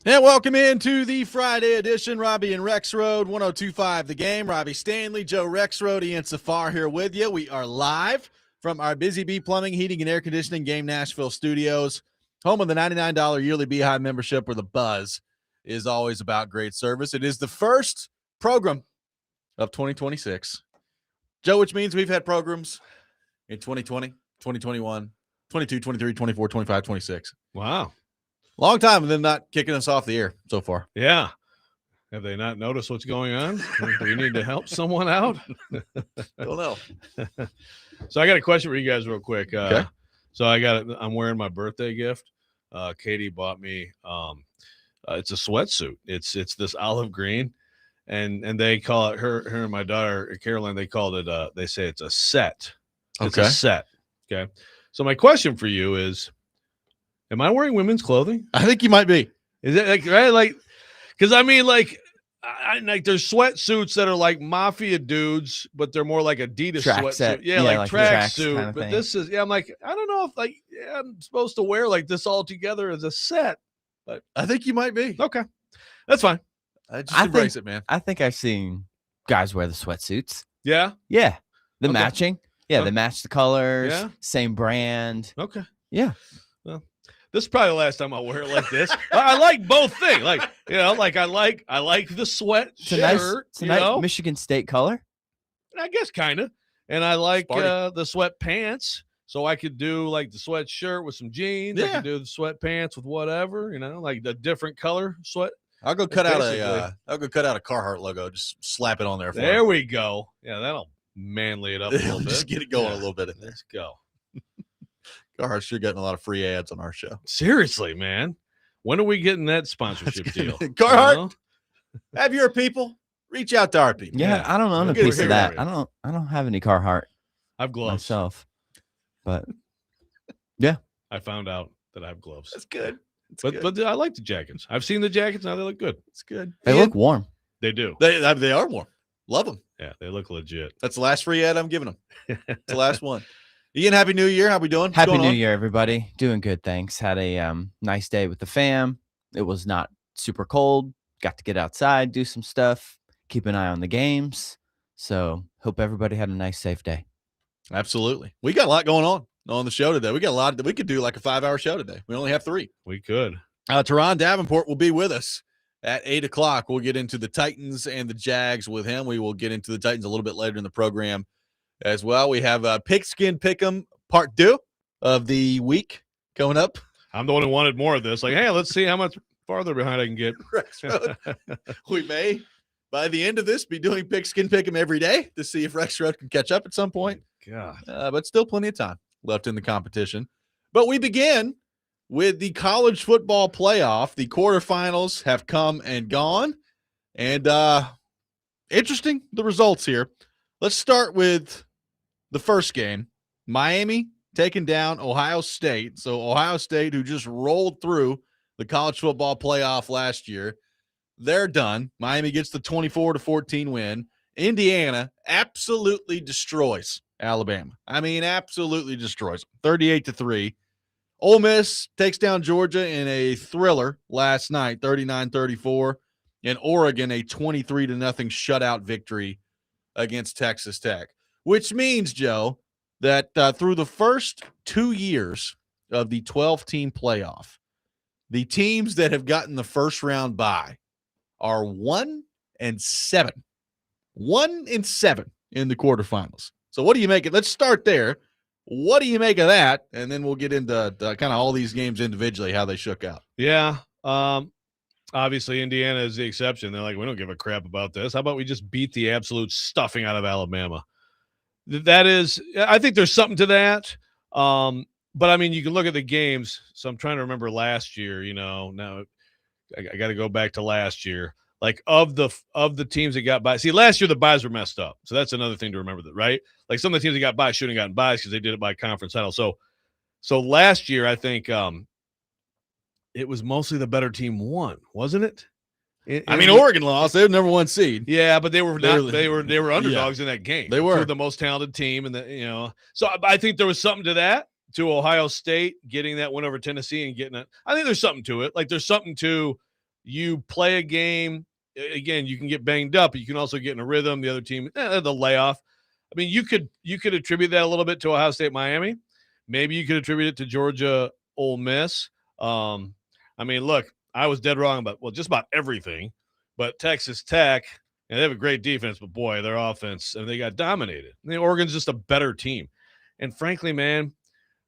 And welcome into the Friday edition. Robby and Rexrode, 102.5 The Game. Robbie Stanley, Joe Rexrode, Ian Safar here with you. We are live from our Busy Bee Plumbing, Heating, and Air Conditioning Game Nashville studios, home of the $99 yearly Beehive membership, where the buzz is always about great service. It is the first program of 2026. Joe, which means we've had programs in 2020, 2021, 22, 23, 24, 25, 26. Wow. Long time of them not kicking us off the air so far. Yeah. Have they not noticed what's going on? Do we need to help someone out? Don't know. So I got a question for you guys real quick. Okay. So I'm wearing my birthday gift. Katie bought me, it's a sweatsuit. It's this olive green, and they call it, her and my daughter, Caroline, they called it, they say it's a set. It's a set. Okay. So my question for you is, am I wearing women's clothing? I think you might be. Is it like, right? Like, because I mean, like, like there's sweatsuits that are like mafia dudes, but they're more like Adidas sweatsuit. Yeah, like tracksuit. Kind of but this is, I'm like, I don't know if like, I'm supposed to wear like this all together as a set. But I think you might be. Okay, that's fine. I embrace it, man. I think I've seen guys wear the sweatsuits. Yeah, yeah, the Okay. matching. Yeah, they match the colors. Yeah. Same brand. Okay. Yeah. Well, this is probably the last time I'll wear it like this. I like both things. Like, you know, like I like the sweat shirt. It's a nice Michigan State color. I guess kind of. And I like the sweat pants. So I could do like the sweatshirt with some jeans. Yeah. I could do the sweatpants with whatever, you know, like the different color sweat. I'll go cut out a Carhartt logo. Just slap it on there. There we go. Yeah, that'll manly it up a little bit. Just get it going a little bit in there. Let's go. Carhartt's sure getting a lot of free ads on our show. Seriously, man. When are we getting that sponsorship deal? Carhartt, You know? have your people reach out to our people. Yeah, I don't own a piece of that. I don't have any Carhartt. I've gloves myself, but yeah, I found out that I have gloves. That's good. But I like the jackets. I've seen the jackets. Now they look good. It's good. They look warm. They do. They are warm. Love them. Yeah, they look legit. That's the last free ad I'm giving them. It's the last one. Ian, happy New Year. How we doing? Happy New Year, everybody. Doing good, thanks. Had a nice day with the fam. It was not super cold. Got to get outside, do some stuff, keep an eye on the games. So hope everybody had a nice, safe day. Absolutely. We got a lot going on the show today. We got a lot. We could do like a 5-hour show today. We only have 3. We could. Teron Davenport will be with us at 8 o'clock. We'll get into the Titans and the Jags with him. We will get into the Titans a little bit later in the program as well. We have Pigskin Pick'em Part 2 of the week coming up. I'm the one who wanted more of this. Like, hey, let's see how much farther behind I can get. We may, by the end of this, be doing Pigskin Pick'em every day to see if Rexrode can catch up at some point. God. But still plenty of time left in the competition. But we begin with the college football playoff. The quarterfinals have come and gone. And interesting, the results here. Let's start with the first game. Miami taking down Ohio State. So Ohio State, who just rolled through the college football playoff last year, they're done. Miami gets the 24-14 win. Indiana absolutely destroys Alabama. I mean, absolutely destroys them. 38-3. Ole Miss takes down Georgia in a thriller last night, 39-34. And Oregon, a 23-0 shutout victory against Texas Tech. Which means, Joe, that through the first 2 years of the 12-team playoff, the teams that have gotten the first round bye are 1-7. 1-7 in the quarterfinals. So what do you make it? Let's start there. What do you make of that? And then we'll get into kind of all these games individually, how they shook out. Yeah. Obviously, Indiana is the exception. They're like, we don't give a crap about this. How about we just beat the absolute stuffing out of Alabama? That is, I think there's something to that. But, I mean, you can look at the games. So I'm trying to remember last year, you know. Now I got to go back to last year. Like, of the teams that got by. See, last year the buys were messed up. So that's another thing to remember, that, right? Like, some of the teams that got by shouldn't have gotten buys because they did it by conference title. So last year, I think it was mostly the better team won, wasn't it? Oregon lost. They were number 1 seed. Yeah, but they were underdogs in that game. They were the most talented team, and So I think there was something to that, to Ohio State getting that win over Tennessee and getting it. I think there's something to it. Like, there's something to you play a game. Again, you can get banged up, but you can also get in a rhythm. The other team, the layoff. I mean, you could attribute that a little bit to Ohio State, Miami. Maybe you could attribute it to Georgia, Ole Miss. I mean, look, I was dead wrong about just about everything, but Texas Tech, and they have a great defense, but boy, their offense, and they got dominated. I mean, Oregon's just a better team, and frankly, man,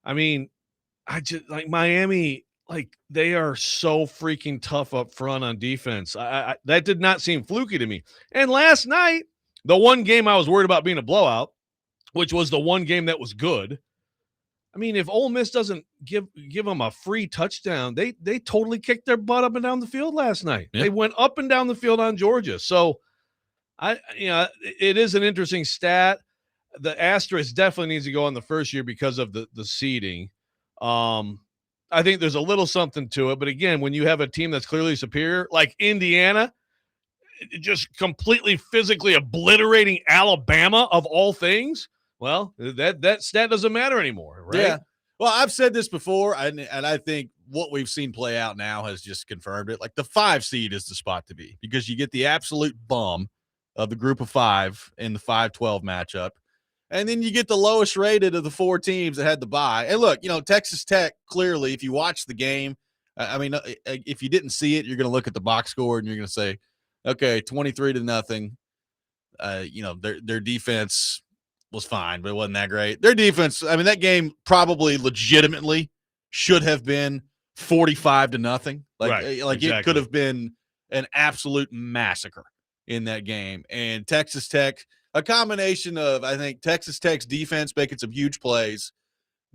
I mean, I just like Miami. Like they are so freaking tough up front on defense. That did not seem fluky to me. And last night, the one game I was worried about being a blowout, which was the one game that was good. I mean, if Ole Miss doesn't give them a free touchdown, they totally kicked their butt up and down the field last night. Yeah. They went up and down the field on Georgia. So it is an interesting stat. The asterisk definitely needs to go on the first year because of the seeding. I think there's a little something to it, but again, when you have a team that's clearly superior, like Indiana, just completely physically obliterating Alabama of all things, well, that stat doesn't matter anymore, right? Yeah. Well, I've said this before, and I think what we've seen play out now has just confirmed it. Like the 5 seed is the spot to be because you get the absolute bum of the group of 5 in the 5-12 matchup. And then you get the lowest rated of the 4 teams that had the bye. And look, Texas Tech, clearly, if you watch the game, I mean, if you didn't see it, you're going to look at the box score and you're going to say, okay, 23-0. Their defense was fine, but it wasn't that great. Their defense, I mean, that game probably legitimately should have been 45-0. Exactly. It could have been an absolute massacre in that game. And Texas Tech, a combination of, I think, Texas Tech's defense making some huge plays.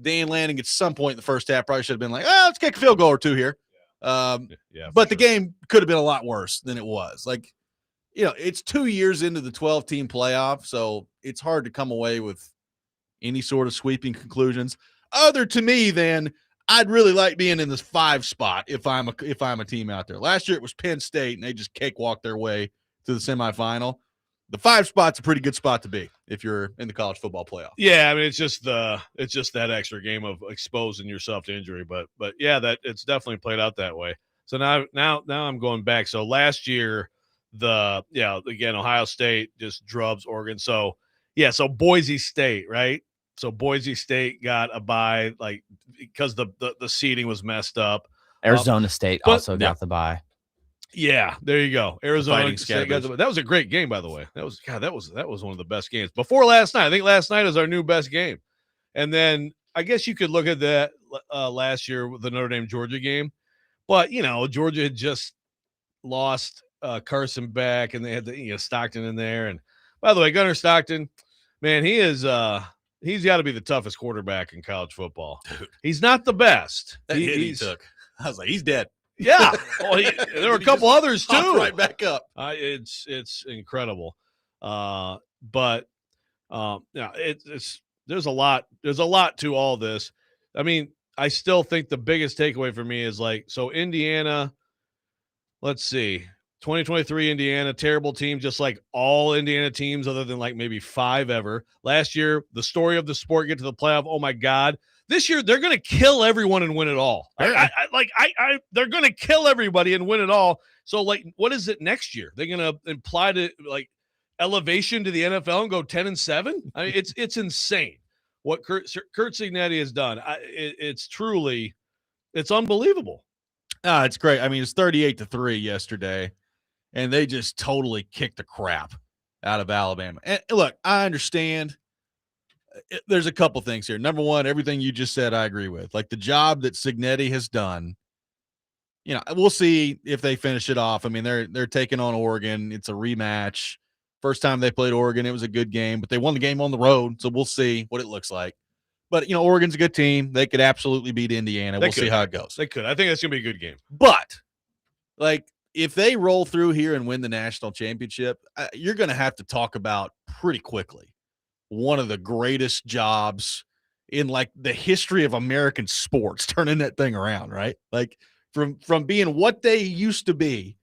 Dan Lanning at some point in the first half probably should have been like, let's kick a field goal or 2 here. But the game could have been a lot worse than it was. It's 2 years into the 12-team playoff, so it's hard to come away with any sort of sweeping conclusions. Other to me, then, I'd really like being in this 5 spot if I'm a team out there. Last year it was Penn State, and they just cakewalked their way to the semifinal. The 5 spot's a pretty good spot to be if you're in the college football playoff. Yeah, I mean it's just that extra game of exposing yourself to injury, but yeah, that it's definitely played out that way. So now I'm going back. So last year, again, Ohio State just drubs Oregon. So Boise State, right? So Boise State got a bye because the seeding was messed up. Arizona State also got the bye. Yeah, there you go. Arizona State got that was a great game, by the way. That was one of the best games before last night. I think last night is our new best game. And then I guess you could look at that last year with the Notre Dame Georgia game, but Georgia had just lost Carson back, and they had Stockton in there. And by the way, Gunnar Stockton, man, he is he's got to be the toughest quarterback in college football. Dude. He's not the best. He took. I was like, he's dead. Yeah, there were a couple others too. Right back up. It's incredible, but there's a lot to all this. I mean, I still think the biggest takeaway for me is Indiana. Let's see, 2023 Indiana, terrible team, just like all Indiana teams, other than maybe 5 ever. Last year, the story of the sport, get to the playoff. Oh my God. This year, they're going to kill everyone and win it all. They're going to kill everybody and win it all. So, what is it next year? They're going to imply to elevation to the NFL and go 10-7. I mean, it's insane what Kurt Cignetti has done. It's unbelievable. It's great. I mean, it's 38-3 yesterday, and they just totally kicked the crap out of Alabama. And look, I understand. There's a couple things here. Number one, everything you just said, I agree with. The job that Cignetti has done, we'll see if they finish it off. I mean, they're taking on Oregon. It's a rematch. First time they played Oregon, it was a good game, but they won the game on the road, so we'll see what it looks like. But, Oregon's a good team. They could absolutely beat Indiana. We'll see how it goes. They could. I think that's going to be a good game. But, if they roll through here and win the national championship, you're going to have to talk about pretty quickly one of the greatest jobs in the history of American sports, turning that thing around, right? From being what they used to be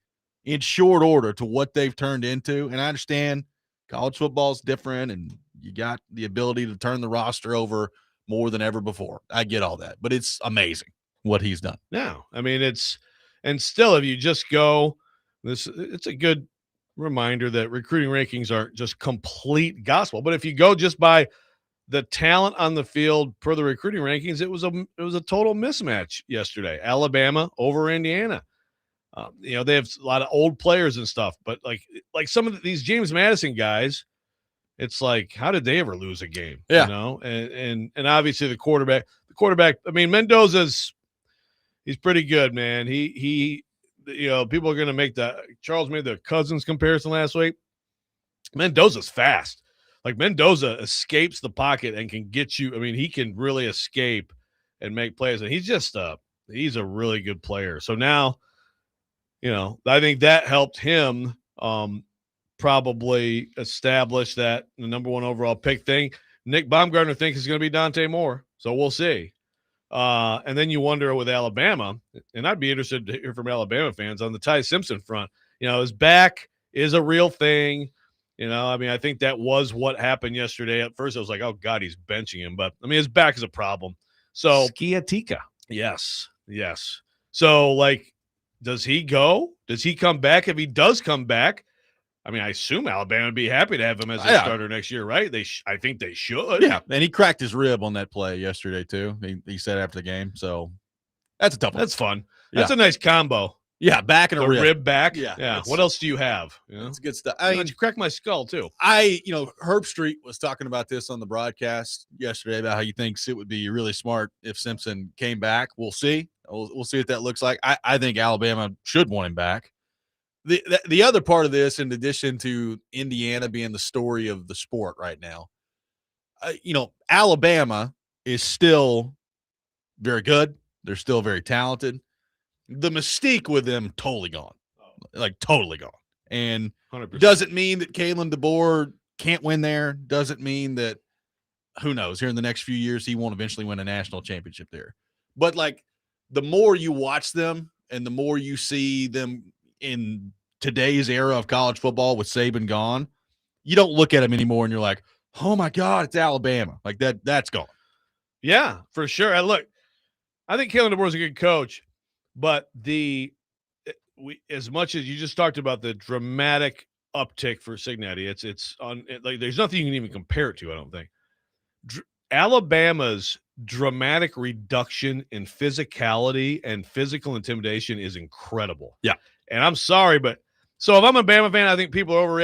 in short order to what they've turned into. And I understand college football is different and you got the ability to turn the roster over more than ever before. I get all that, but it's amazing what he's done. No, I mean, it's And still, if you just go, it's a good reminder that recruiting rankings aren't just complete gospel. But if you go just by the talent on the field per the recruiting rankings, it was a total mismatch yesterday. Alabama over Indiana. They have a lot of old players and stuff, but like some of these James Madison guys, it's like, how did they ever lose a game? Yeah. You know, and obviously the quarterback. I mean, Mendoza's he's pretty good, man. He people are gonna make Charles made the Cousins comparison last week. Mendoza's fast. Like Mendoza escapes the pocket and can get you. I mean, he can really escape and make plays, and he's a really good player. So now, I think that helped him probably establish that the number one overall pick thing. Nick Baumgartner thinks it's going to be Dante Moore, so we'll see. And then you wonder with Alabama, and I'd be interested to hear from Alabama fans on the Ty Simpson front. His back is a real thing. I mean, I think that was what happened yesterday. At first, I was like, oh, God, he's benching him. But, I mean, his back is a problem. So, Sciatica. yes. So, does he go? Does he come back? If he does come back, I mean, I assume Alabama would be happy to have him as a starter next year, right? I think they should. Yeah, and he cracked his rib on that play yesterday, too. He said after the game. So, that's a tough one. That's fun. That's a nice combo. Yeah, back and a rib back. Yeah. What else do you have? That's good stuff. I mean, you crack my skull too. Herb Street was talking about this on the broadcast yesterday about how he thinks it would be really smart if Simpson came back. We'll see. We'll see what that looks like. I think Alabama should want him back. The other part of this, in addition to Indiana being the story of the sport right now, Alabama is still very good. They're still very talented. The mystique with them totally gone, totally gone. And 100%. Doesn't mean that Kalen DeBoer can't win there. Doesn't mean that, who knows, here in the next few years, he won't eventually win a national championship there. But the more you watch them and the more you see them in today's era of college football with Saban gone, you don't look at them anymore and you're like, oh my God, it's Alabama. That's gone. Yeah, for sure. I think Kalen DeBoer is a good coach. But as much as you just talked about the dramatic uptick for Cincinnati, there's nothing you can even compare it to. I don't think Alabama's dramatic reduction in physicality and physical intimidation is incredible. Yeah, and I'm sorry, but so if I'm a Bama fan, I think people are over.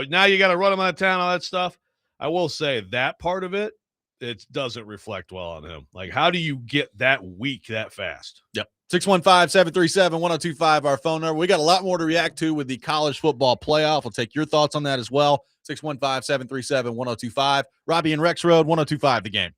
Now you got to run them out of town, all that stuff. I will say that part of it doesn't reflect well on him. Like, how do you get that weak that fast? Yep. 615-737-1025, our phone number. We got a lot more to react to with the college football playoff. We'll take your thoughts on that as well. 615-737-1025. Robby and Rexrode, 1025 The Game.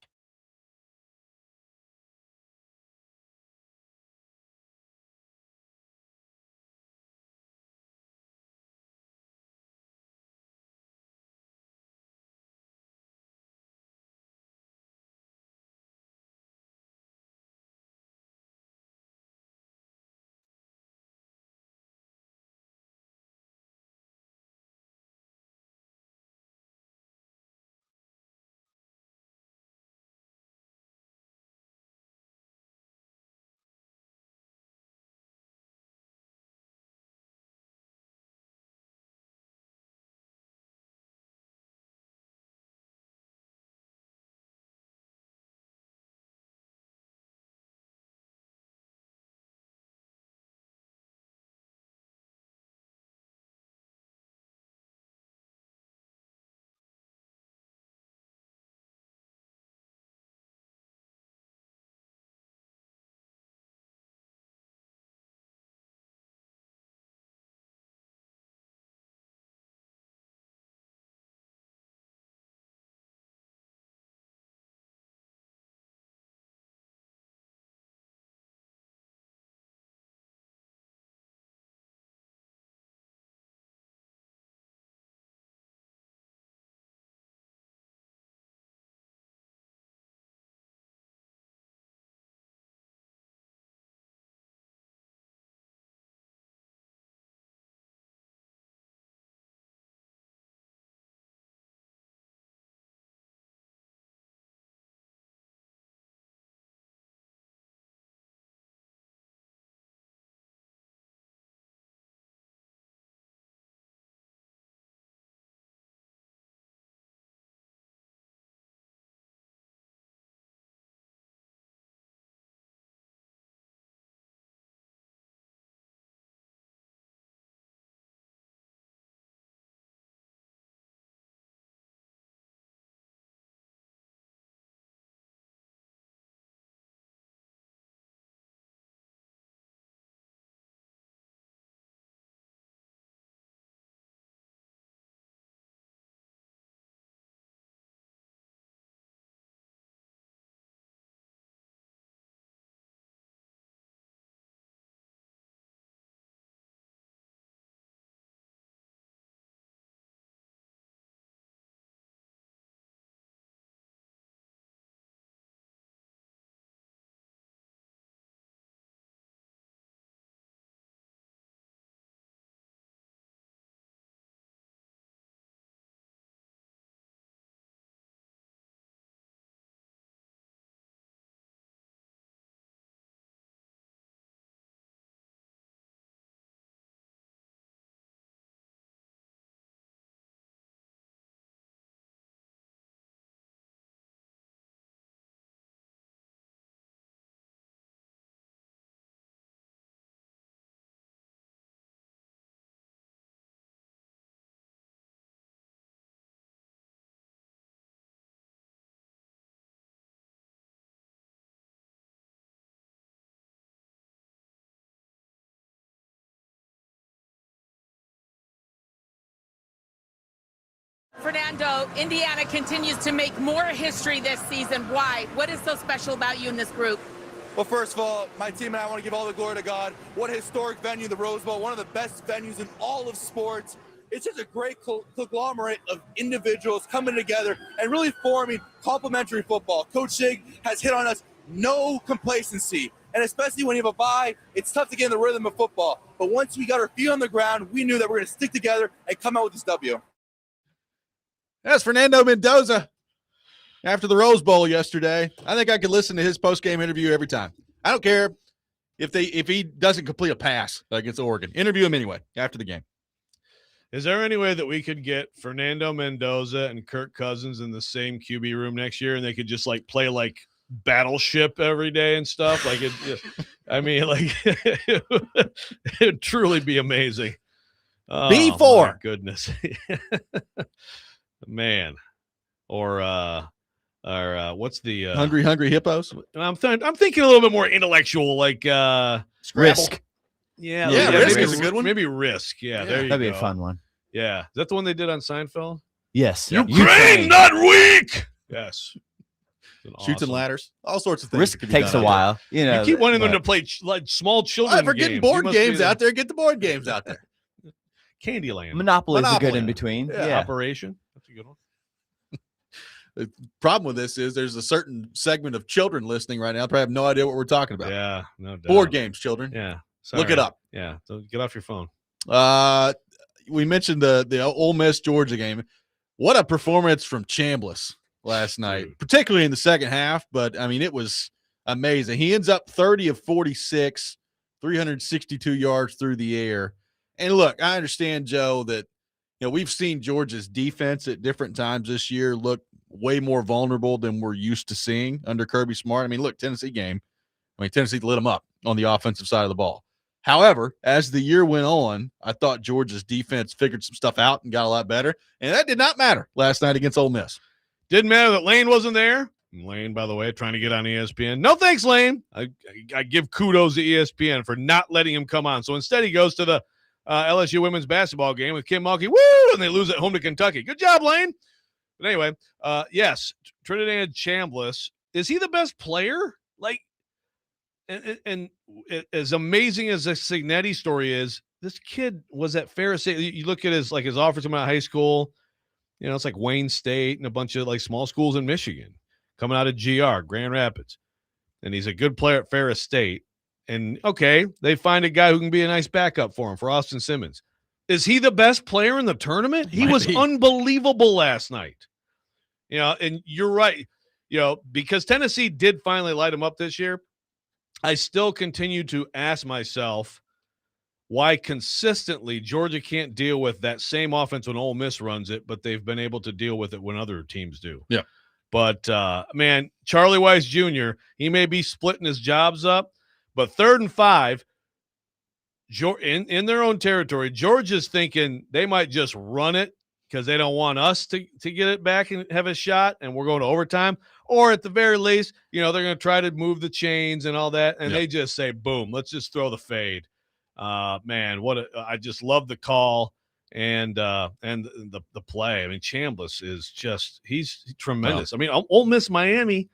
Fernando, Indiana continues to make more history this season. Why? What is so special about you in this group? Well, first of all, my team and I want to give all the glory to God. What a historic venue, the Rose Bowl, one of the best venues in all of sports. It's just a great conglomerate of individuals coming together and really forming complementary football. Coach Shig has hit on us, no complacency. And especially when you have a bye, it's tough to get in the rhythm of football. But once we got our feet on the ground, we knew that we're going to stick together and come out with this W. That's Fernando Mendoza after the Rose Bowl yesterday. I think I could listen to his post-game interview every time. I don't care if he doesn't complete a pass against Oregon. Interview him anyway after the game. Is there any way that we could get Fernando Mendoza and Kirk Cousins in the same QB room next year and they could just like play like Battleship every day and stuff? Like it, I mean, like it would truly be amazing. Oh, B4. my goodness. Man. Or what's the Hungry Hippos? I'm thinking a little bit more intellectual, like Risk. Yeah, Risk maybe, is a good one. Maybe Risk. Yeah, there you That'd be go. a fun one. Yeah. Is that the one they did on Seinfeld? Yes. Ukraine, not weak. Yes. Shoots and ladders, all sorts of things. Risk takes a while. You know, You keep wanting them to play like small children We're games. getting board You must be games out there. Get the board games out there. Candyland. Monopoly is a good Monopoly. in between. Yeah. Yeah. Operation. That's a good one. The problem with this is there's a certain segment of children listening right now. Probably have no idea what we're talking about. Yeah, no doubt. Board games, children. Yeah. Look it up. Yeah. So get off your phone. We mentioned the Ole Miss Georgia game. What a performance from Chambliss last night, Dude. particularly in the second half. But I mean, it was amazing. He ends up 30 of 46, 362 yards through the air. And look, I understand, Joe, that we've seen Georgia's defense at different times this year look way more vulnerable than we're used to seeing under Kirby Smart. I mean, look, Tennessee game. I mean, Tennessee lit them up on the offensive side of the ball. However, as the year went on, I thought Georgia's defense figured some stuff out and got a lot better. And that did not matter last night against Ole Miss. Didn't matter that Lane wasn't there. Lane, by the way, trying to get on ESPN. No thanks, Lane. I give kudos to ESPN for not letting him come on. So instead he goes to the LSU women's basketball game with Kim Mulkey. Woo! And they lose at home to Kentucky. Good job, Lane. But anyway, yes, Trinidad Chambliss. Is he the best player? Like, and as amazing as the Signetti story is, this kid was at Ferris State. You look at his offers coming out of high school. It's like Wayne State and a bunch of like small schools in Michigan, coming out of GR, Grand Rapids. And he's a good player at Ferris State. And okay, they find a guy who can be a nice backup for him, for Austin Simmons. Is he the best player in the tournament? He was unbelievable last night. And you're right. Because Tennessee did finally light him up this year, I still continue to ask myself why consistently Georgia can't deal with that same offense when Ole Miss runs it, but they've been able to deal with it when other teams do. Yeah. But, man, Charlie Weiss Jr., he may be splitting his jobs up, but 3rd and 5, in their own territory, Georgia's thinking they might just run it because they don't want us to get it back and have a shot, and we're going to overtime. Or at the very least, they're going to try to move the chains and all that, and they just say, boom, let's just throw the fade. Man, I just love the call and the play. I mean, Chambliss is he's tremendous. Wow. I mean, Ole Miss Miami,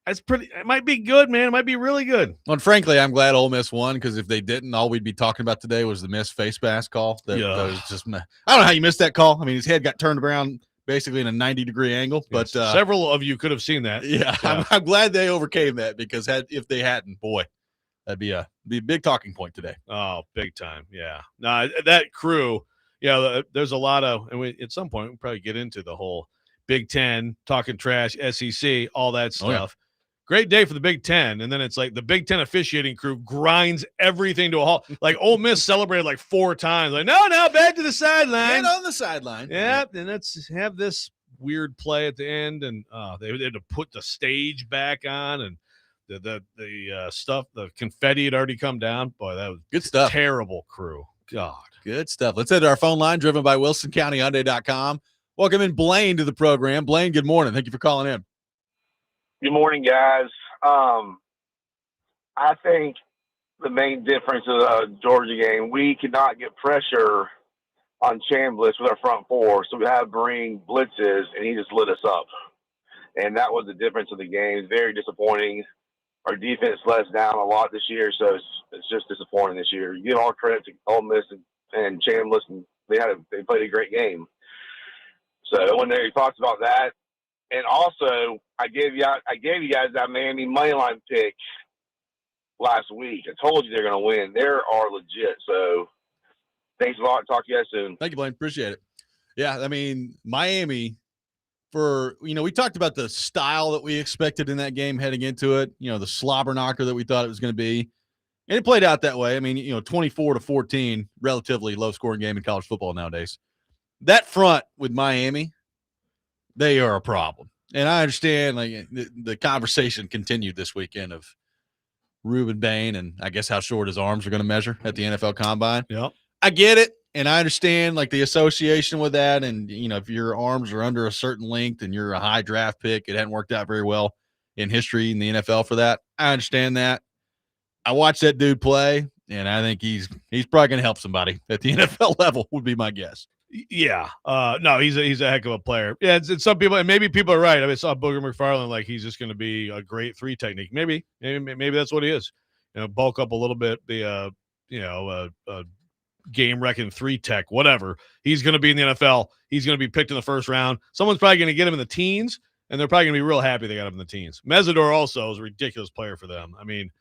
it might be good, man. It might be really good. Well, and frankly, I'm glad Ole Miss won, because if they didn't, all we'd be talking about today was the missed face mask call. That was just, I don't know how you missed that call. I mean, his head got turned around basically in a 90-degree angle. But several of you could have seen that. Yeah. I'm glad they overcame that, because if they hadn't, boy, that'd be a big talking point today. Oh, big time. Yeah. No, that crew, there's a lot of, and at some point we'll probably get into the whole Big Ten, talking trash, SEC, all that stuff. Oh, yeah. Great day for the Big Ten. And then it's like the Big Ten officiating crew grinds everything to a halt. Like Ole Miss celebrated like 4 times. Like, no, back to the sideline. Get on the sideline. Yeah. And let's have this weird play at the end. And they had to put the stage back on, and the stuff, the confetti had already come down. Boy, that was good stuff. Terrible crew. God. Good stuff. Let's head to our phone line, driven by WilsonCountyHyundai.com. Welcome in Blaine to the program. Blaine, good morning. Thank you for calling in. Good morning, guys. I think the main difference of the Georgia game, we could not get pressure on Chambliss with our front four, so we had to bring blitzes, and he just lit us up. And that was the difference of the game. It's very disappointing. Our defense let us down a lot this year, so it's just disappointing this year. You give all credit to Ole Miss and Chambliss, and they played a great game. So when they talked about that, and also I gave you guys that Miami moneyline pick last week. I told you they're going to win. They are legit. So thanks a lot. Talk to you guys soon. Thank you, Blaine. Appreciate it. Yeah, I mean, Miami, we talked about the style that we expected in that game heading into it, the slobber knocker that we thought it was going to be. And it played out that way. I mean, 24-14, relatively low-scoring game in college football nowadays. That front with Miami, they are a problem. And I understand the conversation continued this weekend of Reuben Bain and I guess how short his arms are going to measure at the NFL Combine. Yep. I get it. And I understand the association with that. And, if your arms are under a certain length and you're a high draft pick, it hadn't worked out very well in history in the NFL for that. I understand that. I watched that dude play, and I think he's probably going to help somebody at the NFL level would be my guess. Yeah. No, he's a heck of a player. Yeah, it's some people, and maybe people are right. I mean, I saw Booger McFarland he's just going to be a great 3 technique. Maybe that's what he is. Bulk up a little bit, be a game-wrecking 3 tech, whatever. He's going to be in the NFL. He's going to be picked in the first round. Someone's probably going to get him in the teens, and they're probably going to be real happy they got him in the teens. Mesidor also is a ridiculous player for them. I mean,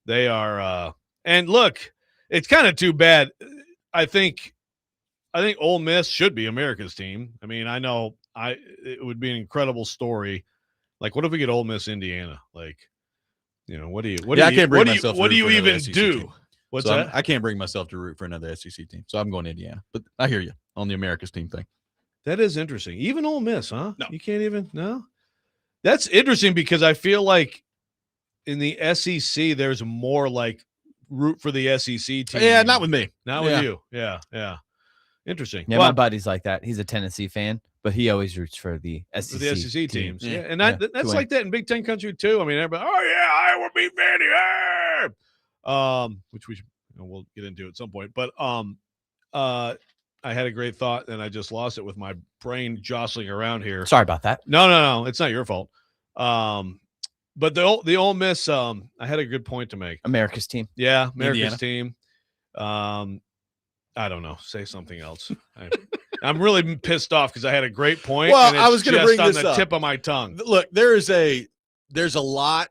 they are and look, it's kind of too bad. I think Ole Miss should be America's team. I mean, I know it would be an incredible story. What if we get Ole Miss Indiana? What do you even do? Team. What's so that? I can't bring myself to root for another SEC team. So I'm going Indiana. But I hear you on the America's team thing. That is interesting. Even Ole Miss, huh? No. You can't even no. That's interesting because I feel like in the SEC, there's more root for the SEC team. Yeah, not with me. Not with you. Yeah. Interesting. Yeah, my buddy's like that. He's a Tennessee fan, but he always roots for the SEC, teams. Yeah. And that's like that in Big Ten country too. I mean, everybody, Iowa beat Vandy. Which we'll get into at some point. But I had a great thought and I just lost it with my brain jostling around here. Sorry about that. No, it's not your fault. But the Ole Miss, I had a good point to make. America's team. Yeah, America's team. I don't know. Say something else. I'm really pissed off because I had a great point. Well, and I was going to bring this on the up. tip of my tongue. Look, there's a lot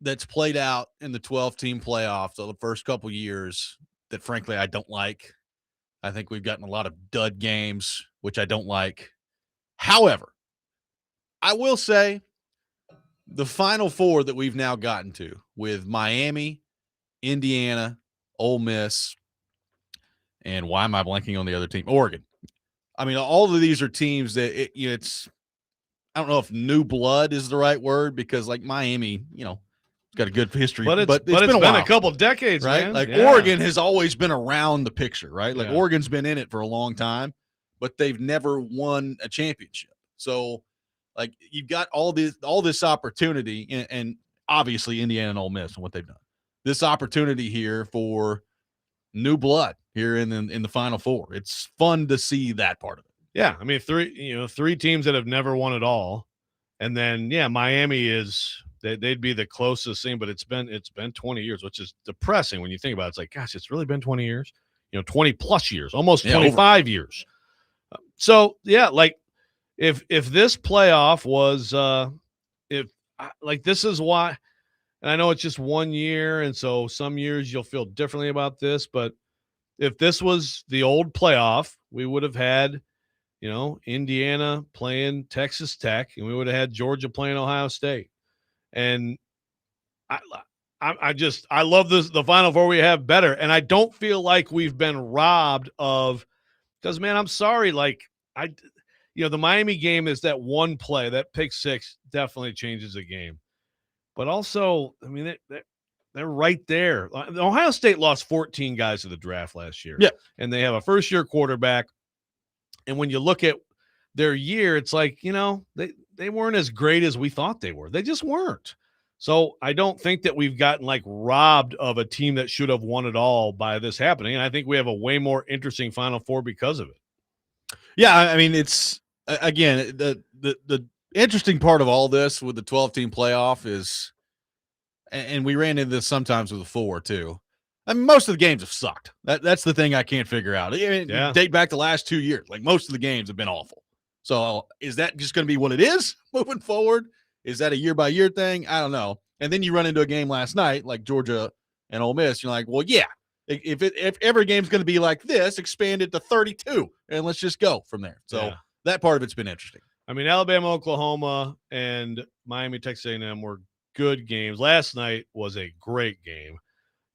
that's played out in the 12-team playoff the first couple years that, frankly, I don't like. I think we've gotten a lot of dud games, which I don't like. However, I will say the Final Four that we've now gotten to with Miami, Indiana, Ole Miss, and why am I blanking on the other team? Oregon. I mean, all of these are teams that it's I don't know if new blood is the right word because Miami, got a good history, but it's been a couple decades, right? Man. Oregon has always been around the picture, right? Yeah. Oregon's been in it for a long time, but they've never won a championship. So, you've got all this opportunity, and obviously Indiana and Ole Miss and what they've done. This opportunity here for new blood here in the Final Four. It's fun to see that part of it. Yeah, I mean, 3 teams that have never won it all, and then Miami is. They'd be the closest thing, but it's been 20 years, which is depressing when you think about it. It's like, gosh, it's really been 20 years, 20 plus years, almost 25 years. So if this playoff was this is why, and I know it's just 1 year, and so some years you'll feel differently about this, but if this was the old playoff, we would have had, Indiana playing Texas Tech, and we would have had Georgia playing Ohio State. And I love the Final Four we have better. And I don't feel like we've been robbed of, because, man, I'm sorry. The Miami game is that one play, that pick 6 definitely changes the game. But also, I mean, they're right there. Ohio State lost 14 guys to the draft last year. Yeah. And they have a first-year quarterback. And when you look at their year, it's they weren't as great as we thought they were. They just weren't. So I don't think that we've gotten like robbed of a team that should have won it all by this happening. And I think we have a way more interesting Final Four because of it. Yeah, I mean, it's again the interesting part of all this with the 12-team playoff is, and we ran into this sometimes with the 4 too. I mean, most of the games have sucked. That's the thing I can't figure out. I mean, date back the last 2 years. Like, most of the games have been awful. So is that just going to be what it is moving forward? Is that a year-by-year thing? I don't know. And then you run into a game last night like Georgia and Ole Miss. You're like, well, yeah, if every game's going to be like this, expand it to 32, and let's just go from there. So that part of it's been interesting. I mean, Alabama, Oklahoma, and Miami, Texas A&M were good games. Last night was a great game.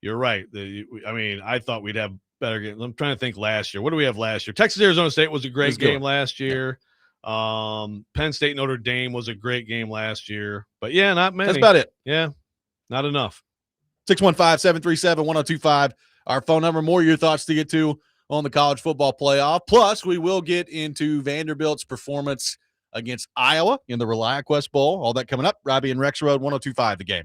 You're right. I thought we'd have better games. I'm trying to think last year. What do we have last year? Texas, Arizona State was a great game last year. Yeah. Penn State, Notre Dame was a great game last year. But, yeah, not many. That's about it. Yeah, not enough. 615-737-1025. Our phone number. More of your thoughts to get to on the college football playoff. Plus, we will get into Vanderbilt's performance against Iowa in the ReliaQuest Bowl. All that coming up. Robby and Rexrode, 1025 The Game.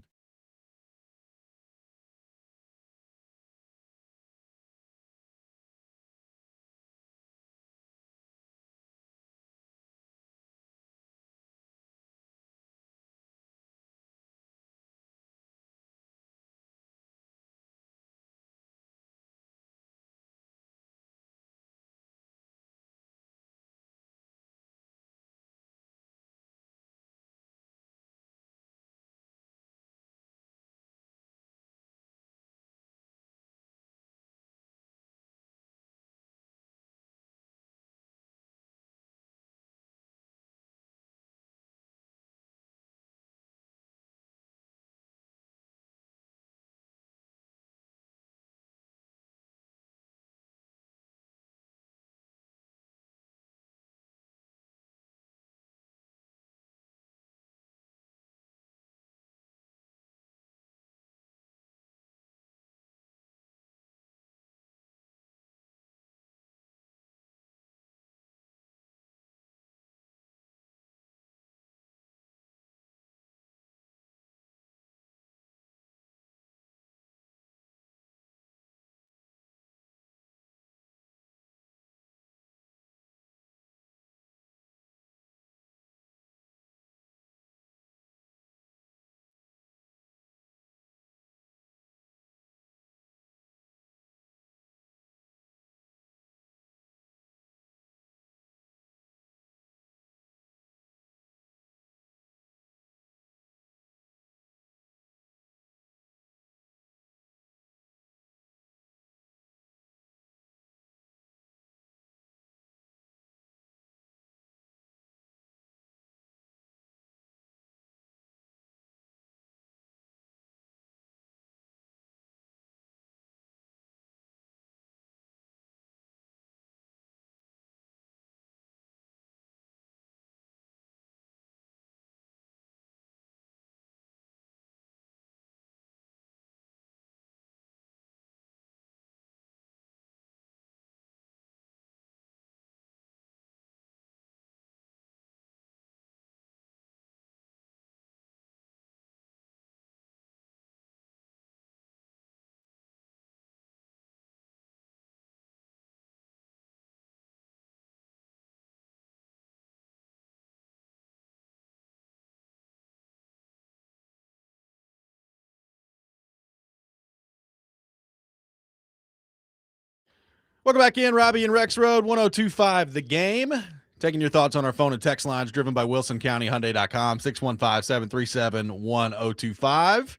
Welcome back in, Robby and Rexrode, 1025 The Game. Taking your thoughts on our phone and text lines driven by WilsonCountyHyundai.com, 615-737-1025.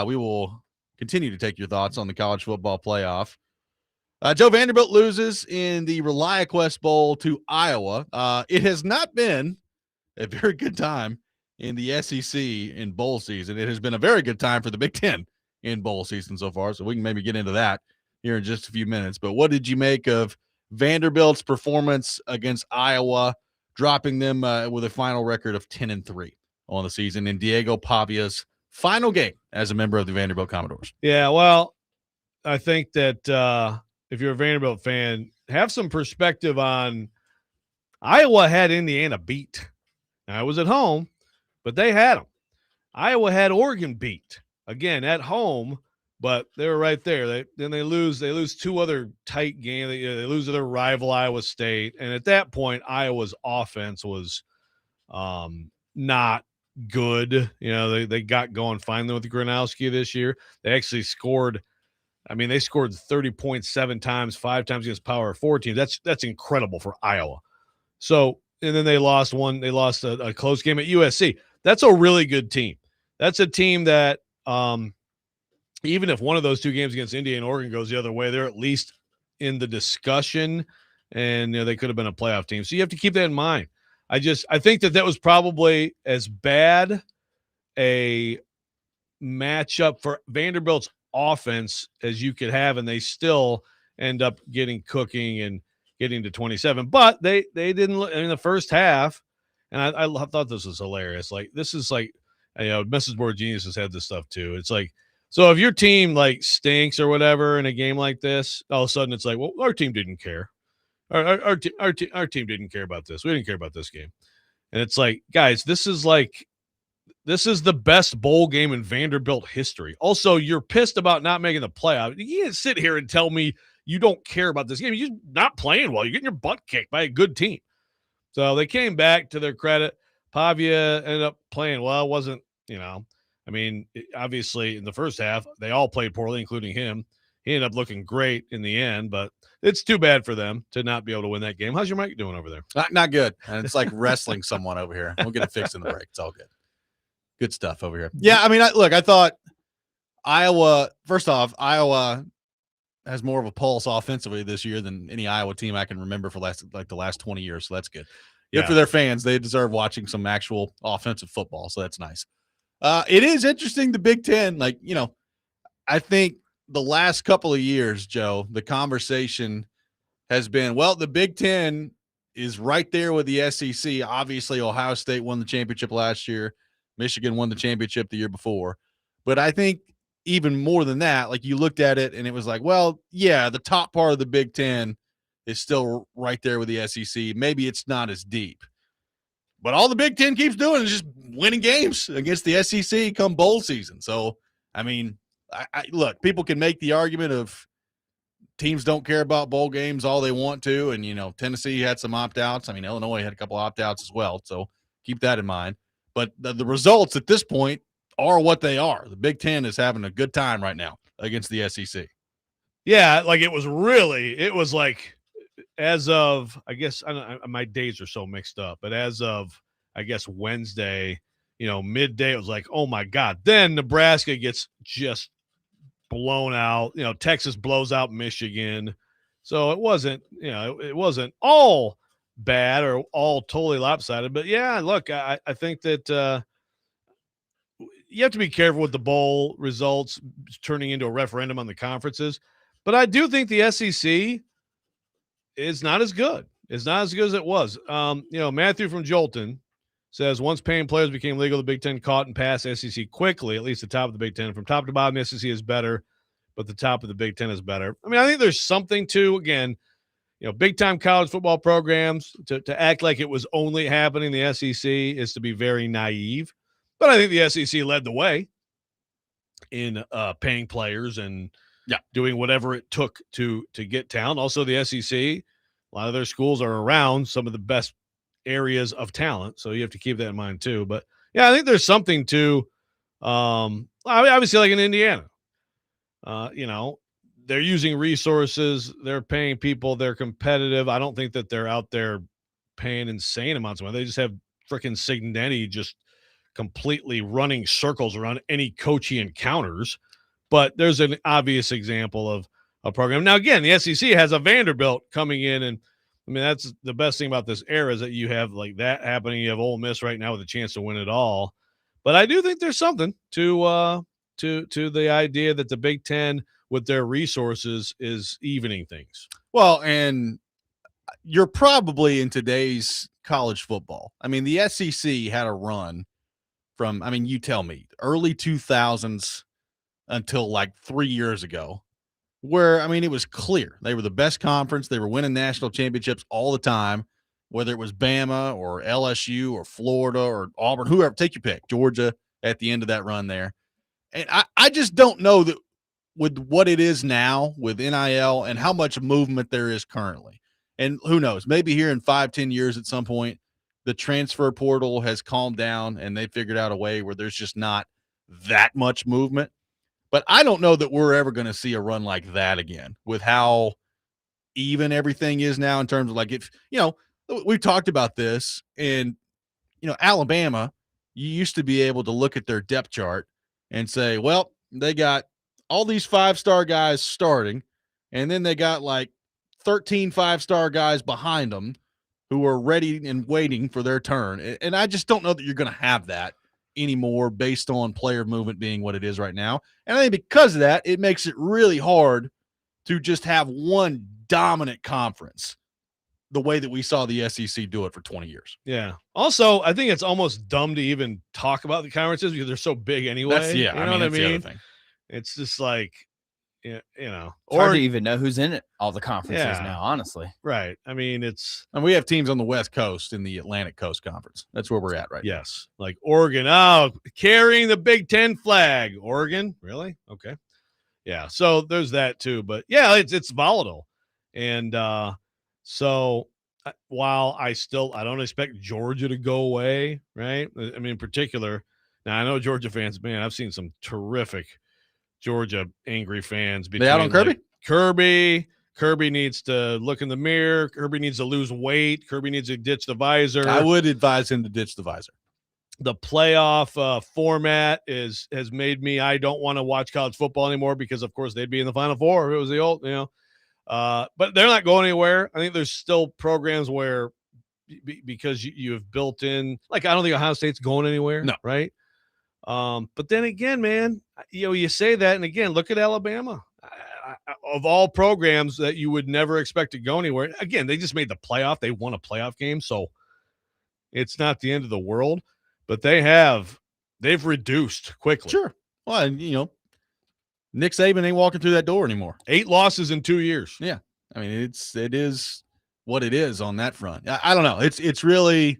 We will continue to take your thoughts on the college football playoff. Joe Vanderbilt loses in the ReliaQuest Bowl to Iowa. It has not been a very good time in the SEC in bowl season. It has been a very good time for the Big Ten in bowl season so far, so we can maybe get into that here in just a few minutes. But what did you make of Vanderbilt's performance against Iowa, dropping them with a final record of 10-3 on the season in Diego Pavia's final game as a member of the Vanderbilt Commodores? Yeah, well, I think that if you're a Vanderbilt fan, have some perspective on Iowa had Indiana beat. Now, I was at home, but they had them. Iowa had Oregon beat again at home, but they were right there. They lose two other tight games. They lose to their rival Iowa State, and at that point, Iowa's offense was not good. They got going finally with Gronowski this year. They actually scored. I mean, they scored 30.7 times, 5 times against Power 4 teams. That's incredible for Iowa. So, and then they lost one. They lost a close game at USC. That's a really good team. That's a team that even if one of those two games against Indiana and Oregon goes the other way, they're at least in the discussion, and they could have been a playoff team. So you have to keep that in mind. I think that was probably as bad a matchup for Vanderbilt's offense as you could have, and they still end up getting cooking and getting to 27. But they didn't look in the first half, and I thought this was hilarious. Like, this is like, Mrs. Board Genius has had this stuff too. It's like, so if your team like stinks or whatever in a game like this, all of a sudden it's like, well, our team didn't care. Our team didn't care about this. We didn't care about this game. And it's like, guys, this is the best bowl game in Vanderbilt history. Also, you're pissed about not making the playoff. You can't sit here and tell me you don't care about this game. You're not playing well. You're getting your butt kicked by a good team. So they came back, to their credit. Pavia ended up playing well. It wasn't, obviously in the first half, they all played poorly, including him. He ended up looking great in the end, but it's too bad for them to not be able to win that game. How's your mic doing over there? Not good. And it's like wrestling someone over here. We'll get it fixed in the break. It's all good. Good stuff over here. Yeah, I thought Iowa, first off, Iowa has more of a pulse offensively this year than any Iowa team I can remember for the last 20 years. So that's good. Good for their fans. They deserve watching some actual offensive football. So that's nice. It is interesting, the Big Ten. I think the last couple of years, Joe, the conversation has been, well, the Big Ten is right there with the SEC. Obviously, Ohio State won the championship last year. Michigan won the championship the year before. But I think even more than that, you looked at it and it was like, well, yeah, the top part of the Big Ten is still right there with the SEC. Maybe it's not as deep. But all the Big Ten keeps doing is just winning games against the SEC come bowl season. So, look, people can make the argument of teams don't care about bowl games all they want to. And, Tennessee had some opt-outs. Illinois had a couple opt-outs as well. So keep that in mind. But the results at this point are what they are. The Big Ten is having a good time right now against the SEC. Yeah, it was like as of, I guess, my days are so mixed up, but as of, I guess, Wednesday, midday, it was like, oh my God. Then Nebraska gets just blown out. Texas blows out Michigan. So it wasn't all bad or all totally lopsided. But yeah, look, I think that you have to be careful with the bowl results turning into a referendum on the conferences. But I do think the SEC is not as good. It's not as good as it was. Matthew from Jolton says, once paying players became legal, the Big Ten caught and passed SEC quickly, at least the top of the Big Ten. From top to bottom, the SEC is better, but the top of the Big Ten is better. I think there's something to, again, big-time college football programs, to act like it was only happening in the SEC is to be very naive. But I think the SEC led the way in paying players and doing whatever it took to get talent. Also, the SEC, a lot of their schools are around some of the best areas of talent, so you have to keep that in mind too. But, yeah, I think there's something to obviously like in Indiana. They're using resources. They're paying people. They're competitive. I don't think that they're out there paying insane amounts of money. They just have freaking Signetti just completely running circles around any coach he encounters. But there's an obvious example of a program. Now, again, the SEC has a Vanderbilt coming in. And, that's the best thing about this era is that you have like that happening. You have Ole Miss right now with a chance to win it all. But I do think there's something to the idea that the Big Ten – with their resources is evening things. Well, and you're probably in today's college football. The SEC had a run from, you tell me, early 2000s until like 3 years ago where, it was clear. They were the best conference. They were winning national championships all the time, whether it was Bama or LSU or Florida or Auburn, whoever, take your pick, Georgia. at the end of that run there. And I just don't know that with what it is now with NIL and how much movement there is currently. And who knows, maybe here in 5-10 years at some point, the transfer portal has calmed down and they figured out a way where there's just not that much movement. But I don't know that we're ever going to see a run like that again with how even everything is now in terms of like, if, we've talked about this and, Alabama, you used to be able to look at their depth chart and say, well, they got all these 5-star guys starting, and then they got like 13 5-star guys behind them who are ready and waiting for their turn. And I just don't know that you're going to have that anymore based on player movement being what it is right now. And I think because of that, it makes it really hard to just have one dominant conference the way that we saw the SEC do it for 20 years. Yeah. Also, I think it's almost dumb to even talk about the conferences because they're so big anyway. You know what I mean? The other thing. It's just like, it's hard to even know who's in it, all the conferences Yeah. now, honestly. Right. I mean, and we have teams on the West Coast in the Atlantic Coast Conference. That's where we're at right now. Yes. Like Oregon, carrying the Big Ten flag. Oregon? Really? Okay. Yeah. So there's that too. But yeah, it's volatile. And so while I don't expect Georgia to go away, right? I mean, in particular, now I know Georgia fans, man, I've seen some terrific Georgia angry fans. They out on Kirby? Kirby needs to look in the mirror. Kirby needs to lose weight. Kirby needs to ditch the visor. I would advise him to ditch the visor. The playoff format has made me, I don't want to watch college football anymore because, of course, they'd be in the Final Four if it was the old, but they're not going anywhere. I think there's still programs where because you have built in, like, I don't think Ohio State's going anywhere. No. Right. But then again, man, you say that, and again, look at Alabama. Of all programs that you would never expect to go anywhere, again, they just made the playoff. They won a playoff game, so it's not the end of the world. But they've reduced quickly. Sure. Well, and, Nick Saban ain't walking through that door anymore. 8 losses in 2 years. Yeah. I mean, it is what it is on that front. I don't know. It's really,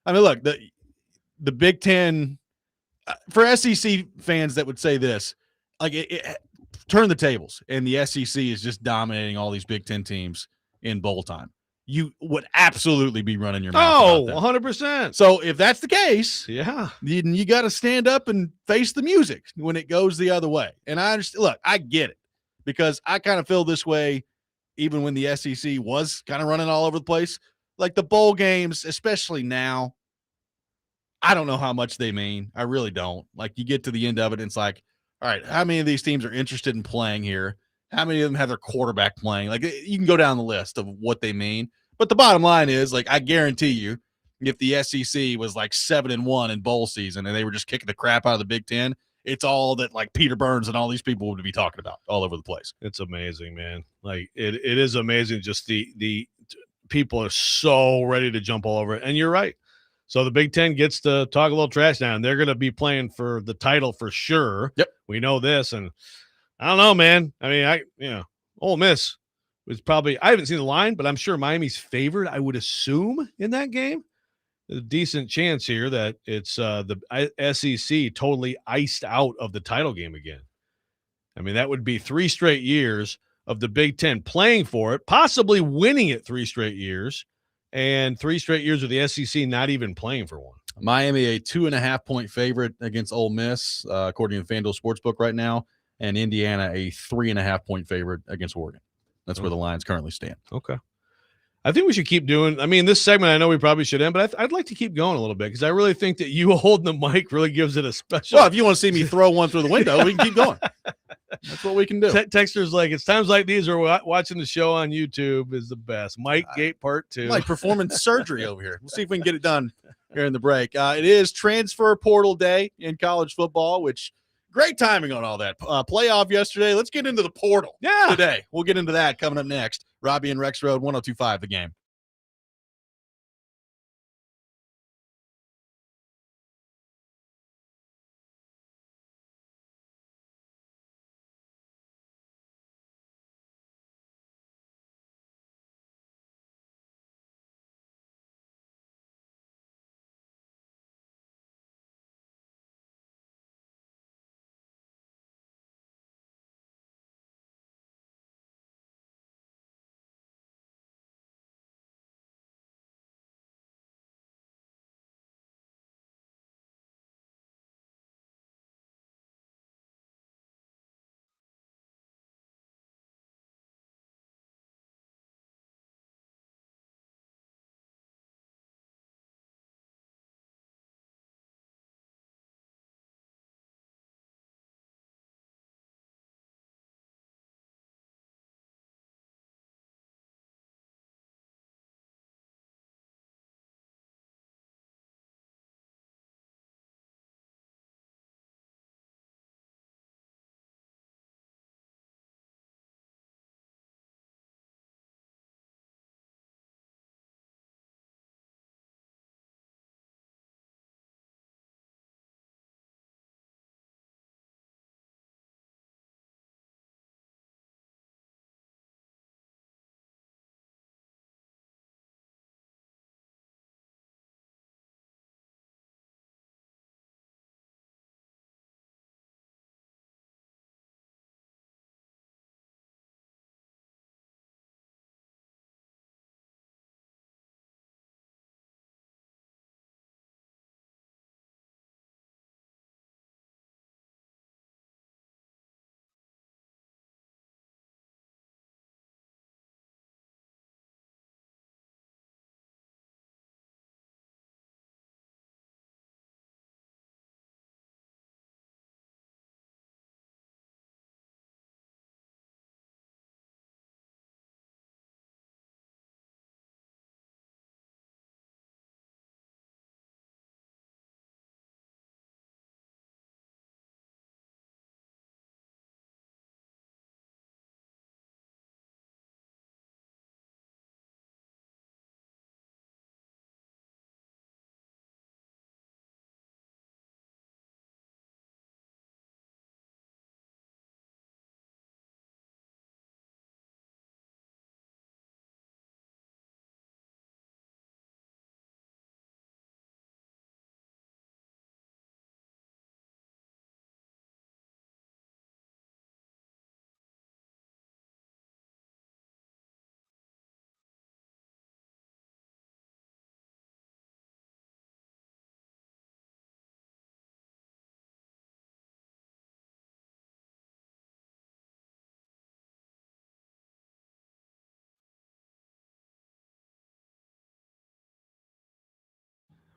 I mean, look, the Big Ten, for SEC fans that would say this, like turn the tables and the SEC is just dominating all these Big Ten teams in bowl time. You would absolutely be running your mouth. 100%. So if that's the case, yeah, you got to stand up and face the music when it goes the other way. And I understand. Look, I get it because I kind of feel this way even when the SEC was kind of running all over the place. Like the bowl games, especially now, I don't know how much they mean. I really don't. Like you get to the end of it, and it's like, all right, how many of these teams are interested in playing here? How many of them have their quarterback playing? Like you can go down the list of what they mean. But the bottom line is, like, I guarantee you, if the SEC was like 7-1 in bowl season and they were just kicking the crap out of the Big Ten, it's all that like Peter Burns and all these people would be talking about all over the place. It's amazing, man. Like it is amazing. Just the people are so ready to jump all over it. And you're right. So the Big Ten gets to talk a little trash now, and they're going to be playing for the title for sure. Yep. We know this. And I don't know, man. I mean, Ole Miss was probably, I haven't seen the line, but I'm sure Miami's favored, I would assume, in that game. There's a decent chance here that it's the SEC totally iced out of the title game again. I mean, that would be 3 straight years of the Big Ten playing for it, possibly winning it 3 straight years, and 3 straight years of the SEC not even playing for one. Miami, a 2.5-point favorite against Ole Miss, according to FanDuel Sportsbook right now, and Indiana, a 3.5-point favorite against Oregon. That's where the lines currently stand. Okay. I think we should keep doing, this segment, I know we probably should end, but I'd like to keep going a little bit because I really think that you holding the mic really gives it a special. Well, if you want to see me throw one through the window, we can keep going. That's what we can do. Texter's like, it's times like these or watching the show on YouTube is the best. Mike Gate Part 2. Like performance surgery over here. We'll see if we can get it done here in the break. It is transfer portal day in college football, which great timing on all that. Playoff yesterday. Let's get into the portal today. We'll get into that coming up next. Robby and Rexrode, 102.5 The Game.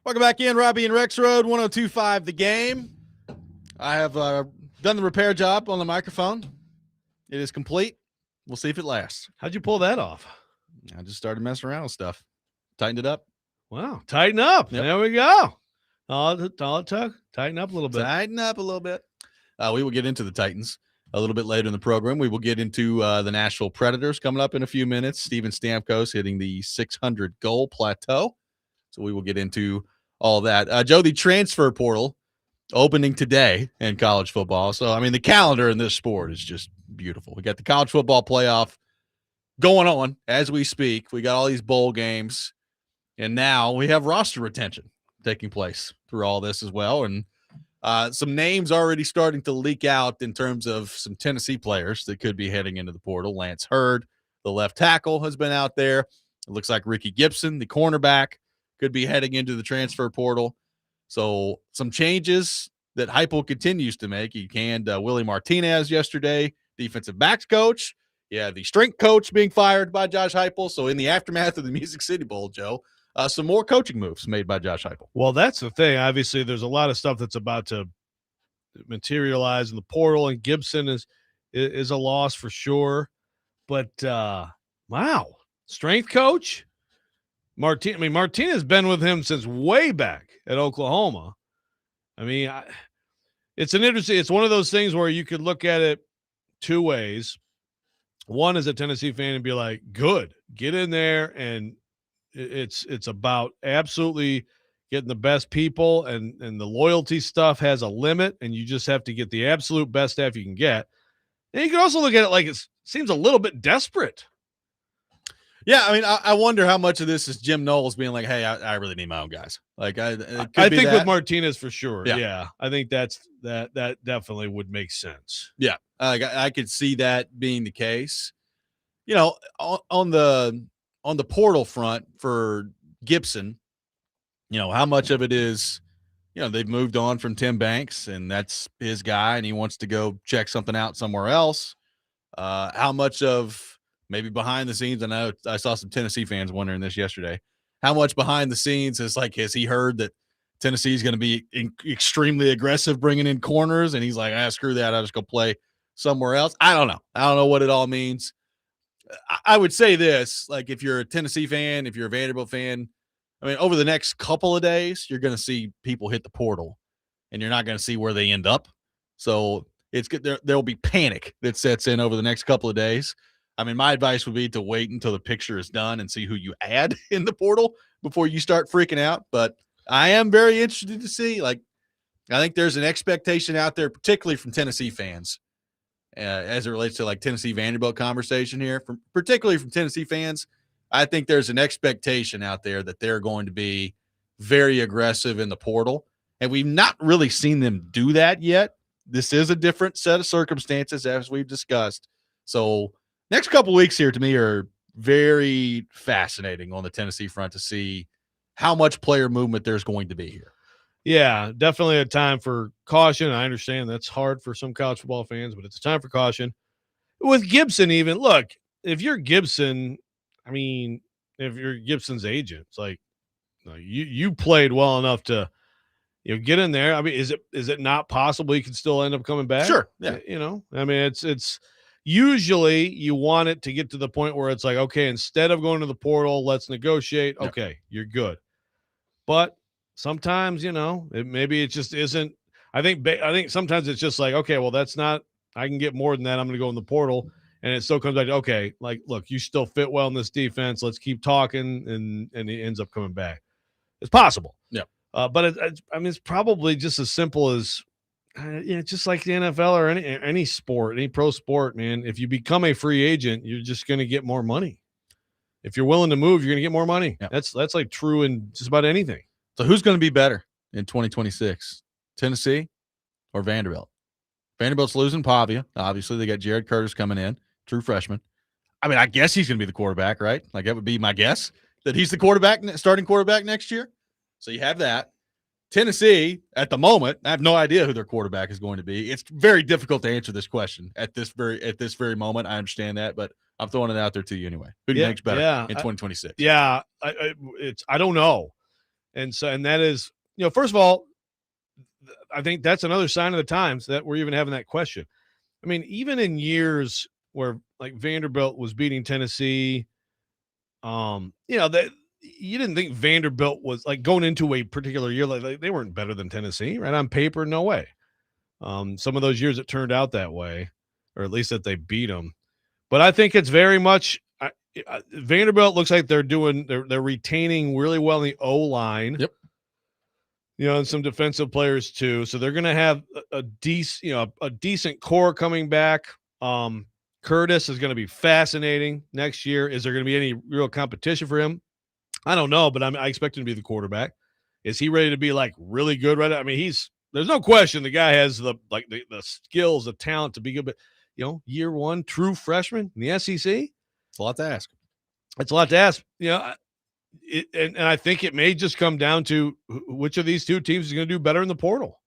Welcome back in, Robby and Rexrode, 102.5 The Game. I have done the repair job on the microphone. It is complete. We'll see if it lasts. How'd you pull that off? I just started messing around with stuff. Tightened it up. Wow. Tighten up. Yep. There we go. All it took. Tighten up a little bit. Tighten up a little bit. We will get into the Titans a little bit later in the program. We will get into the Nashville Predators coming up in a few minutes. Steven Stamkos hitting the 600 goal plateau. So we will get into all that. Joe, the transfer portal opening today in college football. So, I mean, the calendar in this sport is just beautiful. We got the college football playoff going on as we speak. We got all these bowl games, and now we have roster retention taking place through all this as well. And some names already starting to leak out in terms of some Tennessee players that could be heading into the portal. Lance Hurd, the left tackle, has been out there. It looks like Ricky Gibson, the cornerback, could be heading into the transfer portal. So some changes that Heupel continues to make. He canned Willie Martinez yesterday, defensive backs coach. Yeah, the strength coach being fired by Josh Heupel. So in the aftermath of the Music City Bowl, Joe, some more coaching moves made by Josh Heupel. Well, that's the thing. Obviously, there's a lot of stuff that's about to materialize in the portal, and Gibson is a loss for sure. But wow, strength coach Martinez has been with him since way back at Oklahoma. I mean, it's one of those things where you could look at it two ways. One is a Tennessee fan and be like, good, get in there. And it's about absolutely getting the best people, and the loyalty stuff has a limit, and you just have to get the absolute best staff you can get. And you can also look at it like it seems a little bit desperate. Yeah, I mean, I wonder how much of this is Jim Knowles being like, hey, I really need my own guys. Like, I think with Martinez for sure. Yeah. I think that definitely would make sense. Yeah, I could see that being the case. You know, on the portal front for Gibson, you know, how much of it is, you know, they've moved on from Tim Banks and that's his guy and he wants to go check something out somewhere else. How much of maybe behind the scenes, I know I saw some Tennessee fans wondering this yesterday, how much behind the scenes is like, has he heard that Tennessee is going to be extremely aggressive bringing in corners? And he's like, screw that. I'll just go play somewhere else. I don't know. I don't know what it all means. I would say this, like if you're a Tennessee fan, if you're a Vanderbilt fan, I mean, over the next couple of days, you're going to see people hit the portal and you're not going to see where they end up. So it's good. There'll be panic that sets in over the next couple of days. I mean, my advice would be to wait until the picture is done and see who you add in the portal before you start freaking out. But I am very interested to see, like, I think there's an expectation out there, particularly from Tennessee fans, as it relates to like Tennessee Vanderbilt conversation here, particularly from Tennessee fans. I think there's an expectation out there that they're going to be very aggressive in the portal. And we've not really seen them do that yet. This is a different set of circumstances, as we've discussed. So next couple of weeks here to me are very fascinating on the Tennessee front to see how much player movement there's going to be here. Yeah, definitely a time for caution. I understand that's hard for some college football fans, but it's a time for caution. With Gibson, even, look, if you're Gibson, I mean, if you're Gibson's agent, it's like you played well enough to, you know, get in there. I mean, is it not possible he could still end up coming back? Sure. Yeah. You know, I mean, it's usually you want it to get to the point where it's like, okay, instead of going to the portal, let's negotiate. Yeah. Okay, you're good. But sometimes, you know, maybe it just isn't. I think sometimes it's just like, okay, well, that's not. I can get more than that. I'm going to go in the portal, and it still comes back to, okay, like, look, you still fit well in this defense. Let's keep talking, and he ends up coming back. It's possible. Yeah. But I mean, it's probably just as simple as, you know, just like the NFL or any sport, any pro sport, man. If you become a free agent, you're just going to get more money. If you're willing to move, you're going to get more money. Yeah. That's like true in just about anything. So who's going to be better in 2026, Tennessee or Vanderbilt? Vanderbilt's losing Pavia. Obviously, they got Jared Curtis coming in, true freshman. I mean, I guess he's going to be the quarterback, right? Like, that would be my guess, that he's the starting quarterback next year. So you have that. Tennessee, at the moment, I have no idea who their quarterback is going to be. It's very difficult to answer this question at this very moment. I understand that, but I'm throwing it out there to you anyway. Who do you think's better in 2026? I don't know. And that is, first of all, I think that's another sign of the times that we're even having that question. I mean, even in years where like Vanderbilt was beating Tennessee, that you didn't think Vanderbilt was like going into a particular year like they weren't better than Tennessee, right? On paper, no way. Some of those years it turned out that way, or at least that they beat them. But I think it's very much Vanderbilt looks like they're retaining really well in the O-line. Yep. And some defensive players too. So they're going to have a decent core coming back. Curtis is going to be fascinating next year. Is there going to be any real competition for him? I don't know, but I expect him to be the quarterback. Is he ready to be like really good right now? I mean, there's no question the guy has the skills, the talent to be good, but year one, true freshman in the SEC. It's a lot to ask. It's a lot to ask. And I think it may just come down to which of these two teams is going to do better in the portal.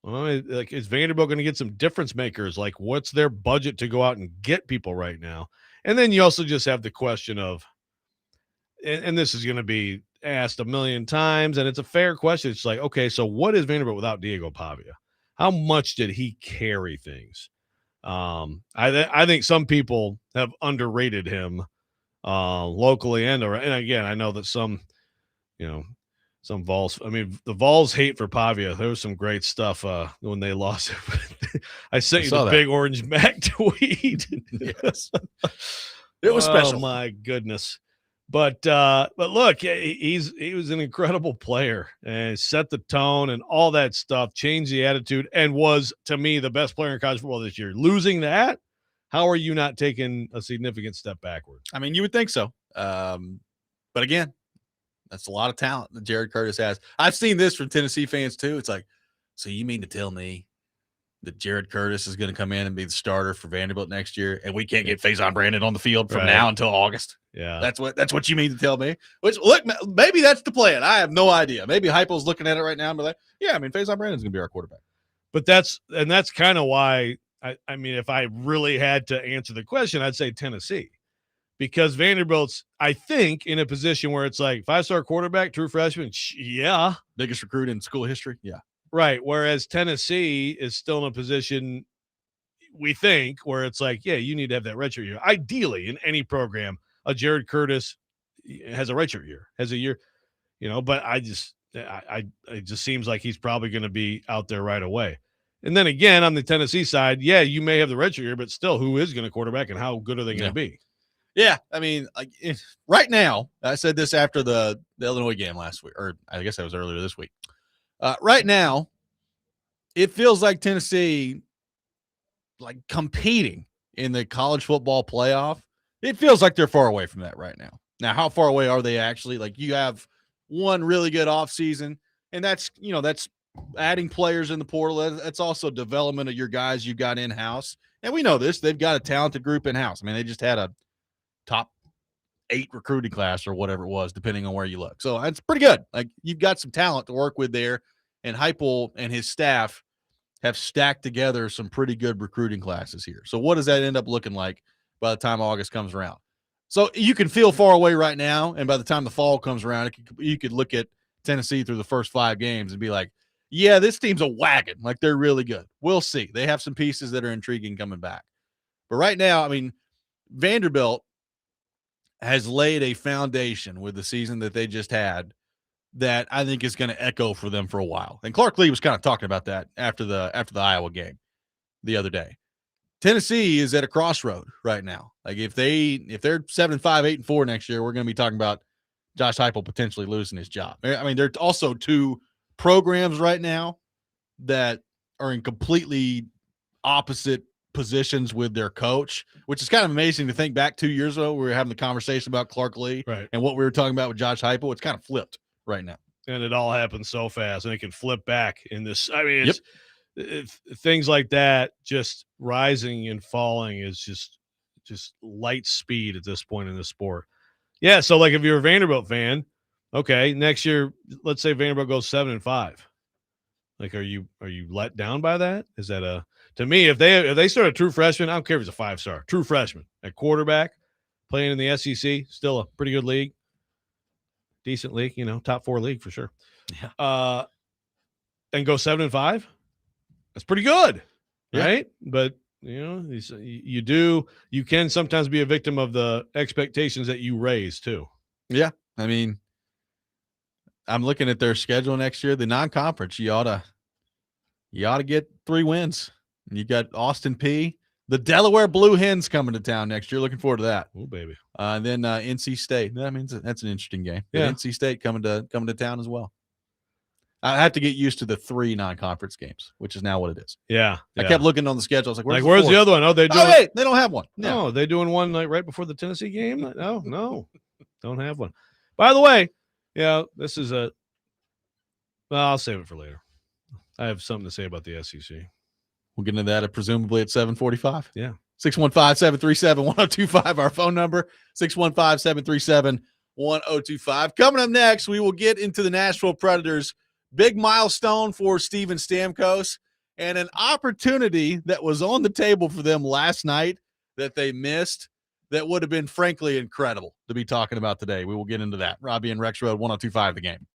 Well, is Vanderbilt going to get some difference makers? Like, what's their budget to go out and get people right now? And then you also just have the question of, and this is going to be asked a million times, and it's a fair question. It's like, okay, so what is Vanderbilt without Diego Pavia? How much did he carry things? I think some people have underrated him locally and again, I know that some Vols. I mean, the Vols hate for Pavia. There was some great stuff when they lost. I sent you the big orange Mac tweet. Yes. It was special. Oh my goodness. But look, he was an incredible player and set the tone and all that stuff, changed the attitude, and was, to me, the best player in college football this year. Losing that, how are you not taking a significant step backward? I mean, you would think so. But again, that's a lot of talent that Jared Curtis has. I've seen this from Tennessee fans too. It's like, so you mean to tell me that Jared Curtis is going to come in and be the starter for Vanderbilt next year, and we can't get Faison Brandon on the field from now until August? Yeah, that's what you mean to tell me. Which, look, maybe that's the plan. I have no idea. Maybe Heupel's looking at it right now and be like, yeah, I mean, Faison Brandon's going to be our quarterback. But that's kind of why I mean, if I really had to answer the question, I'd say Tennessee, because Vanderbilt's, I think, in a position where it's like 5-star quarterback, true freshman, yeah, biggest recruit in school history, yeah. Right. Whereas Tennessee is still in a position, we think, where it's like, yeah, you need to have that redshirt year. Ideally, in any program, a Jared Curtis has a redshirt year, has a year, but it just seems like he's probably going to be out there right away. And then again, on the Tennessee side, yeah, you may have the redshirt year, but still, who is going to quarterback and how good are they going to be? Yeah. I mean, like right now, I said this after the Illinois game last week, or I guess that was earlier this week. Right now, it feels like Tennessee, like competing in the college football playoff, it feels like they're far away from that right now. Now, how far away are they actually? Like, you have one really good offseason, and that's adding players in the portal. That's also development of your guys you got in-house. And we know this. They've got a talented group in-house. I mean, they just had a top 8 recruiting class or whatever it was, depending on where you look. So it's pretty good. Like, you've got some talent to work with there, and Heupel and his staff have stacked together some pretty good recruiting classes here. So what does that end up looking like by the time August comes around? So you can feel far away right now, and by the time the fall comes around, you could look at Tennessee through the first 5 games and be like, yeah, this team's a wagon. Like, they're really good. We'll see. They have some pieces that are intriguing coming back. But right now, I mean, Vanderbilt has laid a foundation with the season that they just had that I think is going to echo for them for a while. And Clark Lee was kind of talking about that after the Iowa game the other day. Tennessee is at a crossroad right now. Like, if they're 7-5, 8-4 next year, we're going to be talking about Josh Heupel potentially losing his job. I mean, there's also 2 programs right now that are in completely opposite positions with their coach, which is kind of amazing to think back 2 years ago. We were having the conversation about Clark Lee and what we were talking about with Josh Heupel. It's kind of flipped right now. And it all happens so fast, and it can flip back in this. I mean, it's things like that, just rising and falling is just light speed at this point in the sport. Yeah. So like, if you're a Vanderbilt fan, okay, next year, let's say Vanderbilt goes 7-5. Like, are you let down by that? Is that to me, if they start a true freshman, I don't care if he's a 5-star, true freshman at quarterback, playing in the SEC, still a pretty good league. decent league, top 4 league for sure. Yeah. And go 7-5. That's pretty good, Yeah. right? But you can sometimes be a victim of the expectations that you raise too. Yeah. I mean, I'm looking at their schedule next year. The non-conference, you ought to get 3 wins. You got Austin P. The Delaware Blue Hens coming to town next year. Looking forward to that. Oh, baby. And then NC State. I mean, that's an interesting game. But Yeah. NC State coming to town as well. I have to get used to the 3 non-conference games, which is now what it is. Yeah. I kept looking on the schedule. I was like, where's the fourth? other one? Oh, they don't have one. No. No, they doing one like right before the Tennessee game? No, don't have one. By the way, this is well, I'll save it for later. I have something to say about the SEC. We'll get into that presumably at 7:45. Yeah. 615-737-1025, our phone number, 615-737-1025. Coming up next, we will get into the Nashville Predators. Big milestone for Steven Stamkos and an opportunity that was on the table for them last night that they missed that would have been frankly incredible to be talking about today. We will get into that. Robby and Rexrode, 102.5 The Game.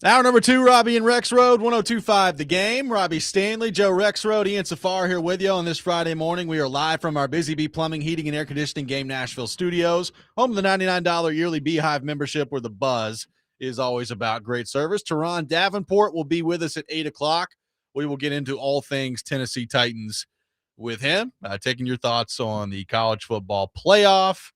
Hour number 2, Robby and Rexrode, 102.5 The Game. Robby Stanley, Joe Rexrode, Ian Safar here with you on this Friday morning. We are live from our Busy Bee Plumbing, Heating, and Air Conditioning Game Nashville studios, home of the $99 yearly Beehive membership where the buzz is always about great service. Teron Davenport will be with us at 8 o'clock. We will get into all things Tennessee Titans with him, taking your thoughts on the college football playoff,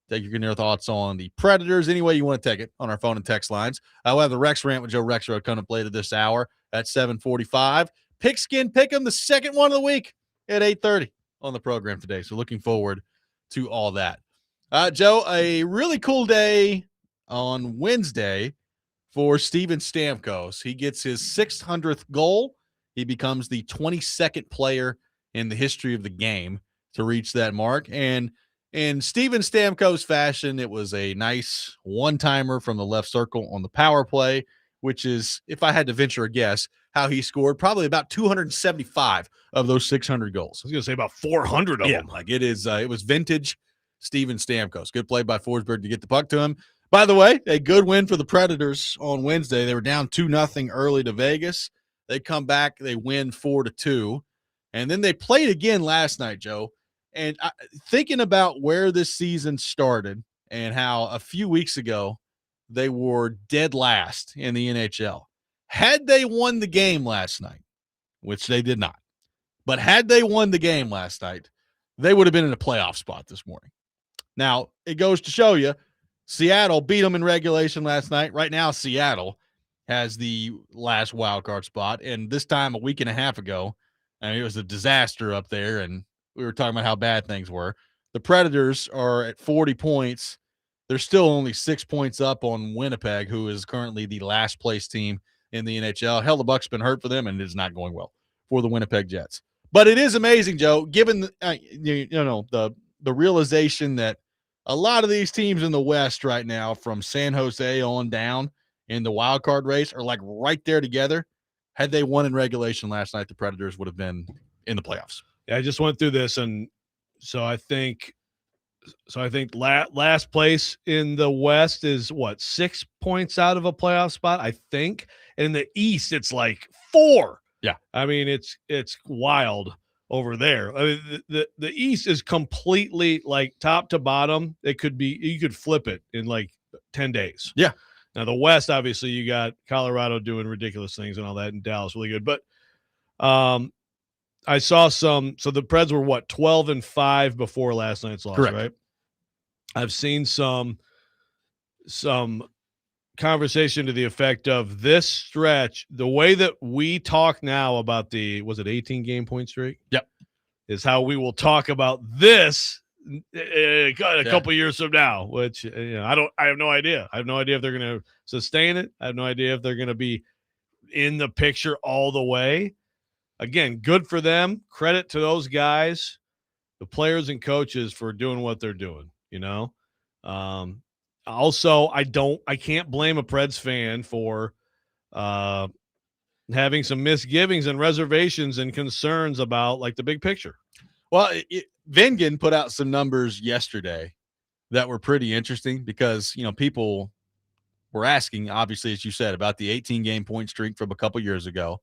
taking your thoughts on the Predators, any way you want to take it on our phone and text lines. We'll have the Rex Rant with Joe Rexrode coming up later this hour at 7:45. Pigskin Pick'em, the second one of the week at 8:30 on the program today. So looking forward to all that. Joe, a really cool day on Wednesday for Steven Stamkos. He gets his 600th goal. He becomes the 22nd player in the history of the game to reach that mark. And in Steven Stamkos fashion, it was a nice one-timer from the left circle on the power play, which is, if I had to venture a guess, how he scored probably about 275 of those 600 goals. I was going to say about 400 of them. Like it is, it was vintage Steven Stamkos. Good play by Forsberg to get the puck to him. By the way, a good win for the Predators on Wednesday. They were down 2-0 early to Vegas. They come back, they win 4-2. And then they played again last night, Joe. And thinking about where this season started and how a few weeks ago they were dead last in the NHL. Had they won the game last night, which they did not, but had they won the game last night, they would have been in a playoff spot this morning. Now, it goes to show you, Seattle beat them in regulation last night. Right now, Seattle has the last wild card spot. And this time, a week and a half ago, I mean, it was a disaster up there, and we were talking about how bad things were. The Predators are at 40 points. They're still only 6 points up on Winnipeg, who is currently the last place team in the NHL. Hell, the Buck's been hurt for them, and it is not going well for the Winnipeg Jets. But it is amazing, Joe, given the realization that a lot of these teams in the West right now, from San Jose on down in the wild card race, are like right there together. Had they won in regulation last night, the Predators would have been in the playoffs. Yeah, I just went through this, and so I think last place in the West is what, 6 points out of a playoff spot, I think. And in the East, it's like 4. Yeah, I mean it's wild over there. I mean, the East is completely like top to bottom. It could be, you could flip it in like 10 days. Yeah. Now the West, obviously, you got Colorado doing ridiculous things and all that, and Dallas really good, but I saw some. So the Preds were what, 12-5 before last night's loss, correct, right? I've seen some conversation to the effect of this stretch, the way that we talk now about was it 18 game point streak? Yep, is how we will talk about this a couple years from now. Which I have no idea. I have no idea if they're going to sustain it. I have no idea if they're going to be in the picture all the way. Again, good for them. Credit to those guys, the players and coaches, for doing what they're doing, Also, I can't blame a Preds fan for having some misgivings and reservations and concerns about like the big picture. Well, Vengen put out some numbers yesterday that were pretty interesting because, people were asking, obviously, as you said, about the 18-game point streak from a couple years ago.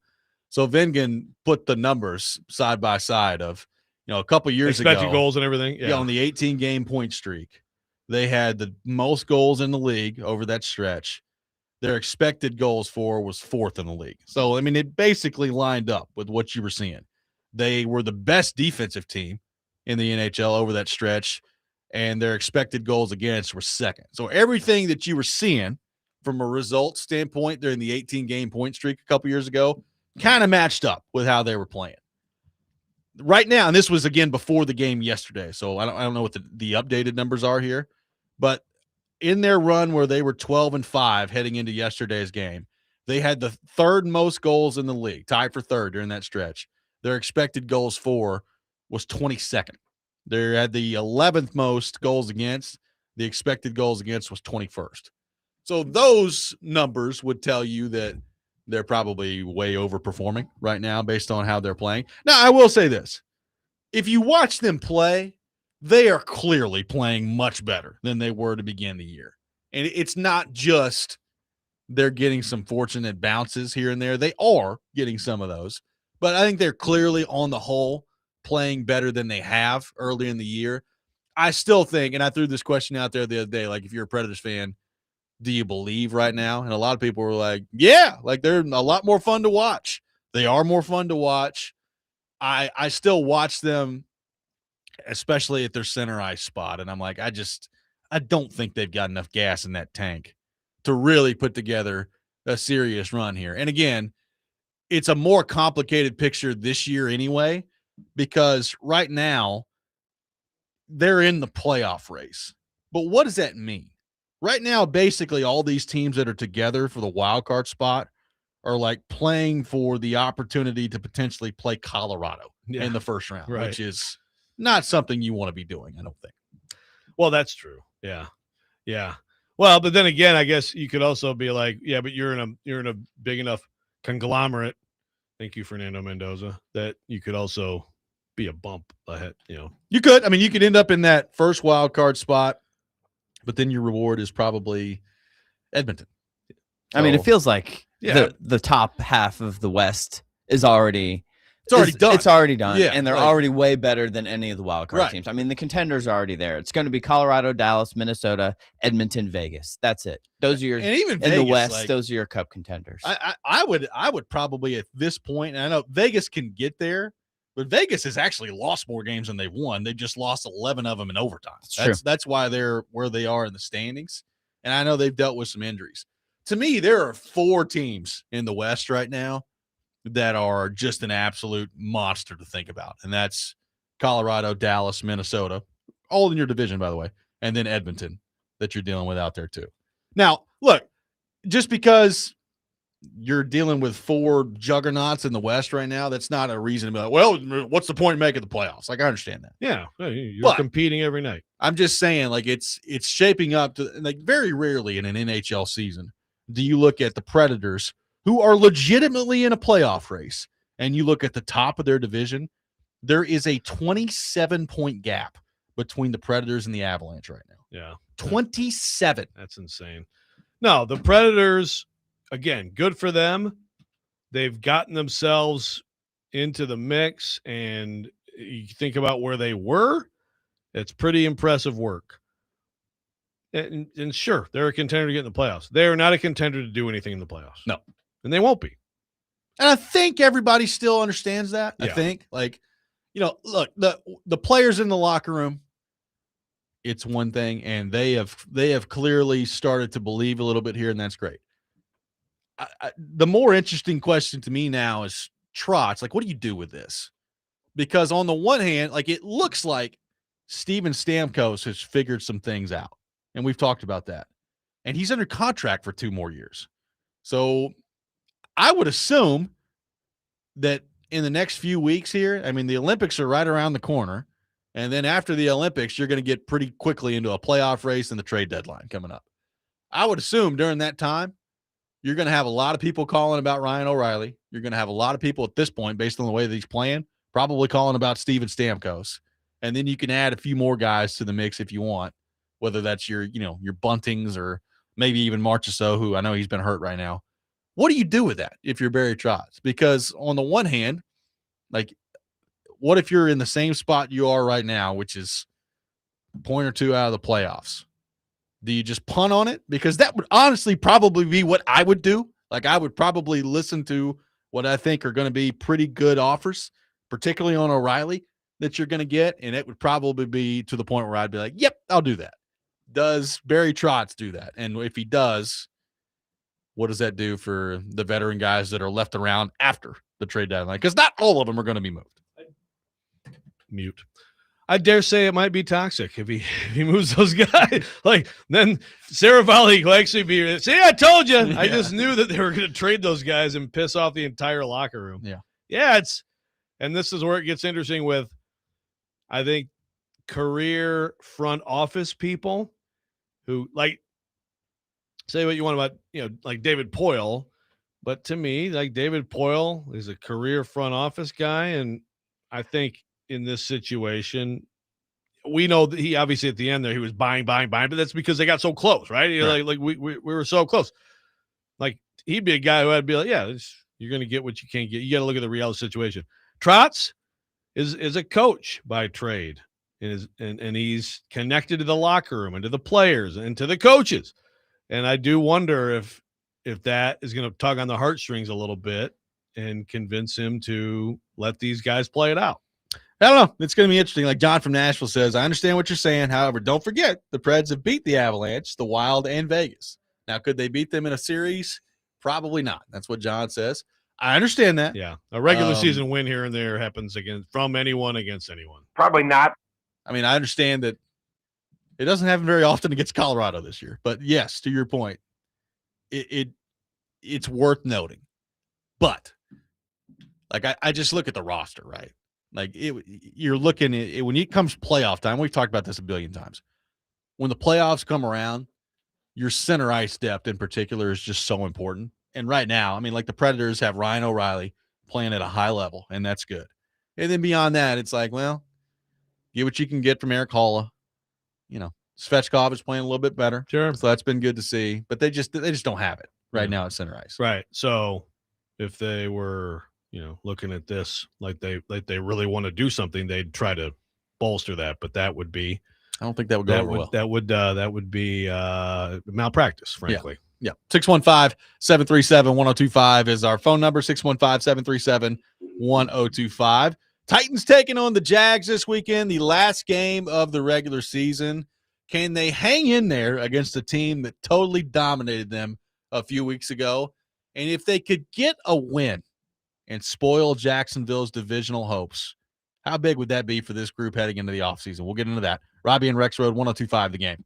So Vengen put the numbers side by side of, a couple years ago. Expected goals and everything. Yeah. On the 18-game point streak, they had the most goals in the league over that stretch. Their expected goals for was 4th in the league. So, I mean, it basically lined up with what you were seeing. They were the best defensive team in the NHL over that stretch, and their expected goals against were 2nd. So everything that you were seeing from a results standpoint during the 18-game point streak a couple years ago kind of matched up with how they were playing. Right now, and this was, again, before the game yesterday, so I don't know what the updated numbers are here, but in their run where they were 12-5 heading into yesterday's game, they had the 3rd most goals in the league, tied for 3rd during that stretch. Their expected goals for was 22nd. They had the 11th most goals against. The expected goals against was 21st. So those numbers would tell you that they're probably way overperforming right now based on how they're playing. Now, I will say this. If you watch them play, they are clearly playing much better than they were to begin the year. And it's not just they're getting some fortunate bounces here and there. They are getting some of those, but I think they're clearly on the whole playing better than they have early in the year. I still think, and I threw this question out there the other day, like if you're a Predators fan, do you believe right now? And a lot of people were like, yeah, like they're a lot more fun to watch. They are more fun to watch. I still watch them, especially at their center ice spot. And I'm like, I don't think they've got enough gas in that tank to really put together a serious run here. And again, it's a more complicated picture this year anyway, because right now they're in the playoff race. But what does that mean? Right now, basically all these teams that are together for the wild card spot are like playing for the opportunity to potentially play Colorado in the first round, which is not something you want to be doing, I don't think. Well, that's true. Yeah. Yeah. Well, but then again, I guess you could also be like, yeah, but you're in a big enough conglomerate. Thank you, Fernando Mendoza, that you could also be a bump ahead, You could. I mean, you could end up in that first wild card spot, but then your reward is probably Edmonton. I mean, it feels like the top half of the West is already done. It's already done, Yeah, and they're already way better than any of the wild card teams. I mean, the contenders are already there. It's going to be Colorado, Dallas, Minnesota, Edmonton, Vegas. That's it. Those are your and even in Vegas, the West. Those are your cup contenders. I would probably at this point, and I know Vegas can get there, but Vegas has actually lost more games than they've won. They've just lost 11 of them in overtime. That's why they're where they are in the standings. And I know they've dealt with some injuries. To me, there are 4 teams in the West right now that are just an absolute monster to think about. And that's Colorado, Dallas, Minnesota, all in your division, by the way, and then Edmonton that you're dealing with out there too. Now, look, just because you're dealing with 4 juggernauts in the West right now, that's not a reason to be like, well, what's the point of making the playoffs? Like, I understand that. Yeah, you're competing every night. I'm just saying, like, it's shaping up to, like, very rarely in an NHL season do you look at the Predators, who are legitimately in a playoff race, and you look at the top of their division, there is a 27-point gap between the Predators and the Avalanche right now. Yeah. 27. That's insane. No, the Predators, again, good for them. They've gotten themselves into the mix, and you think about where they were, it's pretty impressive work. And sure, they're a contender to get in the playoffs. They are not a contender to do anything in the playoffs. No. And they won't be. And I think everybody still understands that. Yeah. I think, like, look, the players in the locker room, it's one thing, and they have clearly started to believe a little bit here, and that's great. The more interesting question to me now is Trotz. Like, what do you do with this? Because on the one hand, like, it looks like Steven Stamkos has figured some things out, and we've talked about that. And he's under contract for 2 more years. So I would assume that in the next few weeks here, I mean, the Olympics are right around the corner. And then after the Olympics, you're going to get pretty quickly into a playoff race and the trade deadline coming up. I would assume during that time, you're going to have a lot of people calling about Ryan O'Reilly. You're going to have a lot of people at this point, based on the way that he's playing, probably calling about Steven Stamkos. And then you can add a few more guys to the mix if you want, whether that's your Buntings or maybe even Marchessault, who I know he's been hurt right now. What do you do with that if you're Barry Trotz? Because on the one hand, like, what if you're in the same spot you are right now, which is a point or 2 out of the playoffs? Do you just punt on it? Because that would honestly probably be what I would do. Like, I would probably listen to what I think are going to be pretty good offers, particularly on O'Reilly, that you're going to get. And it would probably be to the point where I'd be like, yep, I'll do that. Does Barry Trotz do that? And if he does, what does that do for the veteran guys that are left around after the trade deadline? Because not all of them are going to be moved. Mute. I dare say it might be toxic if he moves those guys. Like, then Saravalli will actually be, see, I told you. Yeah. I just knew that they were going to trade those guys and piss off the entire locker room. Yeah. Yeah, and this is where it gets interesting with, I think, career front office people who, like, say what you want about, like David Poile, but to me, like, David Poile is a career front office guy, and I think in this situation, we know that he obviously at the end there he was buying, but that's because they got so close, right? Right. Like we were so close. Like, he'd be a guy who I'd be like, yeah, you're going to get what you can't get. You got to look at the real situation. Trotz is a coach by trade, and he's connected to the locker room and to the players and to the coaches. And I do wonder if that is going to tug on the heartstrings a little bit and convince him to let these guys play it out. I don't know. It's going to be interesting. Like John from Nashville says, I understand what you're saying. However, don't forget the Preds have beat the Avalanche, the Wild, and Vegas. Now, could they beat them in a series? Probably not. That's what John says. I understand that. Yeah. A regular season win here and there happens from anyone against anyone. Probably not. I mean, I understand that it doesn't happen very often against Colorado this year. But yes, to your point, it's worth noting. But like I just look at the roster, right? Like you're looking at it when it comes playoff time. We've talked about this a billion times. When the playoffs come around, your center ice depth in particular is just so important. And right now, I mean, like the Predators have Ryan O'Reilly playing at a high level, and that's good. And then beyond that, it's like, well, get what you can get from Eric Holla. You know, Svechkov is playing a little bit better. Sure. So that's been good to see. But they just don't have it right now at center ice. Right. So if they were, looking at this like they really want to do something, they'd try to bolster that. But that would be, I don't think that would go over well. That would be malpractice, frankly. Yeah. 615-737-1025 is our phone number. 615-737-1025. Titans taking on the Jags this weekend, the last game of the regular season. Can they hang in there against a team that totally dominated them a few weeks ago? And if they could get a win and spoil Jacksonville's divisional hopes, how big would that be for this group heading into the offseason? We'll get into that. Robby and Rexrode, 1025 The Game.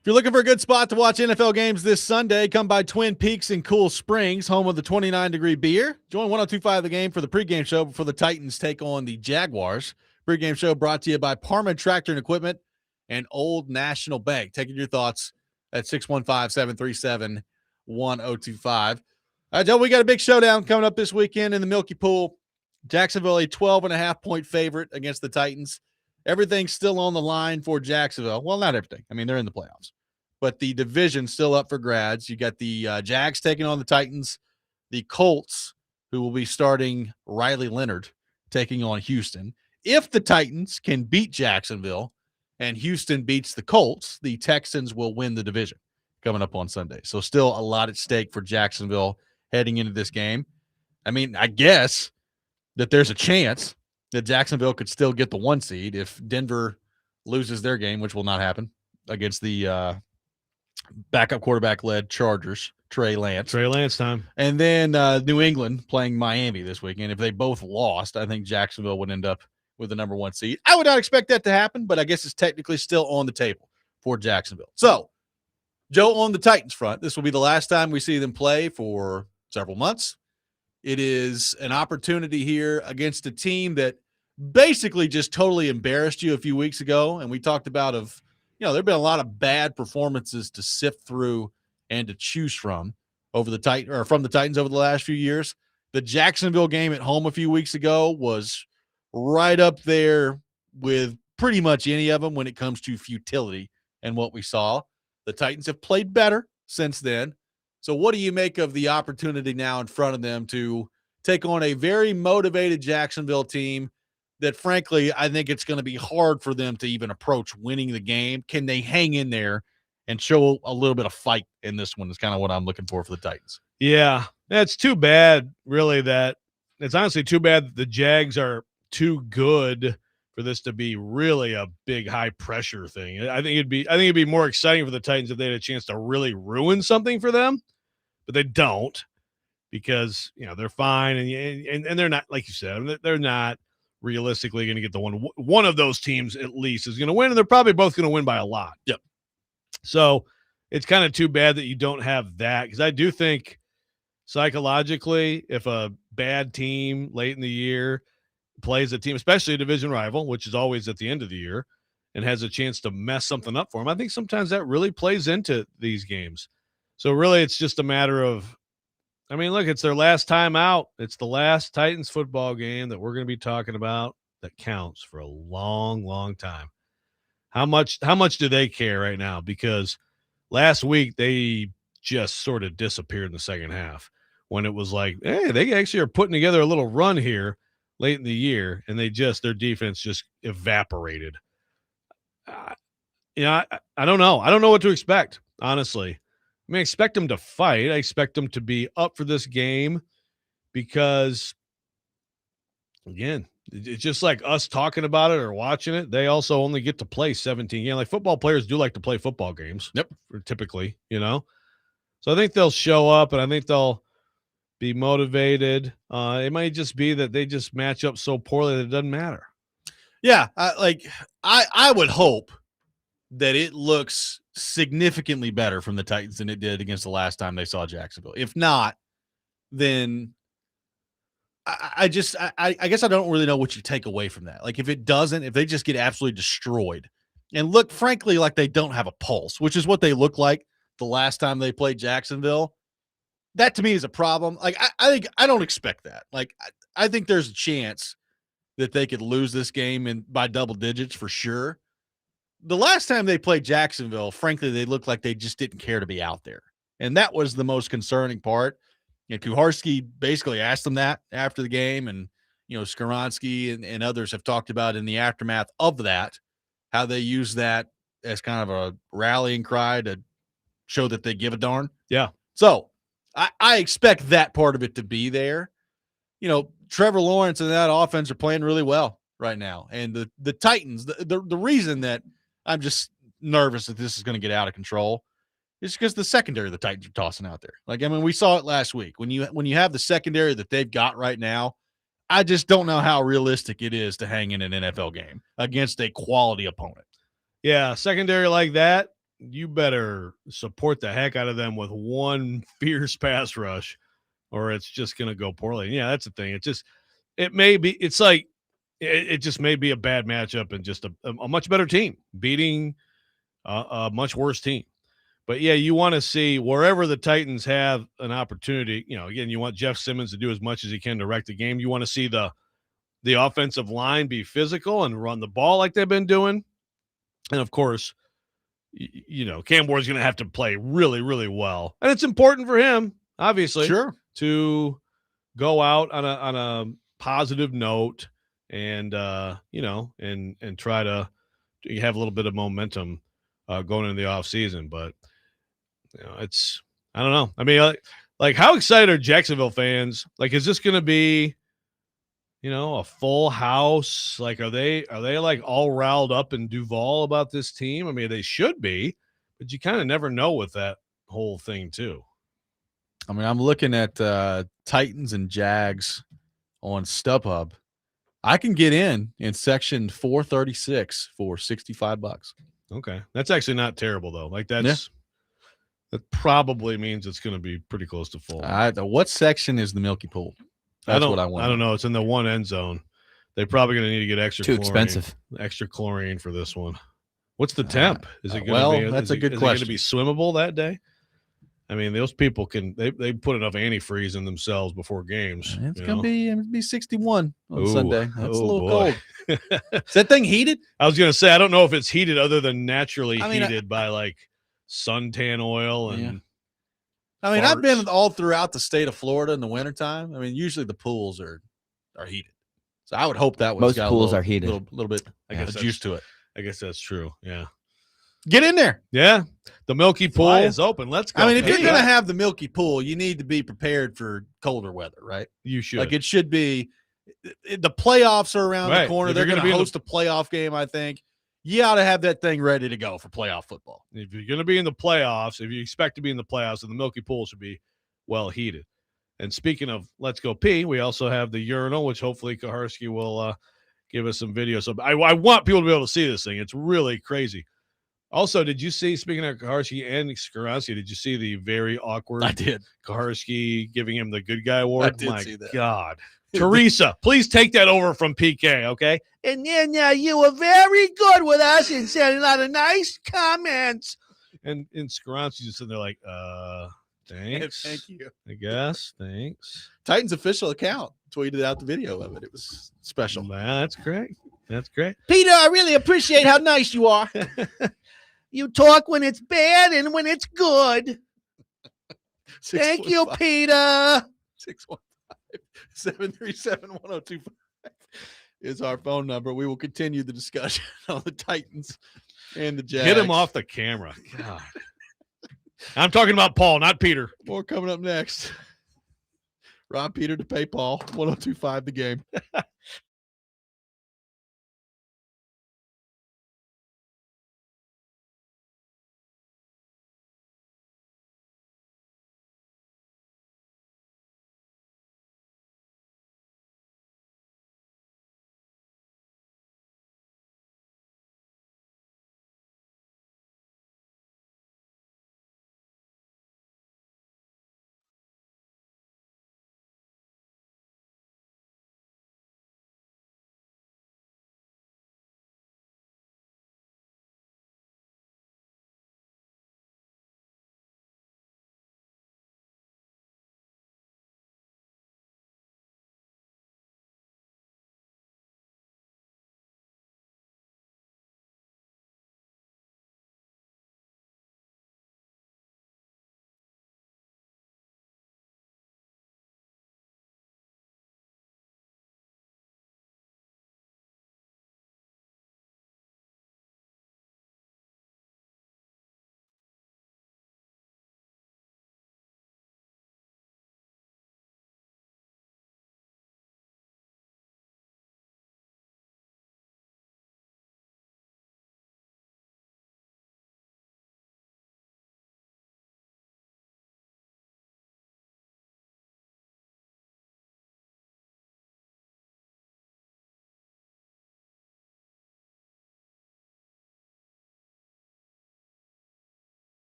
If you're looking for a good spot to watch NFL games this Sunday, come by Twin Peaks in Cool Springs, home of the 29-degree beer. Join 102.5 The Game for the pregame show before the Titans take on the Jaguars. Pregame show brought to you by Parma Tractor and Equipment and Old National Bank. Taking your thoughts at 615-737-1025. All right, Joe, we got a big showdown coming up this weekend in the Milky Pool. Jacksonville, a 12.5-point favorite against the Titans. Everything's still on the line for Jacksonville. Well, not everything. I mean, they're in the playoffs. But the division's still up for grabs. You got the Jags taking on the Titans. The Colts, who will be starting Riley Leonard, taking on Houston. If the Titans can beat Jacksonville and Houston beats the Colts, the Texans will win the division coming up on Sunday. So still a lot at stake for Jacksonville heading into this game. I mean, I guess that there's a chance that Jacksonville could still get the 1 seed if Denver loses their game, which will not happen, against the backup quarterback-led Chargers, Trey Lance. Trey Lance time. And then New England playing Miami this weekend. If they both lost, I think Jacksonville would end up with the number 1 seed. I would not expect that to happen, but I guess it's technically still on the table for Jacksonville. So, Joe, on the Titans front, this will be the last time we see them play for several months. It is an opportunity here against a team that basically just totally embarrassed you a few weeks ago. And we talked about there have been a lot of bad performances to sift through and to choose from from the Titans over the last few years. The Jacksonville game at home a few weeks ago was right up there with pretty much any of them when it comes to futility and what we saw. The Titans have played better since then. So what do you make of the opportunity now in front of them to take on a very motivated Jacksonville team that, frankly, I think it's going to be hard for them to even approach winning the game? Can they hang in there and show a little bit of fight in this one is kind of what I'm looking for the Titans. Yeah, it's too bad, really, that it's honestly too bad that the Jags are too good for this to be really a big high pressure thing. I think it'd be more exciting for the Titans if they had a chance to really ruin something for them, but they don't, because they're fine and they're not, like you said, they're not realistically going to get the one of those teams at least is going to win, and they're probably both going to win by a lot. Yep. So it's kind of too bad that you don't have that, because I do think psychologically, if a bad team late in the year plays a team, especially a division rival, which is always at the end of the year, and has a chance to mess something up for them, I think sometimes that really plays into these games. So really, it's just a matter of, look, it's their last time out. It's the last Titans football game that we're going to be talking about that counts for a long, long time. How much do they care right now? Because last week they just sort of disappeared in the second half when it was like, hey, they actually are putting together a little run here late in the year, and their defense just evaporated. I don't know. I don't know what to expect, honestly. I expect them to fight. I expect them to be up for this game because, again, it's just like us talking about it or watching it. They also only get to play 17 games. Like, football players do like to play football games. Yep. Typically, So I think they'll show up, and I think they'll be motivated. It might just be that they just match up so poorly that it doesn't matter. Yeah, I would hope that it looks significantly better from the Titans than it did against the last time they saw Jacksonville. If not, then I guess I don't really know what you take away from that. Like, if they just get absolutely destroyed and look, frankly, like they don't have a pulse, which is what they looked like the last time they played Jacksonville, that to me is a problem. Like, I don't expect that. Like, I think there's a chance that they could lose this game by double digits for sure. The last time they played Jacksonville, frankly, they looked like they just didn't care to be out there. And that was the most concerning part. Kuharski basically asked them that after the game, and, Skoronski and others have talked about in the aftermath of that, how they use that as kind of a rallying cry to show that they give a darn. Yeah. So I expect that part of it to be there. Trevor Lawrence and that offense are playing really well right now. And the Titans, the reason that I'm just nervous that this is going to get out of control is because the secondary the Titans are tossing out there. Like, we saw it last week. When you have the secondary that they've got right now, I just don't know how realistic it is to hang in an NFL game against a quality opponent. Yeah, secondary like that, you better support the heck out of them with one fierce pass rush, or it's just going to go poorly. And yeah, that's the thing. It just may be a bad matchup and just a much better team beating a much worse team. But yeah, you want to see wherever the Titans have an opportunity, again, you want Jeff Simmons to do as much as he can to wreck the game. You want to see the offensive line be physical and run the ball like they've been doing. And of course, Cam Ward's going to have to play really, really well. And it's important for him, obviously, to go out on a positive note and, and try to have a little bit of momentum going into the offseason. But, I don't know. I mean, like how excited are Jacksonville fans? Like, is this going to be, a full house? Like, are they like all riled up in Duval about this team? I mean, they should be, but you kind of never know with that whole thing too. I mean, I'm looking at Titans and Jags on StubHub. I can get in section 436 for $65. Okay, that's actually not terrible though. Like that probably means it's going to be pretty close to full. What section is the Milky Pool? That's what I want. I don't know. It's in the one end zone. They're probably going to need to get extra expensive. Extra chlorine for this one. What's the temp? Is it going to be? That's a good question. Is it going to be swimmable that day? I mean, those people they put enough antifreeze in themselves before games. It's going to be 61 on Sunday. That's a little boy. cold. Is that thing heated? I was going to say I don't know if it's heated other than naturally heated by like suntan oil and. Yeah. I mean, I've been all throughout the state of Florida in the wintertime. I mean, usually the pools are heated. So I would hope that most pools are heated. A little bit juice to it. I guess that's true. Yeah. Get in there. Yeah. The Milky Pool is open. Let's go. I mean, if you're going to have the Milky Pool, you need to be prepared for colder weather, right? You should. Like it should be. The playoffs are around the corner. They're going to host a playoff game, I think. You ought to have that thing ready to go for playoff football. If you're going to be in the playoffs, if you expect to be in the playoffs, then the Milky Pool should be well heated. And speaking of Let's Go Pee, we also have the urinal, which hopefully Kaharski will give us some video. So I want people to be able to see this thing. It's really crazy. Also, did you see, speaking of Kaharski and Skaronski, did you see the very awkward Kaharski giving him the good guy award? I did see that. God. Teresa, please take that over from PK, okay? And then you were very good with us and said a lot of nice comments. And Skaronski's just sitting there like, thanks. Thank you. I guess. Thanks. Titans official account tweeted out the video of it. It was special. That's great. That's great. Peter, I really appreciate how nice you are. You talk when it's bad and when it's good. Thank you, Peter. 615-737-1025 is our phone number. We will continue the discussion on the Titans and the Jags. Hit him off the camera. God. I'm talking about Paul, not Peter. More coming up next. Rob Peter to pay Paul. 1025 the game.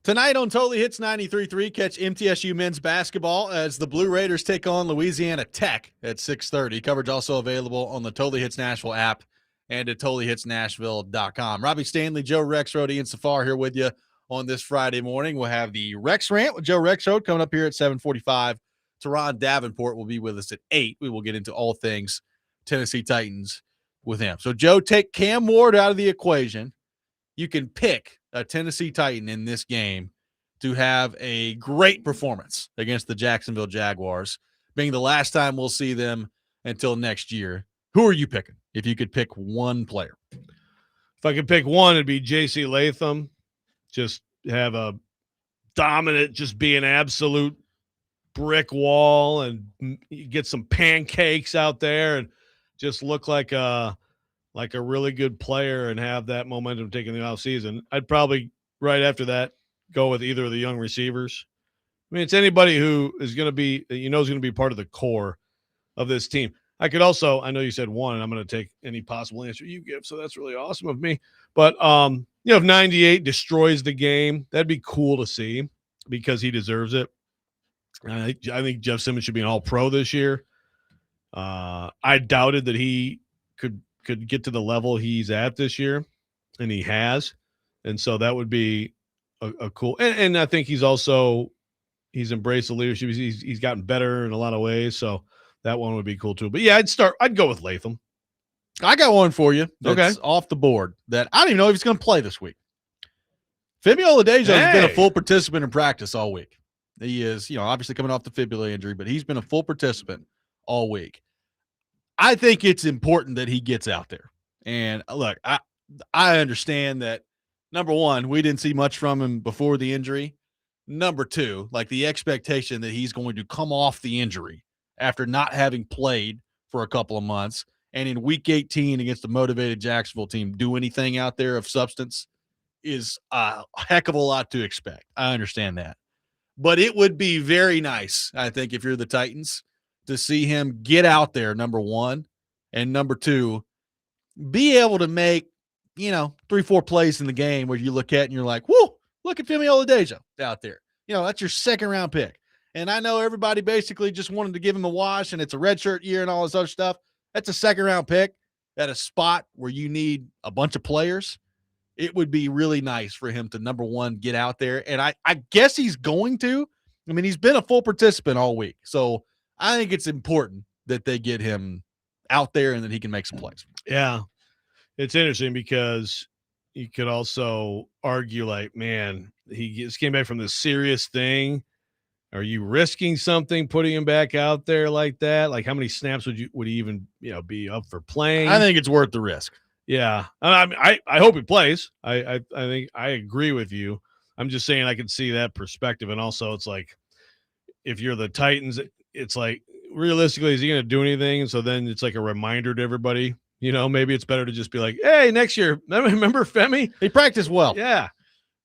Tonight on Totally Hits 93.3, catch MTSU men's basketball as the Blue Raiders take on Louisiana Tech at 6:30. Coverage also available on the Totally Hits Nashville app and at TotallyHitsNashville.com. Robby Stanley, Joe Rexrode, Ian Safar here with you on this Friday morning. We'll have the Rex Rant with Joe Rexrode coming up here at 7:45. Teron Davenport will be with us at 8. We will get into all things Tennessee Titans with him. So, Joe, take Cam Ward out of the equation. You can pick a Tennessee Titan in this game to have a great performance against the Jacksonville Jaguars, being the last time we'll see them until next year. Who are you picking if you could pick one player? If I could pick one, it'd be J.C. Latham. Just have a dominant, just be an absolute brick wall and get some pancakes out there and just look like a really good player and have that momentum taking the offseason. I'd probably, right after that, go with either of the young receivers. I mean, it's anybody who is going to be, is going to be part of the core of this team. I could also, I know you said one, and I'm going to take any possible answer you give, so that's really awesome of me. But, if 98 destroys the game, that'd be cool to see because he deserves it. I think Jeff Simmons should be an all-pro this year. I doubted that he could get to the level he's at this year, and he has. And so that would be a cool – and I think he's embraced the leadership. He's gotten better in a lot of ways, so that one would be cool too. But, yeah, I'd go with Latham. I got one for you that's off the board that I don't even know if he's going to play this week. Femi Oladejo has been a full participant in practice all week. He is, obviously coming off the fibula injury, but he's been a full participant all week. I think it's important that he gets out there. And look, I understand that, number one, we didn't see much from him before the injury. Number two, like the expectation that he's going to come off the injury after not having played for a couple of months and in week 18 against the motivated Jacksonville team do anything out there of substance is a heck of a lot to expect. I understand that. But it would be very nice, I think, if you're the Titans, to see him get out there, number one, and number two, be able to make, 3-4 plays in the game where you look at and you're like, whoa, look at Femi Oladejo out there. That's your second-round pick. And I know everybody basically just wanted to give him a wash, and it's a redshirt year and all this other stuff. That's a second-round pick at a spot where you need a bunch of players. It would be really nice for him to, number one, get out there. And I guess he's going to. I mean, he's been a full participant all week. So I think it's important that they get him out there and that he can make some plays. Yeah. It's interesting because you could also argue like, man, he just came back from this serious thing. Are you risking something, putting him back out there like that? Like how many snaps would he even, be up for playing? I think it's worth the risk. Yeah. I hope he plays. I think I agree with you. I'm just saying I can see that perspective. And also it's like, if you're the Titans, it's like, realistically, is he going to do anything? And so then it's like a reminder to everybody, maybe it's better to just be like, hey, next year, remember Femi? He practiced well. Yeah.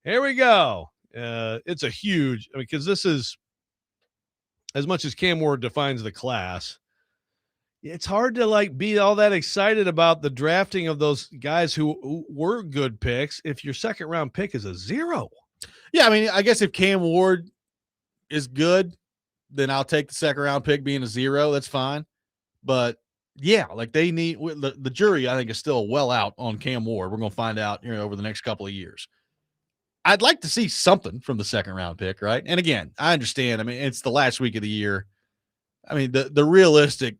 Here we go. It's a huge, because this is, as much as Cam Ward defines the class, it's hard to be all that excited about the drafting of those guys who were good picks if your second round pick is a 0. Yeah, I mean, I guess if Cam Ward is good, then I'll take the second round pick being a 0. That's fine. But yeah, they need the jury, I think, is still well out on Cam Ward. We're going to find out over the next couple of years. I'd like to see something from the second round pick, right? And again, I understand. I mean, it's the last week of the year. I mean, the realistic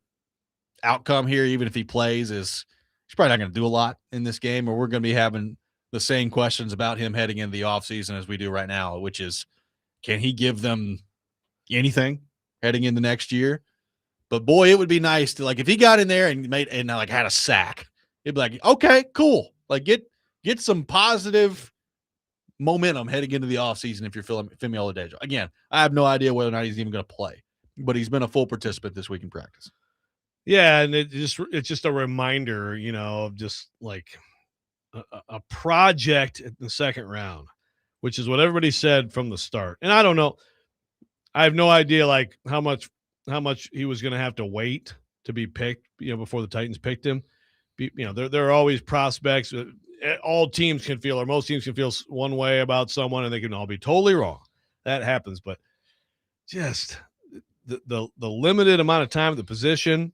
outcome here, even if he plays, is he's probably not going to do a lot in this game, or we're going to be having the same questions about him heading into the offseason as we do right now, which is, can he give them anything heading into next year? But boy, it would be nice to, if he got in there and had a sack, it'd be like, okay, cool. Get some positive momentum heading into the offseason if you're Femi Oladejo. Again, I have no idea whether or not he's even going to play, but he's been a full participant this week in practice. Yeah, and it's just a reminder, of just like a project in the second round, which is what everybody said from the start. And I don't know. I have no idea how much he was going to have to wait to be picked, before the Titans picked him. There are always prospects. all teams can feel, or most teams can feel one way about someone, and they can all be totally wrong. That happens, but just the limited amount of time at the position,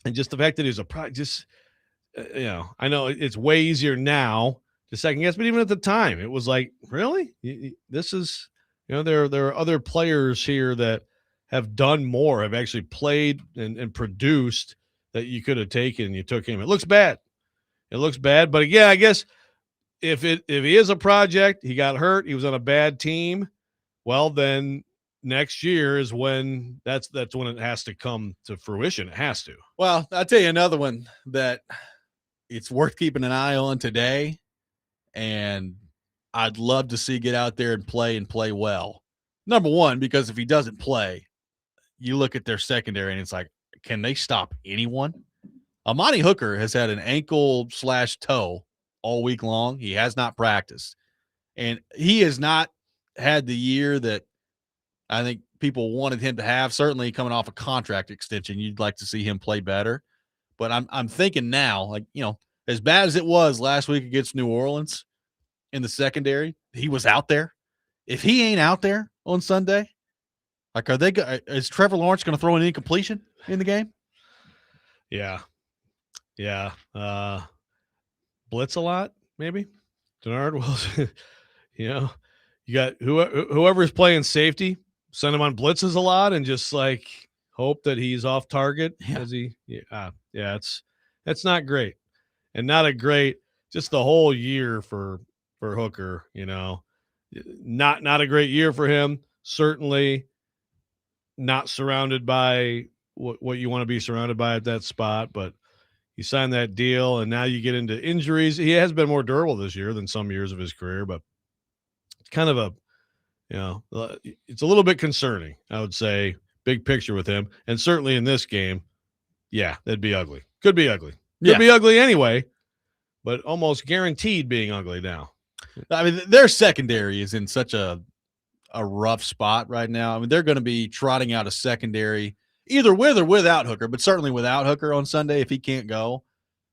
and just the fact that he's I know it's way easier now to second guess, but even at the time, it was like, really, this is, there are other players here that have done more, have actually played and produced, that you could have taken, and you took him. It looks bad. But again, I guess if he is a project, he got hurt, he was on a bad team, well, then next year is when that's when it has to come to fruition. It has to. Well, I'll tell you another one that it's worth keeping an eye on today, and I'd love to see get out there and play well. Number one, because if he doesn't play, you look at their secondary and it's like, can they stop anyone? Amani Hooker has had an ankle/toe all week long. He has not practiced, and he has not had the year that I think people wanted him to have. Certainly coming off a contract extension, you'd like to see him play better. But I'm thinking now, like, as bad as it was last week against New Orleans in the secondary, he was out there. If he ain't out there on Sunday, like, is Trevor Lawrence going to throw an incompletion in the game? Yeah. Blitz a lot, maybe. Denard Wilson. You got whoever's playing safety, send him on blitzes a lot, and just like hope that he's off target. It's not great, and not a great, just the whole year for Hooker. Not a great year for him. Certainly not surrounded by what you want to be surrounded by at that spot, but you sign that deal, and now you get into injuries. He has been more durable this year than some years of his career, but it's kind of it's a little bit concerning, I would say, big picture with him. And certainly in this game, that'd be ugly. Could be ugly. Could be ugly anyway, but almost guaranteed being ugly now. I mean, their secondary is in such a rough spot right now. I mean, they're going to be trotting out a secondary either with or without Hooker, but certainly without Hooker on Sunday if he can't go.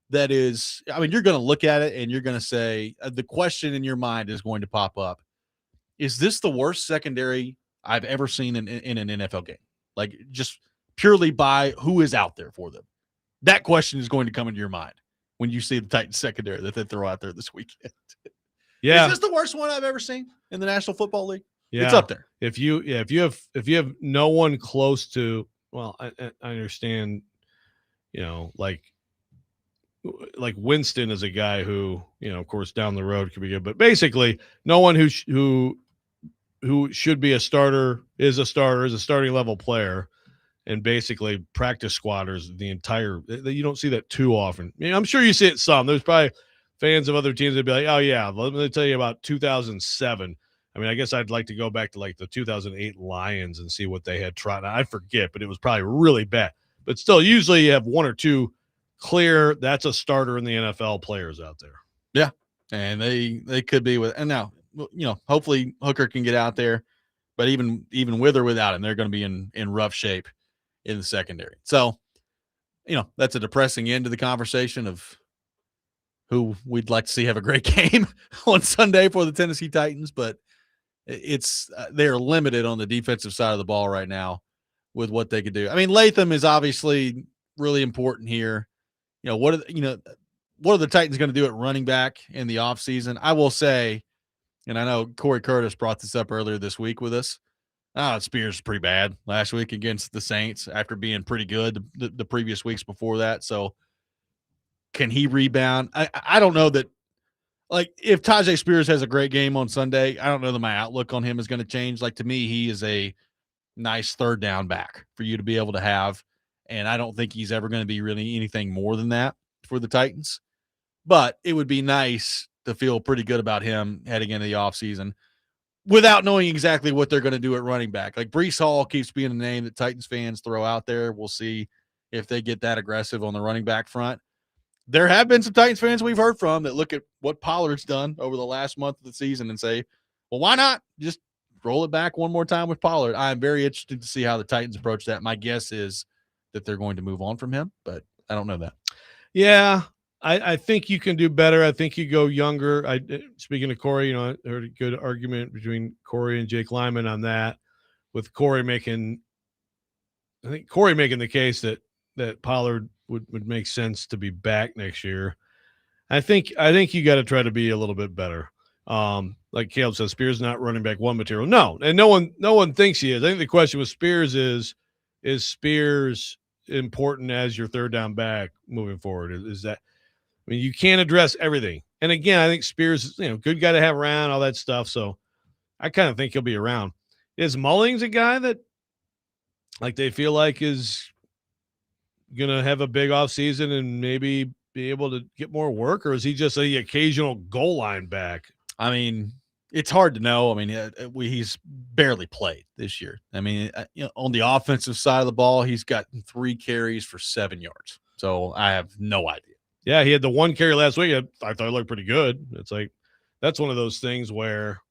That is, I mean, you're going to look at it and you're going to say, the question in your mind is going to pop up. Is this the worst secondary I've ever seen in an NFL game? Like, just purely by who is out there for them. That question is going to come into your mind when you see the Titans secondary that they throw out there this weekend. Yeah. Is this the worst one I've ever seen in the National Football League? Yeah. It's up there. If you have no one close to, well, I understand, like Winston is a guy who, of course, down the road could be good, but basically no one who should be a starter, is a starting level player, and basically practice squatters the entire. You don't see that too often. I mean, I'm sure you see it some. There's probably fans of other teams that'd be like, oh yeah, let me tell you about 2007. I mean, I guess I'd like to go back to like the 2008 Lions and see what they had tried. I forget, but it was probably really bad. But still, usually you have one or two clear, that's a starter in the NFL players out there. Yeah, and they could be with. And now, hopefully Hooker can get out there, but even with or without him, they're going to be in rough shape in the secondary. So, that's a depressing end to the conversation of who we'd like to see have a great game on Sunday for the Tennessee Titans, but they're limited on the defensive side of the ball right now with what they could do. I mean, Latham is obviously really important here. What are the Titans going to do at running back in the offseason? I will say, and I know Corey Curtis brought this up earlier this week with us. Spears is pretty bad last week against the Saints after being pretty good the previous weeks before that. So can he rebound? I don't know that. Like, if Tajay Spears has a great game on Sunday, I don't know that my outlook on him is going to change. Like, to me, he is a nice third down back for you to be able to have. And I don't think he's ever going to be really anything more than that for the Titans. But it would be nice to feel pretty good about him heading into the offseason without knowing exactly what they're going to do at running back. Like, Breece Hall keeps being a name that Titans fans throw out there. We'll see if they get that aggressive on the running back front. There have been some Titans fans we've heard from that look at what Pollard's done over the last month of the season and say, well, why not just roll it back one more time with Pollard? I'm very interested to see how the Titans approach that. My guess is that they're going to move on from him, but I don't know that. Yeah, I think you can do better. I think you go younger. Speaking of Corey, I heard a good argument between Corey and Jake Lyman on that, with Corey making the case that Pollard would make sense to be back next year. I think you got to try to be a little bit better. Like Caleb says, Spears not running back one material. No, and no one thinks he is. I think the question with Spears is Spears important as your third down back moving forward? Is that, I mean, you can't address everything. And again, I think Spears is, good guy to have around, all that stuff. So I kind of think he'll be around. Is Mullings a guy that like they feel like is going to have a big offseason and maybe be able to get more work, or is he just the occasional goal line back? I mean, it's hard to know. I mean, he's barely played this year. I mean, on the offensive side of the ball, he's gotten 3 carries for 7 yards. So I have no idea. Yeah, he had the 1 carry last week. I thought it looked pretty good. It's like that's one of those things where,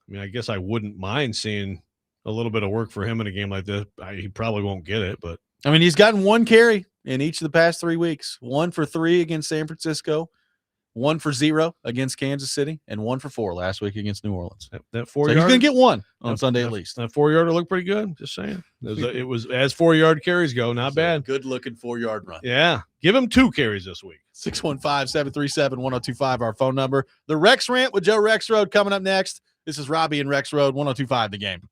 I mean, I guess I wouldn't mind seeing a little bit of work for him in a game like this. He probably won't get it, but I mean, he's gotten 1 carry in each of the past 3 weeks. 1 for 3 against San Francisco, 1 for 0 against Kansas City, and 1 for 4 last week against New Orleans. That 4 so yard, he's going to get 1 on Sunday at least. That 4-yarder looked pretty good. Just saying. It was as 4-yard carries go, not bad. Good-looking 4-yard run. Yeah. Give him 2 carries this week. 615-737-1025, our phone number. The Rex Rant with Joe Rexrode coming up next. This is Robby and Rexrode, 1025 The Game.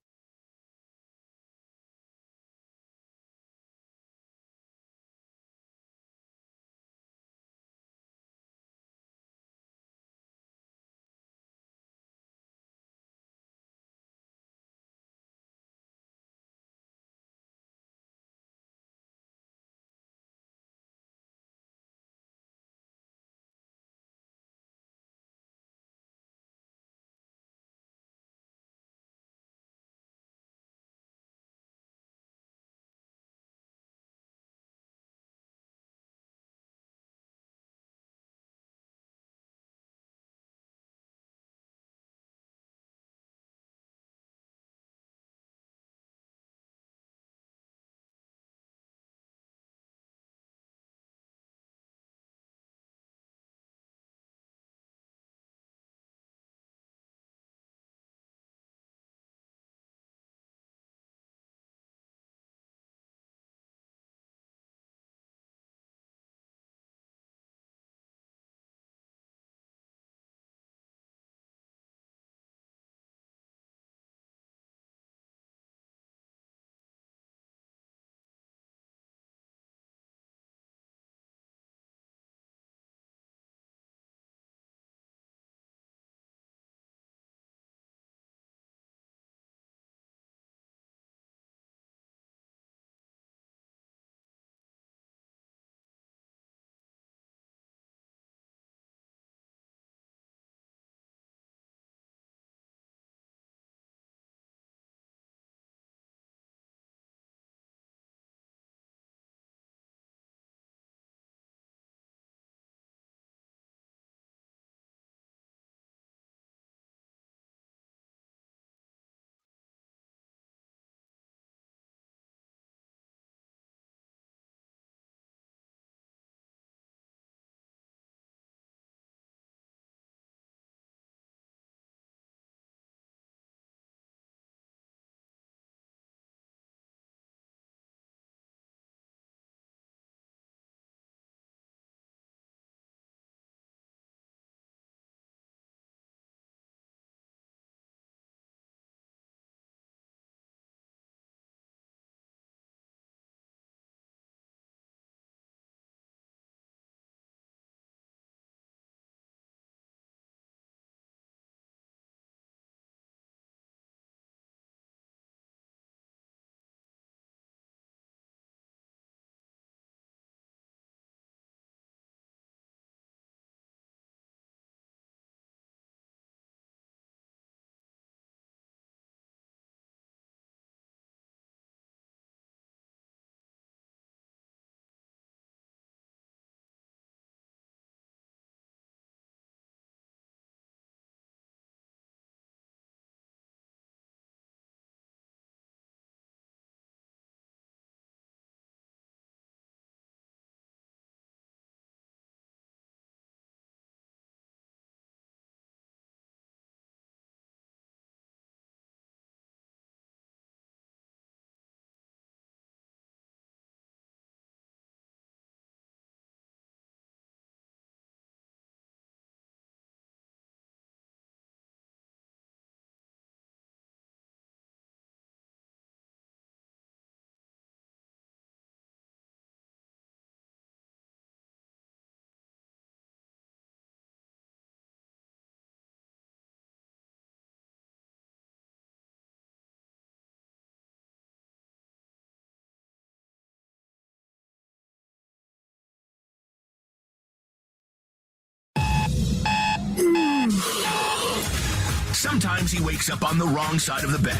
Sometimes he wakes up on the wrong side of the bed.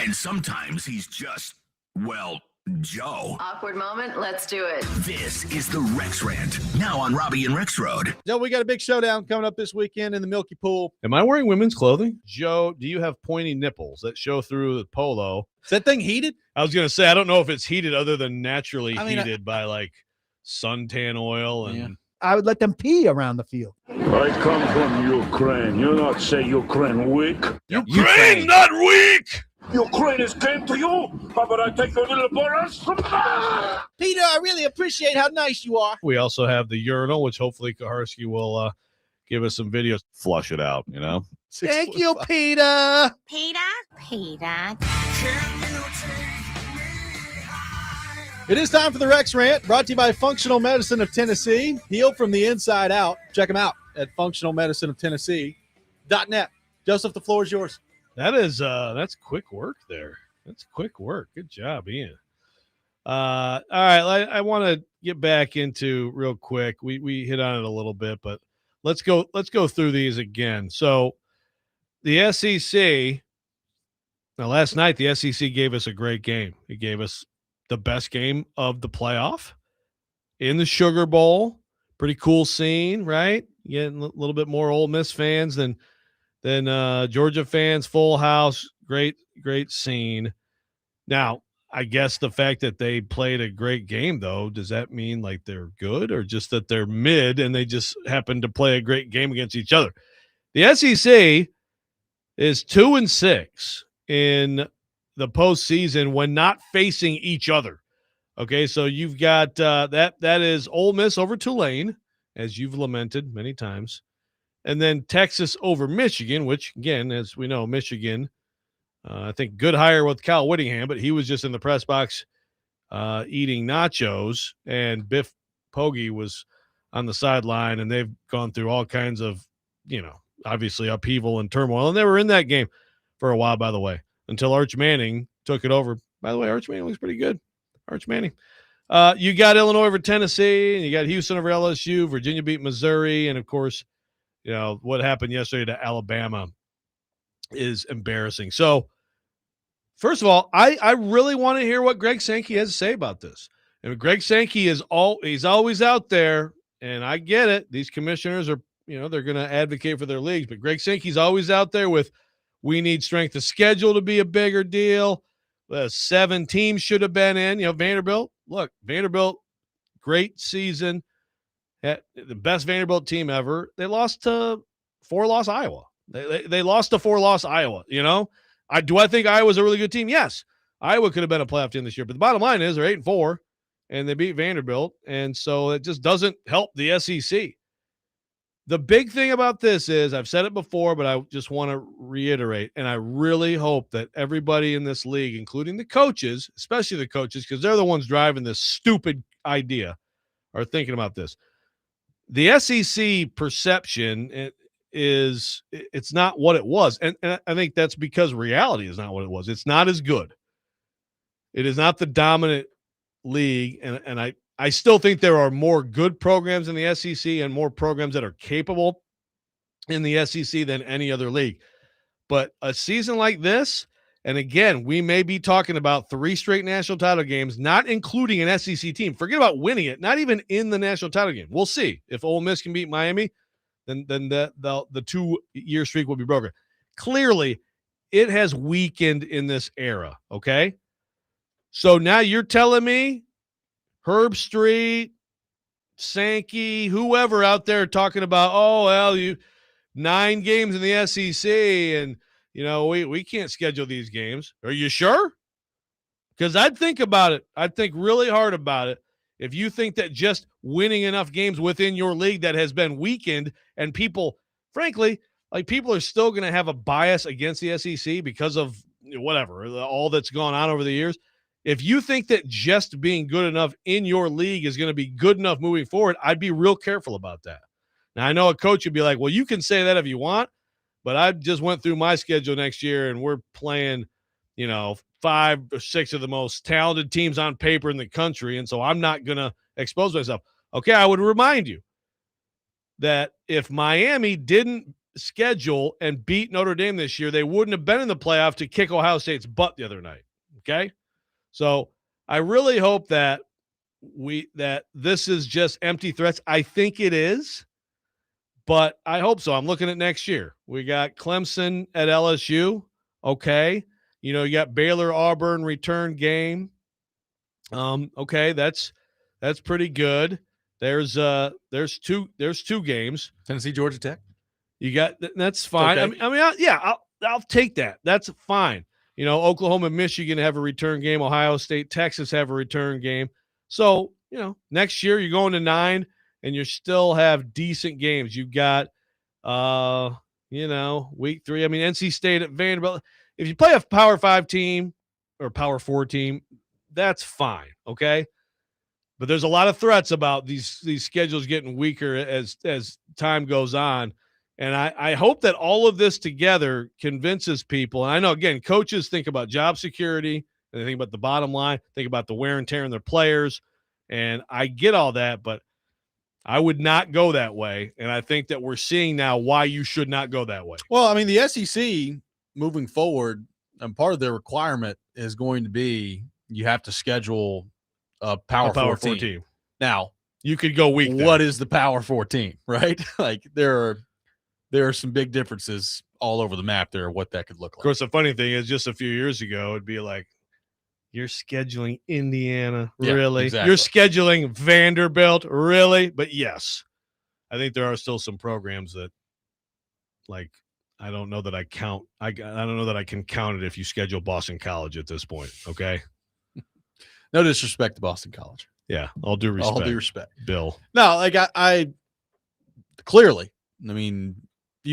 And sometimes he's just, well, Joe. Awkward moment. Let's do it. This is the Rex Rant, now on Robby and Rexrode. Joe, we got a big showdown coming up this weekend in the Milky Pool. Am I wearing women's clothing? Joe, do you have pointy nipples that show through the polo? Is that thing heated? I was going to say, I don't know if it's heated other than naturally heated by like suntan oil. And I would let them pee around the field. I come from Ukraine. You not say Ukraine weak. Ukraine, not weak! Ukraine is came to you. How about I take your little boras? Peter, I really appreciate how nice you are. We also have the urinal, which hopefully Kaharski will give us some videos. Flush it out, you know? Thank you, Peter. Peter. It is time for the Rex Rant, brought to you by Functional Medicine of Tennessee. Heal from the inside out. Check them out at functionalmedicineoftennessee.net. Joseph, the floor is yours. That's quick work there. That's quick work. Good job, Ian. All right, I want to get back into real quick. We hit on it a little bit, but let's go through these again. So the SEC. Now, last night the SEC gave us a great game. It gave us the best game of the playoff in the Sugar Bowl. Pretty cool scene, right? Getting a little bit more Ole Miss fans than Georgia fans, full house, great scene. Now, I guess the fact that they played a great game, though, does that mean like they're good or just that they're mid and they just happen to play a great game against each other? The SEC is 2-6 in the postseason when not facing each other. Okay, so you've got that is Ole Miss over Tulane, as you've lamented many times. And then Texas over Michigan, which, again, as we know, Michigan, I think good hire with Kyle Whittingham, but he was just in the press box eating nachos, and Biff Poggi was on the sideline, and they've gone through all kinds of, obviously upheaval and turmoil. And they were in that game for a while, by the way, until Arch Manning took it over. By the way, Arch Manning looks pretty good. Arch Manning. You got Illinois over Tennessee, and you got Houston over LSU. Virginia beat Missouri, and, of course, what happened yesterday to Alabama is embarrassing. So, first of all, I really want to hear what Greg Sankey has to say about this. And Greg Sankey he's always out there, and I get it. These commissioners are, they're going to advocate for their leagues, but Greg Sankey's always out there with, we need strength of schedule to be a bigger deal. 7 teams should have been in. Vanderbilt, great season. The best Vanderbilt team ever. They lost to 4-loss Iowa. They lost to 4-loss Iowa. Do I think Iowa's a really good team? Yes. Iowa could have been a playoff team this year, but the bottom line is they're 8-4 and they beat Vanderbilt. And so it just doesn't help the SEC. The big thing about this is, I've said it before, but I just want to reiterate, and I really hope that everybody in this league, including the coaches, especially the coaches, because they're the ones driving this stupid idea, are thinking about this. The SEC perception it's not what it was. And I think that's because reality is not what it was. It's not as good. It is not the dominant league. And I still think there are more good programs in the SEC and more programs that are capable in the SEC than any other league. But a season like this, and again, we may be talking about 3 straight national title games, not including an SEC team. Forget about winning it, not even in the national title game. We'll see. If Ole Miss can beat Miami, then the 2-year streak will be broken. Clearly, it has weakened in this era, okay? So now you're telling me Herb Street, Sankey, whoever out there talking about, 9 games in the SEC and, we can't schedule these games. Are you sure? Because I'd think about it. I'd think really hard about it. If you think that just winning enough games within your league that has been weakened, and people, frankly, people are still going to have a bias against the SEC because of whatever, all that's gone on over the years. If you think that just being good enough in your league is going to be good enough moving forward, I'd be real careful about that. Now, I know a coach would be like, well, you can say that if you want, but I just went through my schedule next year, and we're playing, 5 or 6 of the most talented teams on paper in the country, and so I'm not going to expose myself. Okay, I would remind you that if Miami didn't schedule and beat Notre Dame this year, they wouldn't have been in the playoff to kick Ohio State's butt the other night. Okay? So I really hope that this is just empty threats. I think it is, but I hope so. I'm looking at next year. We got Clemson at LSU. Okay. You got Baylor, Auburn return game. Okay, that's pretty good. There's two games. Tennessee, Georgia Tech. You got that's fine. Okay. I'll take that. That's fine. Oklahoma, Michigan have a return game. Ohio State, Texas have a return game. So, next year you're going to 9 and you still have decent games. You've got, week 3. NC State at Vanderbilt. If you play a Power 5 team or Power 4 team, that's fine. Okay. But there's a lot of threats about these schedules getting weaker as time goes on. And I hope that all of this together convinces people. And I know, again, coaches think about job security and they think about the bottom line, think about the wear and tear in their players. And I get all that, but I would not go that way. And I think that we're seeing now why you should not go that way. Well, the SEC moving forward, and part of their requirement is going to be you have to schedule a Power 4 team. Now, you could go weak. What is the Power 4 team, right? Like there are some big differences all over the map there, what that could look like. Of course, the funny thing is just a few years ago, it'd be like, you're scheduling Indiana, really? Exactly. You're scheduling Vanderbilt, really? But yes, I think there are still some programs that, like, I don't know that I count. I don't know that I can count it if you schedule Boston College at this point, okay? No disrespect to Boston College. Yeah, all due respect. All due respect. Bill. No, like I clearly, you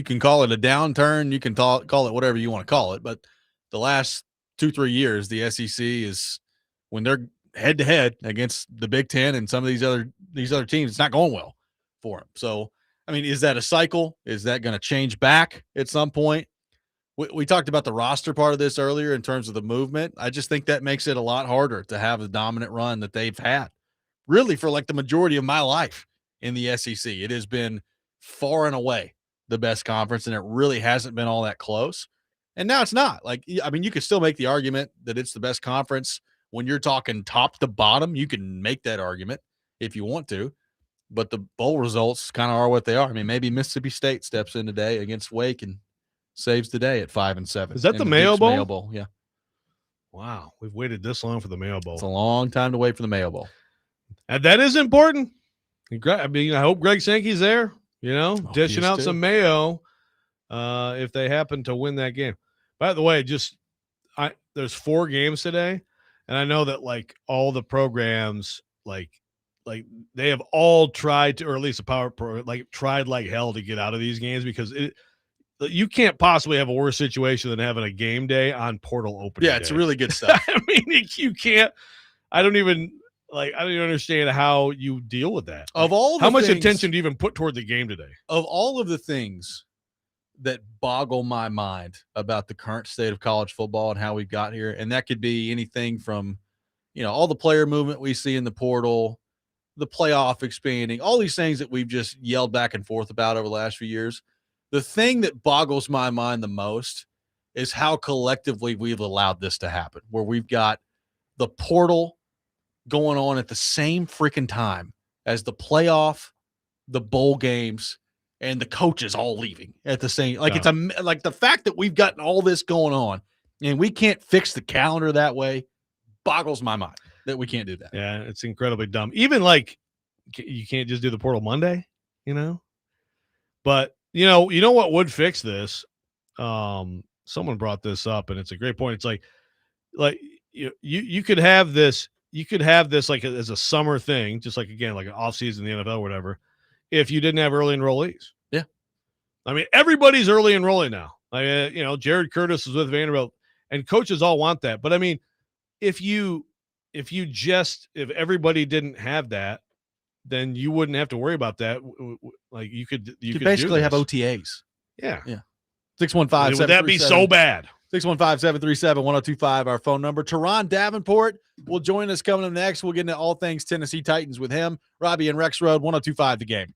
can call it a downturn. You can call it whatever you want to call it. But the last 2-3 years, the SEC is, when they're head to head against the Big Ten and some of these other teams, it's not going well for them. So, is that a cycle? Is that going to change back at some point? We talked about the roster part of this earlier in terms of the movement. I just think that makes it a lot harder to have the dominant run that they've had, really, for like the majority of my life in the SEC. It has been far and away the best conference, and it really hasn't been all that close. And now it's not. Like, you could still make the argument that it's the best conference when you're talking top to bottom. You can make that argument if you want to, but the bowl results kind of are what they are. Maybe Mississippi State steps in today against Wake and saves the day at 5-7. Is that the Mayo Bowl? Mayo Bowl, yeah. Wow, we've waited this long for the Mayo Bowl. It's a long time to wait for the Mayo Bowl. And that is important. I hope Greg Sankey's there, dishing out some Mayo if they happen to win that game. By the way, there's 4 games today, and I know that like all the programs like they have all tried to, or at least the Power Pro, like tried like hell to get out of these games because you can't possibly have a worse situation than having a game day on portal opening. Yeah, it's really good stuff. You can't. I don't even understand how you deal with that. How much attention do you even put toward the game today? Of all of the things that boggle my mind about the current state of college football and how we've got here, and that could be anything from, all the player movement we see in the portal, the playoff expanding, all these things that we've just yelled back and forth about over the last few years. The thing that boggles my mind the most is how collectively we've allowed this to happen, where we've got the portal going on at the same freaking time as the playoff, the bowl games, and the coaches all leaving at the same. It's like the fact that we've gotten all this going on and we can't fix the calendar that way boggles my mind that we can't do that. Yeah, it's incredibly dumb. Even like you can't just do the portal Monday, But you know what would fix this? Someone brought this up, and it's a great point. It's like you could have this. You could have this like as a summer thing, just like, again, like an offseason in the NFL or whatever, if you didn't have early enrollees. Yeah. Everybody's early enrolling now. Jared Curtis is with Vanderbilt, and coaches all want that. But if everybody didn't have that, then you wouldn't have to worry about that. Like you could basically have OTAs. Yeah. 615. Would that be so bad? 615-737-1025, our phone number. Teron Davenport will join us coming up next. We'll get into all things Tennessee Titans with him. Robby and Rexrode, 1025 The Game.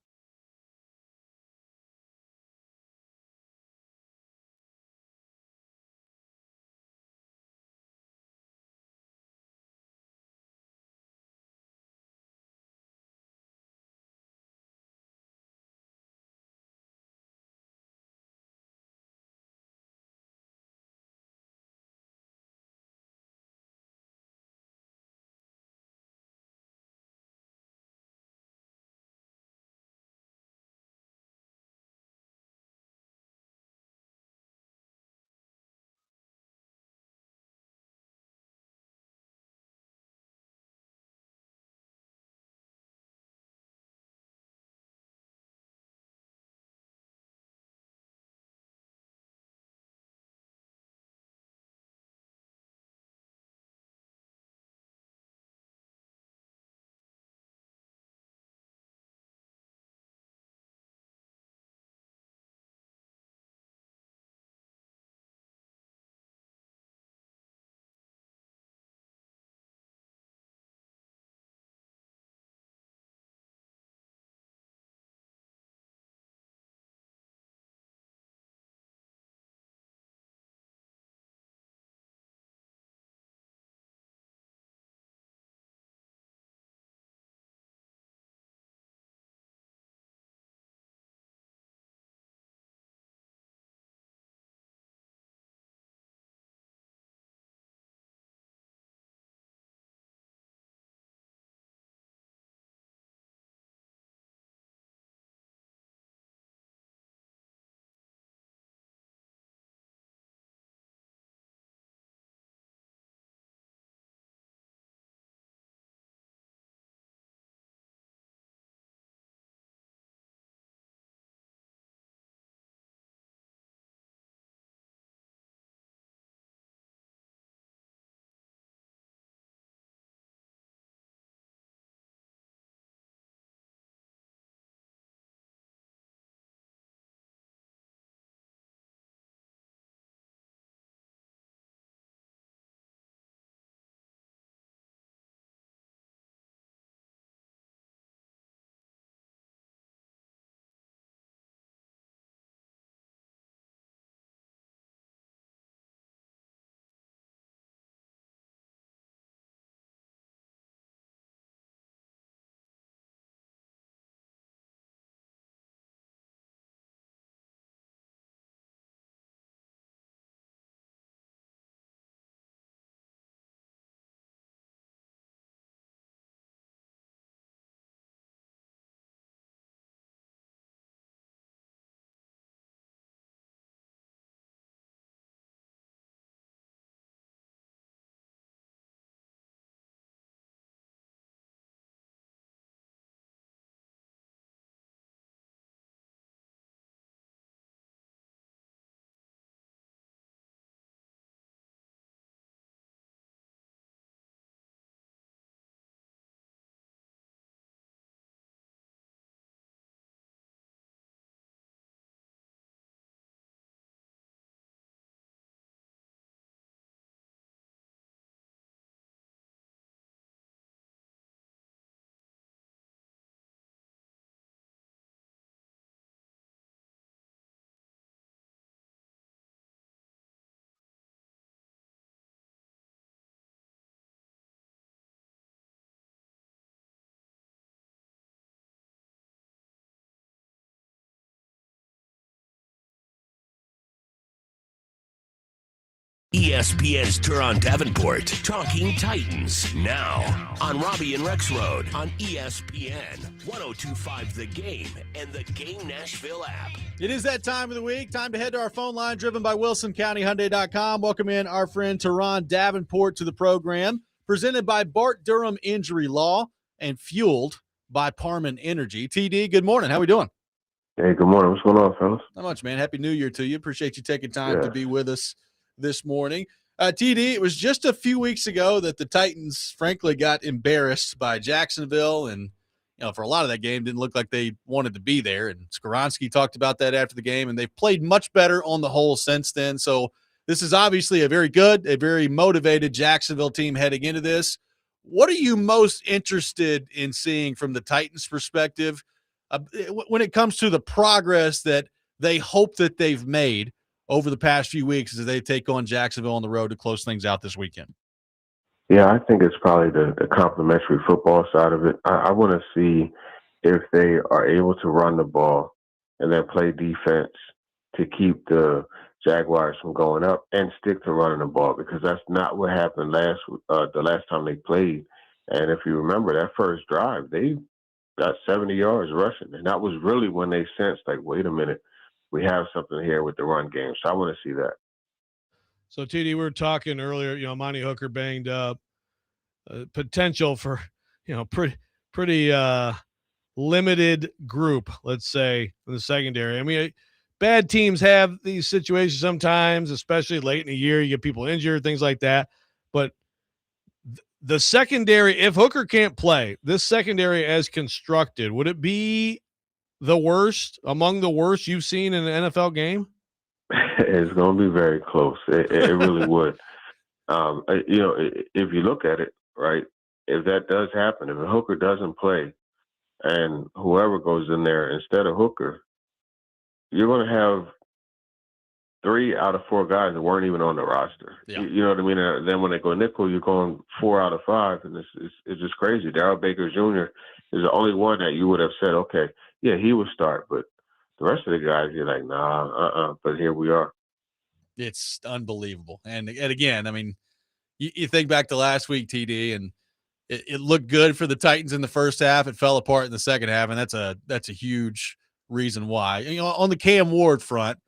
ESPN's Turon Davenport, Talking Titans, now on Robby and Rexrode on ESPN 102.5 The Game and the Game Nashville app. It is that time of the week. Time to head to our phone line, driven by WilsonCountyHyundai.com. Welcome in our friend Turon Davenport to the program, presented by Bart Durham Injury Law and fueled by Parman Energy. TD, good morning. How we doing? Hey, good morning. What's going on, fellas? Not much, man. Happy New Year to you. Appreciate you taking time to be with us this morning. TD, it was just a few weeks ago that the Titans, frankly, got embarrassed by Jacksonville, and for a lot of that game, didn't look like they wanted to be there. And Skoronski talked about that after the game, and they've played much better on the whole since then. So this is obviously a very motivated Jacksonville team heading into this. What are you most interested in seeing from the Titans' perspective when it comes to the progress that they hope that they've made over the past few weeks as they take on Jacksonville on the road to close things out this weekend? Yeah, I think it's probably the complementary football side of it. I want to see if they are able to run the ball and then play defense to keep the Jaguars from going up and stick to running the ball, because that's not what happened the last time they played. And if you remember that first drive, they got 70 yards rushing, and that was really when they sensed, like, wait a minute, we have something here with the run game. So I want to see that. So, TD, we were talking earlier, Monty Hooker banged up, potential for, pretty limited group, let's say, in the secondary. I mean, bad teams have these situations sometimes, especially late in the year. You get people injured, things like that. But the secondary, if Hooker can't play, this secondary as constructed, would it be the worst, among the worst you've seen in an NFL game? It's going to be very close. It really would. If you look at it, right, if that does happen, if Hooker doesn't play and whoever goes in there instead of Hooker, you're going to have 3 out of 4 guys that weren't even on the roster. Yeah. You know what I mean? And then when they go nickel, you're going 4 out of 5, and it's just crazy. Darrell Baker Jr. is the only one that you would have said, okay, yeah, he would start, but the rest of the guys, you're like, nah, but here we are. It's unbelievable. And again, I mean, you think back to last week, TD, and it looked good for the Titans in the first half. It fell apart in the second half, and that's a huge reason why. On the Cam Ward front,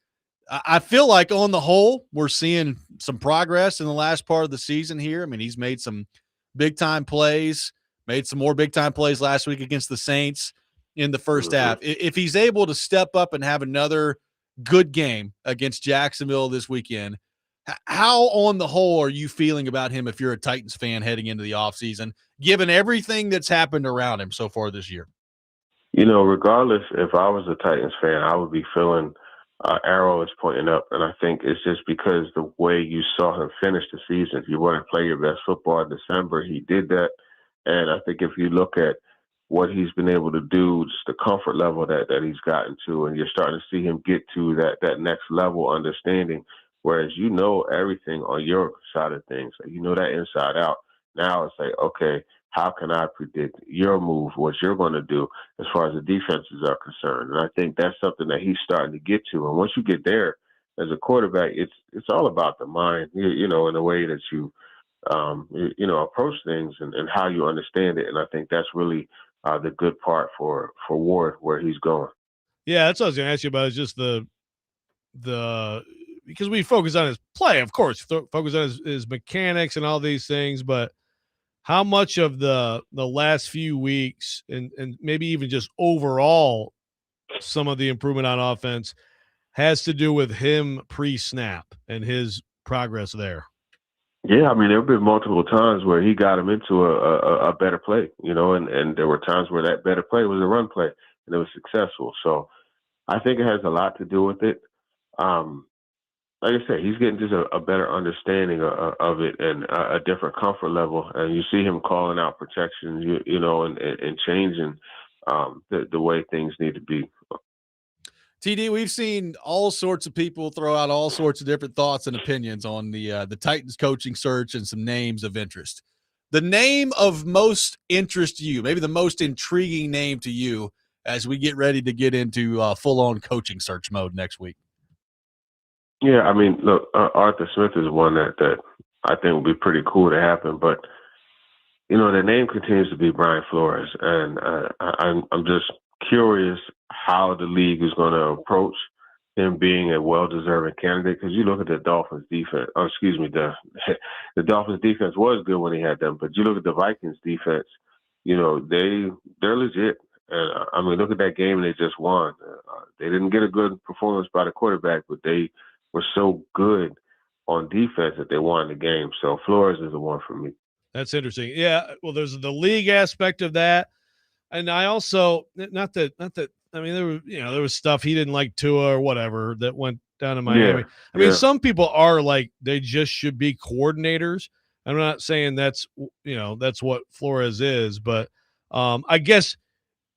I feel like on the whole, we're seeing some progress in the last part of the season here. I mean, he's made some big-time plays, made some more big-time plays last week against the Saints in the first half. If he's able to step up and have another good game against Jacksonville this weekend, how on the whole are you feeling about him if you're a Titans fan heading into the offseason, given everything that's happened around him so far this year? Regardless, if I was a Titans fan, I would be feeling arrow is pointing up. And I think it's just because the way you saw him finish the season. If you want to play your best football in December, he did that. And I think if you look at what he's been able to do, just the comfort level that he's gotten to, and you're starting to see him get to that next level understanding, whereas everything on your side of things, that inside out. Now it's like, okay, how can I predict your move, what you're going to do as far as the defenses are concerned? And I think that's something that he's starting to get to. And once you get there as a quarterback, it's all about the mind, in the way that you, approach things and how you understand it. And I think that's really the good part for Ward, where he's going. Yeah, that's what I was going to ask you about, is just the because we focus on his play, of course, focus on his mechanics and all these things, but how much of the last few weeks and maybe even just overall some of the improvement on offense has to do with him pre-snap and his progress there? Yeah, I mean, there have been multiple times where he got him into a better play, and there were times where that better play was a run play, and it was successful. So I think it has a lot to do with it. Like I said, he's getting just a better understanding of it and a different comfort level. And you see him calling out protections, and changing the way things need to be. TD, we've seen all sorts of people throw out all sorts of different thoughts and opinions on the Titans coaching search and some names of interest. The name of most interest to you, maybe the most intriguing name to you as we get ready to get into full-on coaching search mode next week? Yeah, I mean, look, Arthur Smith is one that I think would be pretty cool to happen, but the name continues to be Brian Flores, and I'm just curious how the league is going to approach him being a well-deserving candidate. Because you look at the Dolphins defense. Oh, excuse me, the Dolphins defense was good when he had them, but you look at the Vikings defense. They're legit. And I mean, look at that game they just won. They didn't get a good performance by the quarterback, but they were so good on defense that they won the game. So Flores is the one for me. That's interesting. Yeah, well, there's the league aspect of that, and I also not that. I mean, there was stuff he didn't like Tua or whatever that went down in Miami. I mean, some people are like they just should be coordinators. I'm not saying that's what Flores is, but I guess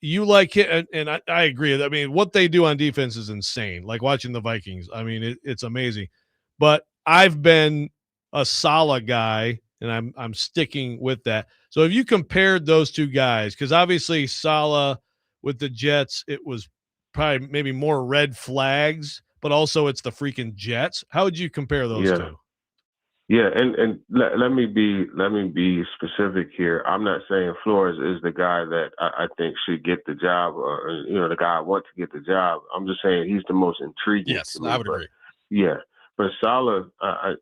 you like it, and I agree. I mean, what they do on defense is insane. Like watching the Vikings. I mean, it's amazing. But I've been a Saleh guy, and I'm sticking with that. So if you compared those two guys, because obviously Saleh with the Jets, it was probably maybe more red flags, but also it's the freaking Jets. How would you compare those two? Yeah, and let me be specific here. I'm not saying Flores is the guy that I think should get the job, or the guy I want to get the job. I'm just saying he's the most intriguing. Yes, to me, I would agree. Yeah, but Saleh, I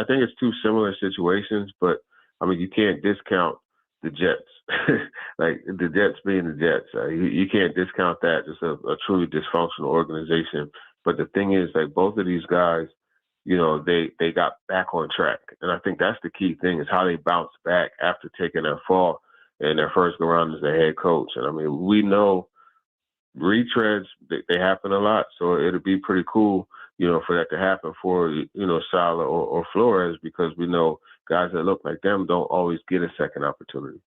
think it's two similar situations, but I mean you can't discount the Jets, like the Jets being the Jets. You can't discount that. It's a truly dysfunctional organization. But the thing is, like both of these guys, they got back on track. And I think that's the key thing is how they bounced back after taking that fall in their first go round as a head coach. And I mean, we know retreads, they happen a lot. So it'll be pretty cool, for that to happen for, Saleh or Flores, because we know guys that look like them don't always get a second opportunity.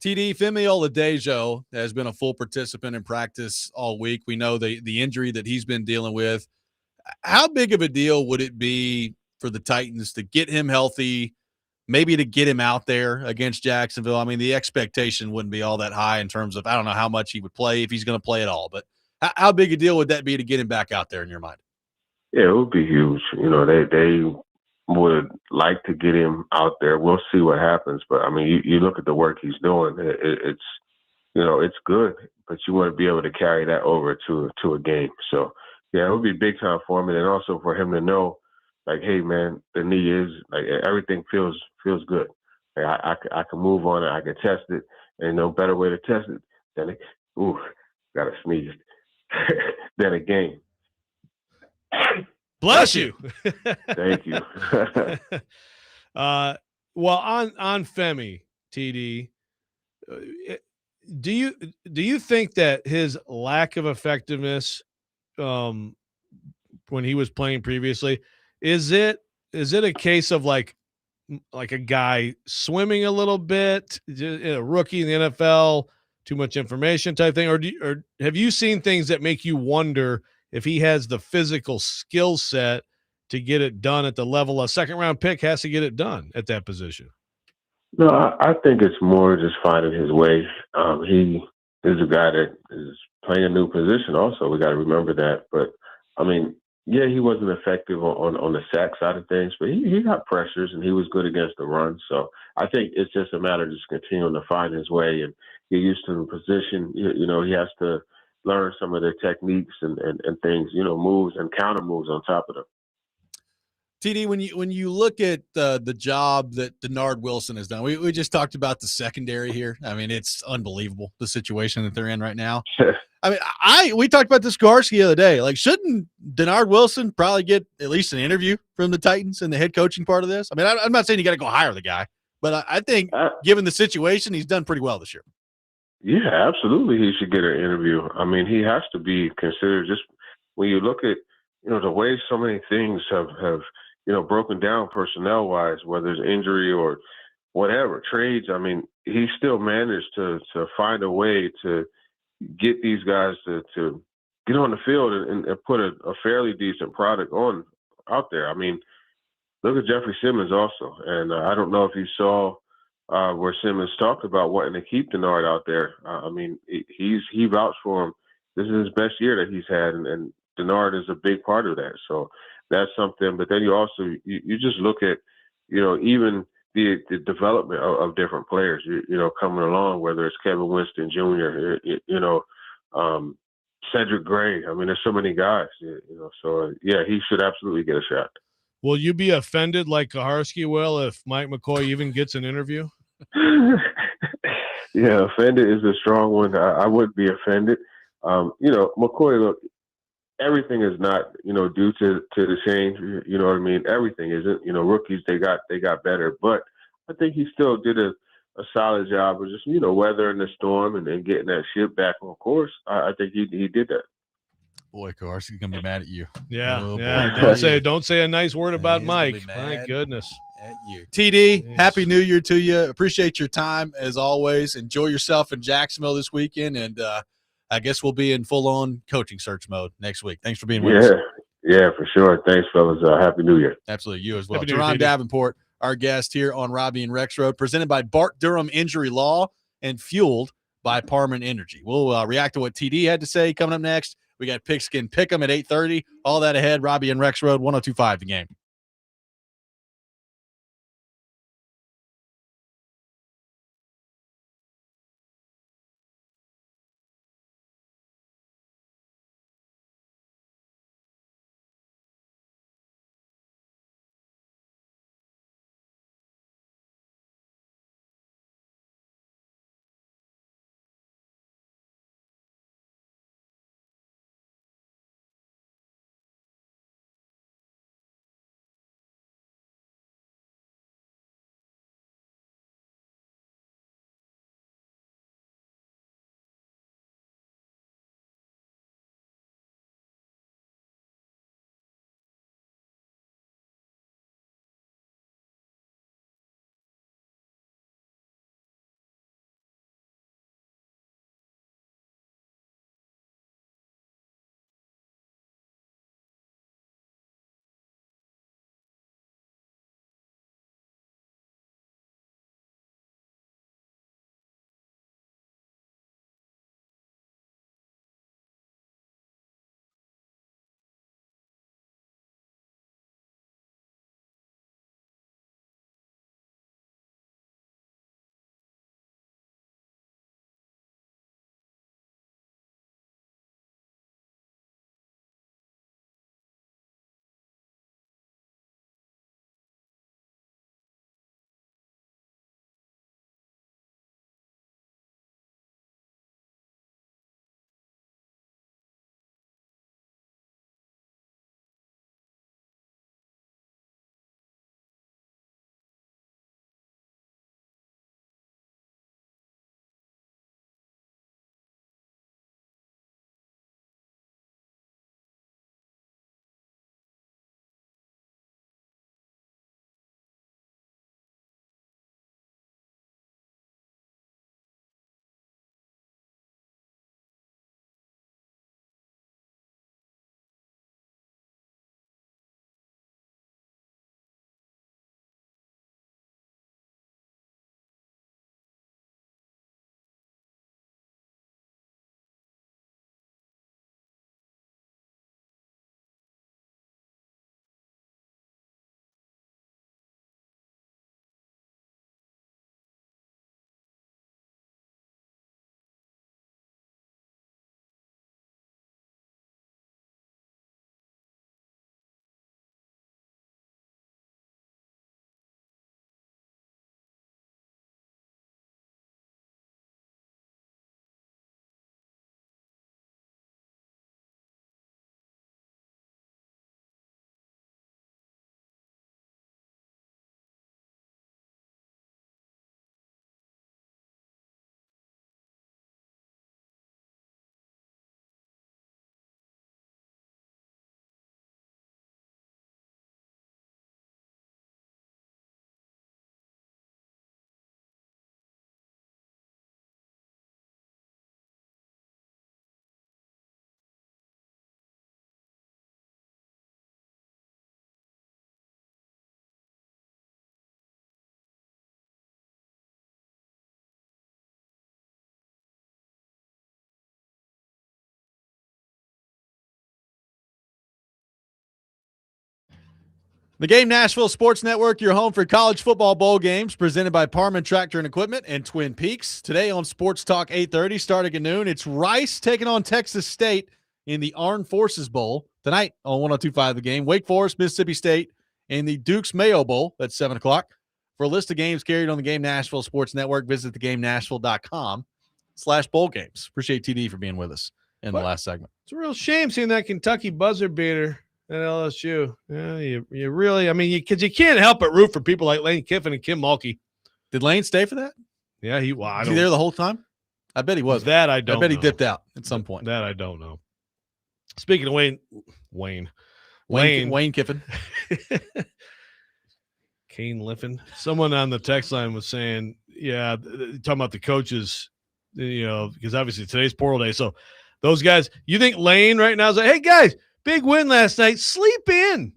TD, Femi Oladejo has been a full participant in practice all week. We know the injury that he's been dealing with. How big of a deal would it be for the Titans to get him healthy, maybe to get him out there against Jacksonville? I mean, the expectation wouldn't be all that high in terms of I don't know how much he would play, if he's going to play at all. But how big a deal would that be to get him back out there in your mind? Yeah, it would be huge. They would like to get him out there. We'll see what happens. But, I mean, you look at the work he's doing. It's good, but you want to be able to carry that over to a game. So, yeah, it would be big time for him, and also for him to know, like, hey, man, the knee is like everything feels good. Like, I can move on it, I can test it, and no better way to test it than gotta sneeze than a game. Bless you. Thank you. Well, on Femi, TD, do you think that his lack of effectiveness when he was playing previously, is it a case of like a guy swimming a little bit, a rookie in the NFL, too much information type thing, or have you seen things that make you wonder if he has the physical skill set to get it done at the level a second round pick has to get it done at that position? No, I think it's more just finding his way. He is a guy that is playing a new position also. We got to remember that. But, I mean, yeah, he wasn't effective on the sack side of things, but he got pressures and he was good against the run. So I think it's just a matter of just continuing to find his way and get used to the position. He has to learn some of the techniques and things, moves and counter moves on top of them. TD, when you look at the job that Denard Wilson has done, we just talked about the secondary here. I mean, it's unbelievable, the situation that they're in right now. I mean, we talked about this Garski the other day. Like, shouldn't Denard Wilson probably get at least an interview from the Titans in the head coaching part of this? I mean, I'm not saying you got to go hire the guy, but I think given the situation, he's done pretty well this year. Yeah, absolutely. He should get an interview. I mean, he has to be considered. Just when you look at, the way so many things have broken down personnel wise, whether it's injury or whatever, trades. I mean, he still managed to find a way to get these guys to get on the field and put a fairly decent product out there. I mean, look at Jeffrey Simmons also. And I don't know if you saw where Simmons talked about wanting to keep Denard out there. I mean, he vouched for him. This is his best year that he's had, and Denard is a big part of that. So that's something. But then you also you just look at, even the development of different players, coming along, whether it's Kevin Winston Jr., Cedric Gray. I mean, there's so many guys, So yeah, he should absolutely get a shot. Will you be offended like Kaharski will if Mike McCoy even gets an interview? Yeah, offended is a strong one. I would be offended. McCoy, look, everything is not, due to the change. You know what I mean? Everything isn't. Rookies, they got better, but I think he still did a solid job of just, weathering the storm and getting that ship back on course. I think he did that. Boy, Kaharski's gonna be mad at you. Yeah, Oh, yeah. boy. Don't say a nice word about He's gonna be Mike. My mad goodness. At you. TD, Jeez. Happy New Year to you. Appreciate your time as always. Enjoy yourself in Jacksonville this weekend, and I guess we'll be in full-on coaching search mode next week. Thanks for being with us. Yeah, for sure. Thanks, fellas. Happy New Year. Absolutely. You as well. Happy New Year, Teron TD. Davenport, our guest here on Robby and Rexrode, presented by Bart Durham Injury Law and fueled by Parman Energy. We'll react to what TD had to say coming up next. We got Pigskin Pick'em at 8:30. All that ahead. Robby and Rexrode, 102.5 The Game. The Game Nashville Sports Network, your home for college football bowl games, presented by Parman Tractor and Equipment and Twin Peaks. Today on Sports Talk 8:30, starting at noon, it's Rice taking on Texas State in the Armed Forces Bowl. Tonight on 102.5 The Game, Wake Forest, Mississippi State, in the Duke's Mayo Bowl at 7 o'clock. For a list of games carried on the Game Nashville Sports Network, visit theGameNashville.com/bowl games. Appreciate TD for being with us in the last segment. It's a real shame seeing that Kentucky buzzer beater at LSU. Yeah, you really, I mean, because you can't help but root for people like Lane Kiffin and Kim Mulkey. Did Lane stay for that? Yeah, was he there the whole time? I bet he was. That I don't know. I bet he dipped out at some point. That I don't know. Speaking of Wayne Kiffin. Kane Liffin. Someone on the text line was saying, yeah, talking about the coaches, because obviously today's portal day. So those guys, you think Lane right now is like, hey, guys, big win last night. Sleep in.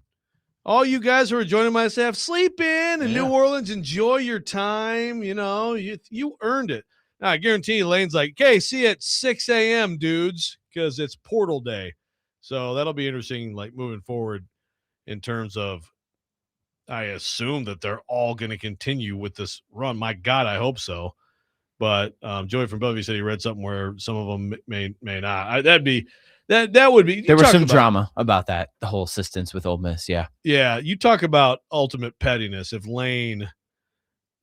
All you guys who are joining my staff, sleep in New Orleans. Enjoy your time. You earned it. Now, I guarantee you Lane's like, okay, see you at 6 a.m., dudes, because it's portal day. So that'll be interesting, like moving forward in terms of, I assume that they're all going to continue with this run. My God, I hope so. But Joey from Bellevue said he read something where some of them may not. That would be. There was some drama about that, the whole assistance with Ole Miss. Yeah. Yeah. You talk about ultimate pettiness. If Lane,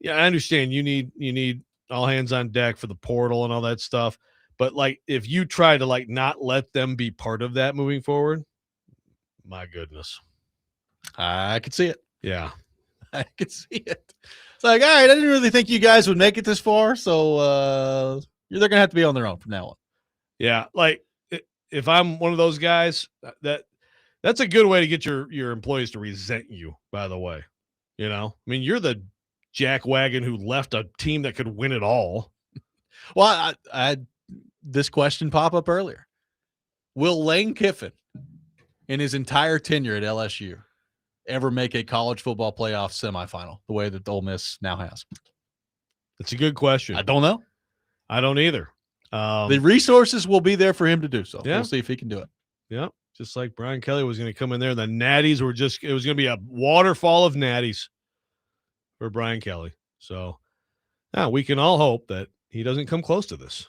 I understand you need all hands on deck for the portal and all that stuff. But like, if you try to like not let them be part of that moving forward, my goodness. I could see it. Yeah. I could see it. It's like, all right, I didn't really think you guys would make it this far. So they're going to have to be on their own from now on. Yeah. Like, if I'm one of those guys, that's a good way to get your employees to resent you, by the way. I mean, you're the jackwagon who left a team that could win it all. Well, I had this question pop up earlier. Will Lane Kiffin, in his entire tenure at LSU, ever make a college football playoff semifinal the way that Ole Miss now has? That's a good question. I don't know. I don't either. The resources will be there for him to do so. Yeah. We'll see if he can do it. Yeah. Just like Brian Kelly was going to come in there. The natties were it was going to be a waterfall of natties for Brian Kelly. So now we can all hope that he doesn't come close to this.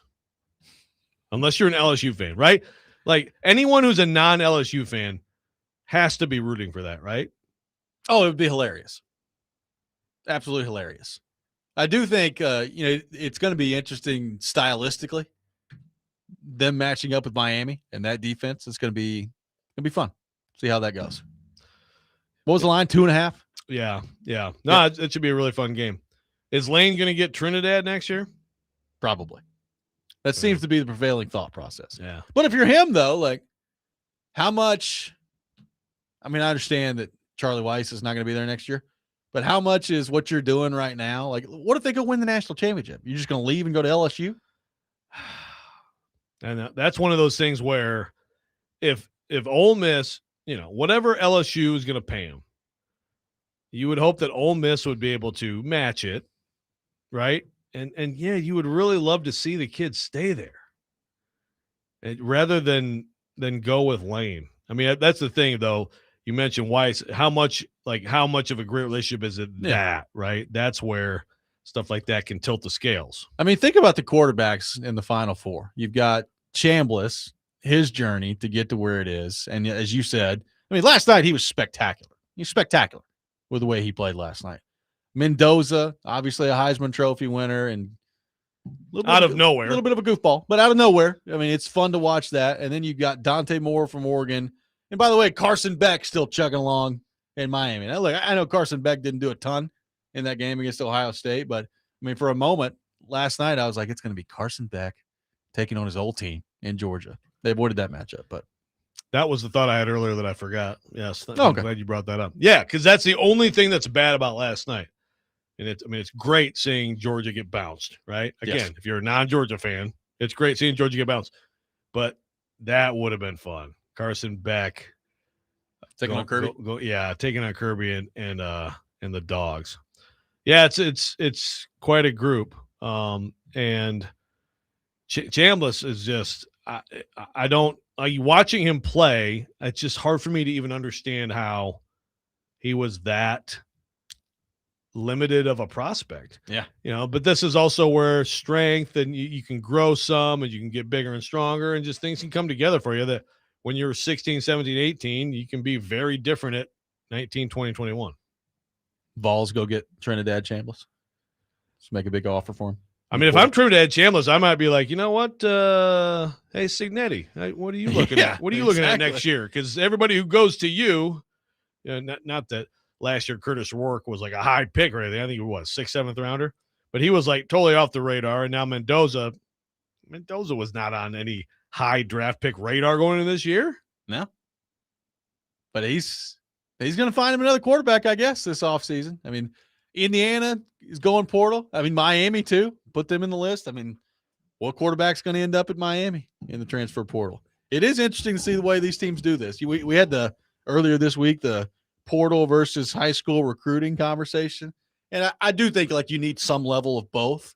Unless you're an LSU fan, right? Like anyone who's a non-LSU fan has to be rooting for that, right? Oh, it would be hilarious. Absolutely hilarious. I do think, it's going to be interesting stylistically, them matching up with Miami and that defense. It's going to be fun. See how that goes. What was the line? 2.5? Yeah. Yeah. No, it should be a really fun game. Is Lane going to get Trinidad next year? Probably. That seems to be the prevailing thought process. Yeah. But if you're him, though, like how much, I mean, I understand that Charlie Weiss is not going to be there next year, but how much is what you're doing right now? Like, what if they go win the national championship? You're just going to leave and go to LSU? And that's one of those things where if Ole Miss, whatever LSU is going to pay him, you would hope that Ole Miss would be able to match it, right? And yeah, you would really love to see the kids stay there, rather than go with Lane. I mean, that's the thing, though. You mentioned Weiss. How much of a great relationship is it? That right? That's where stuff like that can tilt the scales. I mean, think about the quarterbacks in the Final Four. You've got Chambliss, his journey to get to where it is, and as you said, I mean, last night he was spectacular. He's spectacular with the way he played last night. Mendoza, obviously a Heisman Trophy winner, and out of nowhere, a little bit of a goofball, but out of nowhere. I mean, it's fun to watch that. And then you've got Dante Moore from Oregon. And by the way, Carson Beck still chugging along in Miami. Now, look, I know Carson Beck didn't do a ton in that game against Ohio State, but I mean, for a moment last night, I was like, it's going to be Carson Beck taking on his old team in Georgia. They avoided that matchup, but that was the thought I had earlier that I forgot. Yes, I'm okay. Glad you brought that up. Yeah, because that's the only thing that's bad about last night. And it's great seeing Georgia get bounced, right? Again, Yes. If you're a non-Georgia fan, it's great seeing Georgia get bounced. But that would have been fun. Carson Beck taking on Kirby. Taking on Kirby and the Dogs. Yeah, it's quite a group. And Chambliss is just I don't watching him play. It's just hard for me to even understand how he was that limited of a prospect. Yeah. But this is also where strength and you can grow some and you can get bigger and stronger and just things can come together for you that when you're 16, 17, 18, you can be very different at 19, 20, 21. Vols go get Trinidad Chambliss. Just make a big offer for him. I mean, if I'm Trinidad Chambliss, I might be like, you know what? Hey, Signetti, what are you looking at? What are you looking at next year? Because everybody who goes to you, not that last year Curtis Rourke was like a high pick or anything. I think he was 6th, 7th rounder, but he was like totally off the radar. And now Mendoza was not on any high draft pick radar going into this year. No, but he's going to find him another quarterback, I guess, this offseason. I mean, Indiana is going portal. I mean, Miami too. Put them in the list. I mean, what quarterback's going to end up at Miami in the transfer portal? It is interesting to see the way these teams do this. We had earlier this week, the portal versus high school recruiting conversation. And I do think like you need some level of both,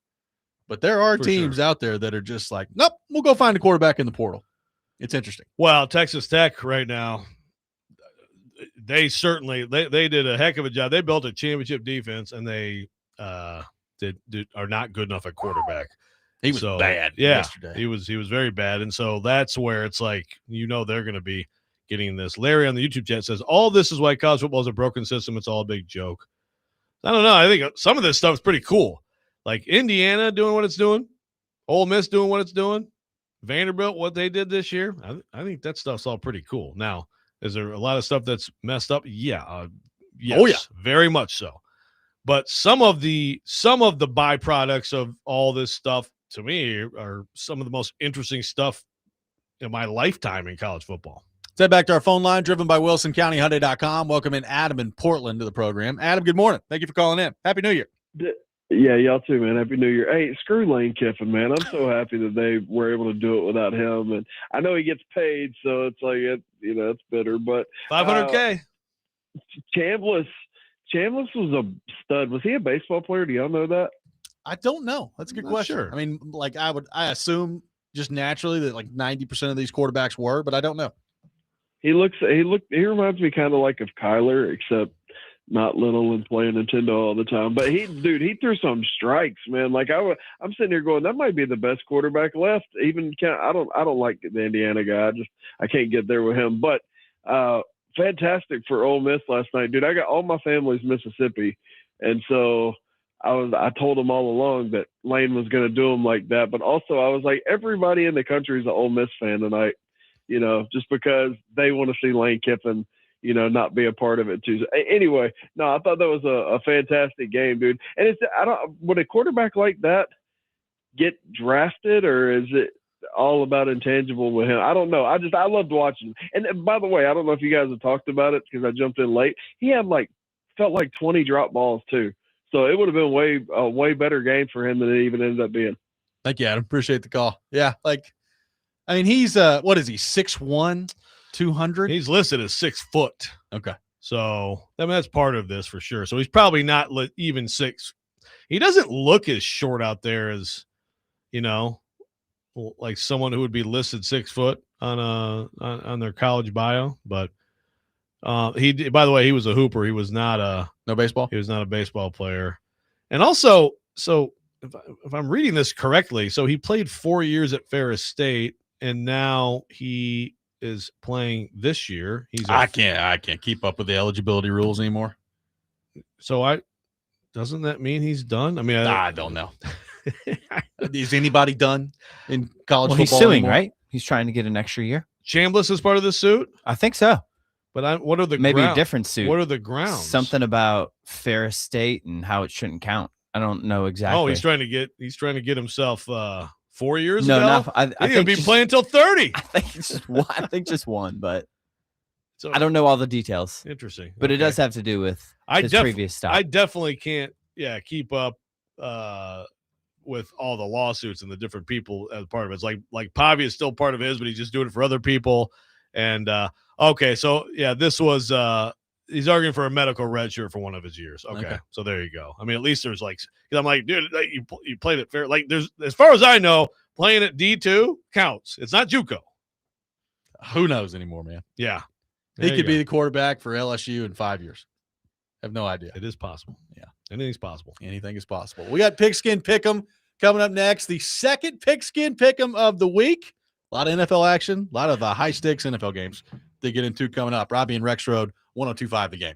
but there are teams out there that are just like, nope, we'll go find a quarterback in the portal. It's interesting. Well, Texas Tech right now, they did a heck of a job. They built a championship defense and they are not good enough at quarterback. He was bad yesterday. He was very bad. And so that's where it's like, they're going to be getting this. Larry on the YouTube chat says, all this is why college football is a broken system. It's all a big joke. I don't know. I think some of this stuff is pretty cool. Like Indiana doing what it's doing, Ole Miss doing what it's doing, Vanderbilt, what they did this year. I think that stuff's all pretty cool. Now, is there a lot of stuff that's messed up? Yeah. Yes, oh, yeah. Very much so. But some of the byproducts of all this stuff to me are some of the most interesting stuff in my lifetime in college football. Let's head back to our phone line, driven by WilsonCountyHyundai.com. Welcome in Adam in Portland to the program. Adam, good morning. Thank you for calling in. Happy New Year. Yeah, y'all too, man. Happy New Year. Hey, screw Lane Kiffin, man. I'm so happy that they were able to do it without him. And I know he gets paid, so it's like, it's bitter. But $500K. Chambliss was a stud. Was he a baseball player? Do y'all know that? I don't know. That's a good question. Sure. I mean, like I assume just naturally that like 90% of these quarterbacks were, but I don't know. He reminds me kind of like of Kyler, except not little and playing Nintendo all the time. But he threw some strikes, man. Like I'm sitting here going, that might be the best quarterback left. Even I don't like the Indiana guy. I can't get there with him. But fantastic for Ole Miss last night, dude. I got all my family's Mississippi, and so I told them all along that Lane was going to do them like that. But also I was like, everybody in the country is an Ole Miss fan tonight, just because they want to see Lane Kiffin, not be a part of it too. So, anyway, no, I thought that was a fantastic game, dude. And would a quarterback like that get drafted, or is it all about intangible with him? I don't know. I loved watching him. And by the way, I don't know if you guys have talked about it because I jumped in late. He had felt like 20 drop balls too. So it would have been a way better game for him than it even ended up being. Thank you, Adam. Appreciate the call. Yeah. He's what is he? 6'1", 200? He's listed as 6 foot. Okay. So that's part of this for sure. So he's probably not even 6. He doesn't look as short out there as, like someone who would be listed 6 foot on their college bio. But by the way, he was a hooper. He was not no baseball. He was not a baseball player. And also, so if I'm reading this correctly, so he played 4 years at Ferris State, and now he is playing this year. I can't keep up with the eligibility rules anymore. So doesn't that mean he's done? I mean, I don't know. Is anybody done in college football? He's suing, anymore? right? He's trying to get an extra year. Chambliss is part of the suit? I think so. But what are the maybe grounds? A different suit? What are the grounds? Something about Ferris State and how it shouldn't count. I don't know exactly. Oh, he's trying to get himself 4 years no, ago. No, I think he'll be playing until 30. I think it's just one. I think just one, but I don't know all the details. Interesting, but it does have to do with his previous stuff. I definitely can't, keep up with all the lawsuits and the different people as part of it. It's like Pavia is still part of his, but he's just doing it for other people. And okay, so this was he's arguing for a medical red shirt for one of his years. Okay. So there you go. I mean, at least there's because I'm like, dude, you played it fair. Like there's, as far as I know, playing at D2 counts. It's not JUCO. Who knows anymore, man? Yeah. He could be the quarterback for LSU in 5 years. have no idea. It is possible. Yeah. Anything's possible. Anything is possible. We got Pigskin Pick'em coming up next. The second Pigskin Pick'em of the week. A lot of NFL action. A lot of high-stakes NFL games to get into coming up. Robby and Rexrode, 102.5 The Game.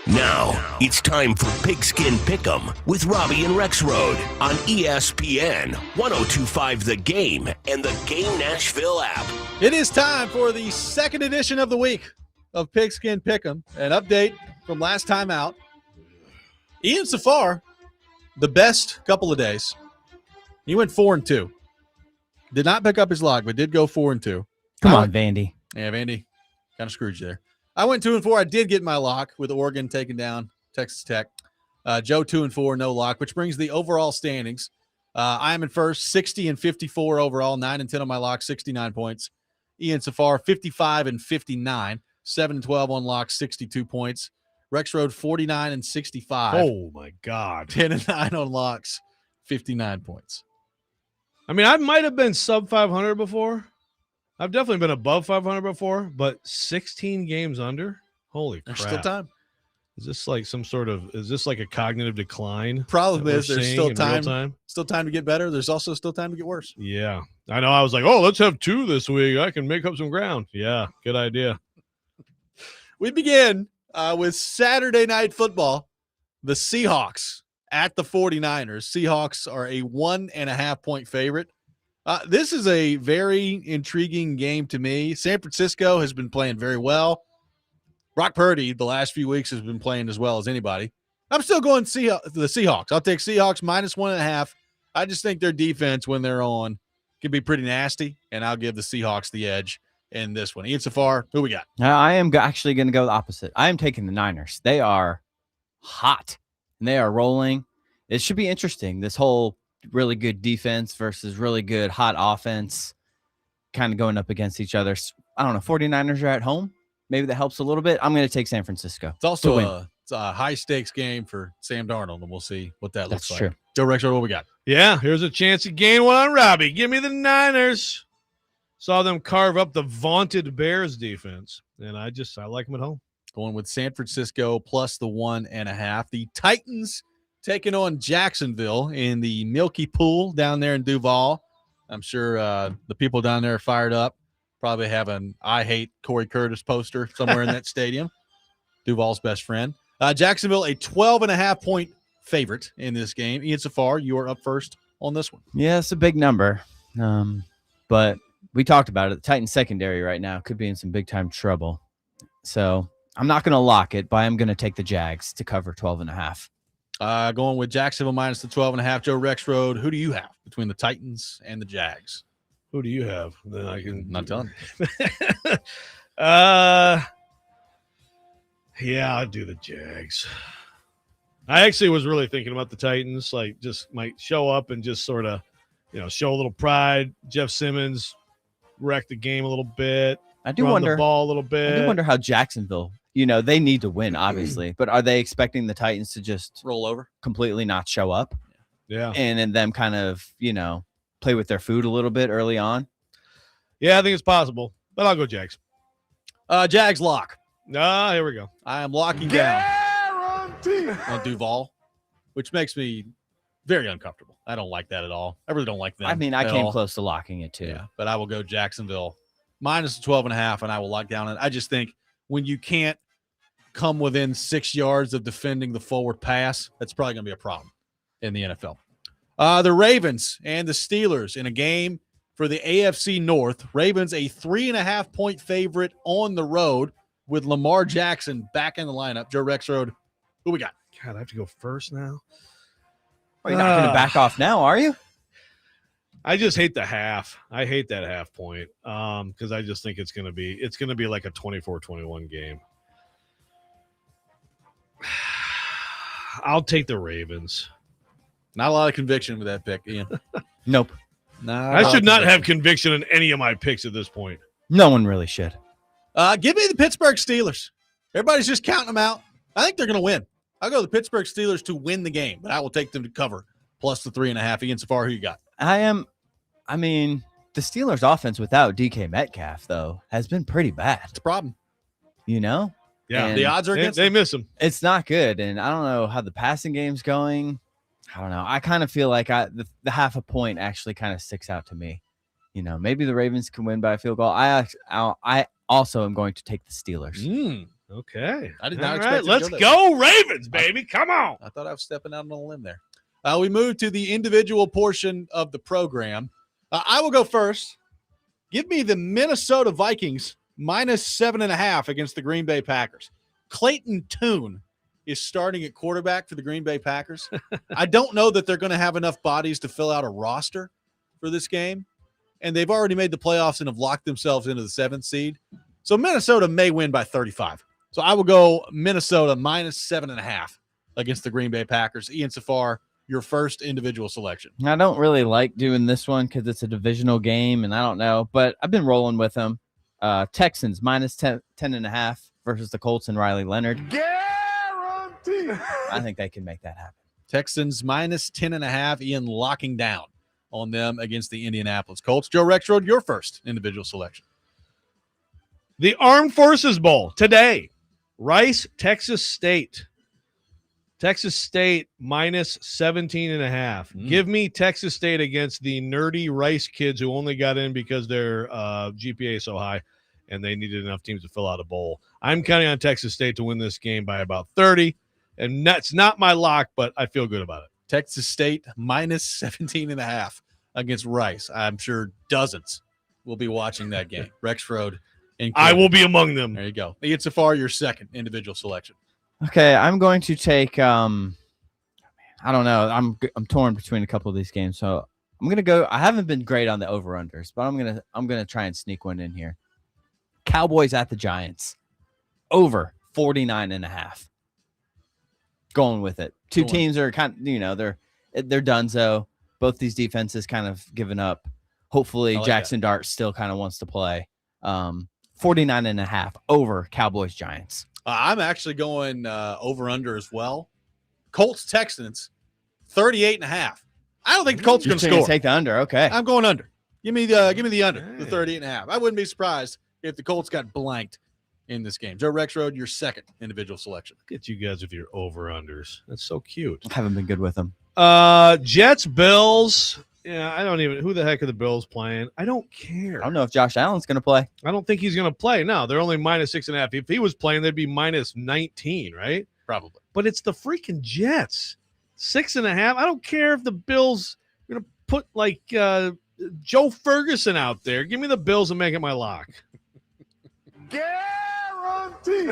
Now, it's time for Pigskin Pick'em with Robby and Rexrode on ESPN 102.5 The Game and the Game Nashville app. It is time for the second edition of the week of Pigskin Pick'em. An update from last time out. Ian Safar, the best couple of days. He went 4-2. Did not pick up his log, but did go 4-2. Come on, Vandy. Yeah, Vandy kind of screwed you there. I went 2-4. I did get my lock with Oregon taking down Texas Tech. Joe 2-4, no lock, which brings the overall standings. I am in first, 60-54 overall, 9-10 on my lock, 69 points. Ian Safar, 55-59, 7-12 on lock, 62 points. Rexrode, 49-65. Oh, my God. 10-9 on locks, 59 points. I mean, I might have been sub 500 before. I've definitely been above 500 before, but 16 games under? Holy crap. There's still time. Is this like is this like a cognitive decline? Problem is there's still time. Still time to get better. There's also still time to get worse. Yeah. I know. I was like, let's have 2 this week. I can make up some ground. Yeah. Good idea. We begin with Saturday Night Football. The Seahawks at the 49ers. Seahawks are a 1.5-point favorite. This is a very intriguing game to me. San Francisco has been playing very well. Brock Purdy, the last few weeks, has been playing as well as anybody. I'm still going the Seahawks. I'll take Seahawks minus 1.5. I just think their defense, when they're on, can be pretty nasty, and I'll give the Seahawks the edge in this one. Ian Safar, who we got? I am actually going to go the opposite. I am taking the Niners. They are hot, and they are rolling. It should be interesting, this whole really good defense versus really good hot offense kind of going up against each other. I don't know, 49ers are at home. Maybe that helps a little bit. I'm going to take San Francisco. It's also a high-stakes game for Sam Darnold, and we'll see what that looks like. That's true. Joe Rexrode, what we got? Yeah, here's a chance to gain one on Robby. Give me the Niners. Saw them carve up the vaunted Bears defense, and I like them at home. Going with San Francisco plus the 1.5. The Titans taking on Jacksonville in the Milky Pool down there in Duval. I'm sure the people down there are fired up. Probably have an I hate Corey Curtis poster somewhere in that stadium. Duval's best friend. Jacksonville, a 12.5-point favorite in this game. Ian Safar, you are up first on this one. Yeah, it's a big number. But we talked about it. The Titans secondary right now could be in some big-time trouble. So I'm not going to lock it, but I'm going to take the Jags to cover 12.5. Going with Jacksonville minus the 12.5. Joe Rexrode, who do you have between the Titans and the Jags? Who do you have? Then I can not done. Yeah, I'd do the Jags. I actually was really thinking about the Titans, like just might show up and just sort of, show a little pride. Jeff Simmons wreck the game a little bit. I do wonder the ball a little bit. I do wonder how Jacksonville, they need to win, obviously, but are they expecting the Titans to just roll over, completely not show up? Yeah. And then them kind of, play with their food a little bit early on? Yeah, I think it's possible, but I'll go Jags. Jags lock. Here we go. I am locking down on Duval, which makes me very uncomfortable. I don't like that at all. I really don't like them. I mean, I came close to locking it too. Yeah, but I will go Jacksonville minus 12.5, and I will lock down it. I just think when you can't come within 6 yards of defending the forward pass, that's probably going to be a problem in the NFL. The Ravens and the Steelers in a game for the AFC North. Ravens a 3.5-point favorite on the road with Lamar Jackson back in the lineup. Joe Rexrode, who we got? God, I have to go first now. Well, you're not going to back off now, are you? I just hate the half. I hate that half point because I just think it's going to be like a 24-21 game. I'll take the Ravens. Not a lot of conviction with that pick, Ian. Nope. I should not have conviction in any of my picks at this point. No one really should. Give me the Pittsburgh Steelers. Everybody's just counting them out. I think they're going to win. I'll go the Pittsburgh Steelers to win the game, but I will take them to cover plus the 3.5. Ian Safar, who you got? The Steelers offense without DK Metcalf, though, has been pretty bad. It's a problem. Yeah. And the odds are against them. They miss him. It's not good, and I don't know how the passing game's going. I don't know. I kind of feel like the half a point actually kind of sticks out to me. Maybe the Ravens can win by a field goal. I also am going to take the Steelers. Okay. I did not expect. Right, let's go Ravens, baby. Come on. I thought I was stepping out on a limb there. We move to the individual portion of the program. I will go first. Give me the Minnesota Vikings minus 7.5 against the Green Bay Packers. Clayton Tune is starting at quarterback for the Green Bay Packers. I don't know that they're going to have enough bodies to fill out a roster for this game. And they've already made the playoffs and have locked themselves into the 7th seed. So Minnesota may win by 35. So I will go Minnesota minus 7.5 against the Green Bay Packers. Ian Safar, your first individual selection. I don't really like doing this one because it's a divisional game, and I don't know, but I've been rolling with them. Texans minus 10.5 versus the Colts and Riley Leonard. Guarantee. I think they can make that happen. Texans minus 10.5. Ian locking down on them against the Indianapolis Colts. Joe Rexrode, your first individual selection. The Armed Forces Bowl today. Rice, Texas State. Texas State minus 17.5. Give me Texas State against the nerdy Rice kids who only got in because their GPA is so high and they needed enough teams to fill out a bowl. I'm counting on Texas State to win this game by about 30. And that's not my lock, but I feel good about it. Texas State minus 17.5 against Rice. I'm sure dozens will be watching that game. Rexrode. I will be among them. There you go. Ian Safar, your second individual selection. Okay, I'm going to take I don't know. I'm torn between a couple of these games. So I'm gonna go. I haven't been great on the over-unders, but I'm gonna try and sneak one in here. Cowboys at the Giants. Over 49.5. Going with it. Two teams are kind of, they're donezo. Both these defenses kind of given up. Hopefully Jackson Dart still kind of wants to play. 49.5 over Cowboys Giants. I'm actually going over under as well. Colts Texans 38.5. I don't think the Colts are going to score. Take the under. Okay. I'm going under. Give me the under, the 38.5. I wouldn't be surprised if the Colts got blanked in this game. Joe Rexrode, your second individual selection. Look at you guys with your over-unders. That's so cute. I haven't been good with them. Jets, Bills. Yeah, I don't even – who the heck are the Bills playing? I don't care. I don't know if Josh Allen's going to play. I don't think he's going to play. No, they're only minus 6.5. If he was playing, they'd be minus 19, right? Probably. But it's the freaking Jets. 6.5. I don't care if the Bills are going to put, like, Joe Ferguson out there. Give me the Bills and make it my lock. Guarantee.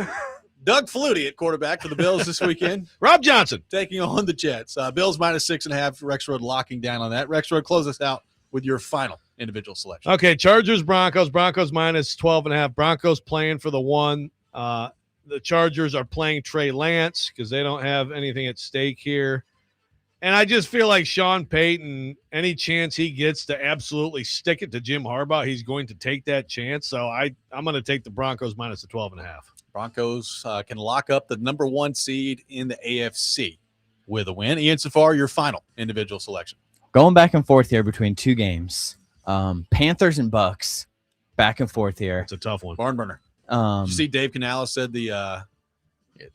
Doug Flutie at quarterback for the Bills this weekend. Rob Johnson taking on the Jets. Bills minus 6.5. Rexrode locking down on that. Rexrode, close us out with your final individual selection. Okay, Chargers, Broncos. Broncos minus 12.5. Broncos playing for the one. The Chargers are playing Trey Lance because they don't have anything at stake here. And I just feel like Sean Payton, any chance he gets to absolutely stick it to Jim Harbaugh, he's going to take that chance. So I'm going to take the Broncos minus the 12.5. Broncos can lock up the number one seed in the AFC with a win. Ian Safar, your final individual selection. Going back and forth here between two games. Panthers and Bucks. Back and forth here. It's a tough one. Barn burner. Did you see Dave Canales said the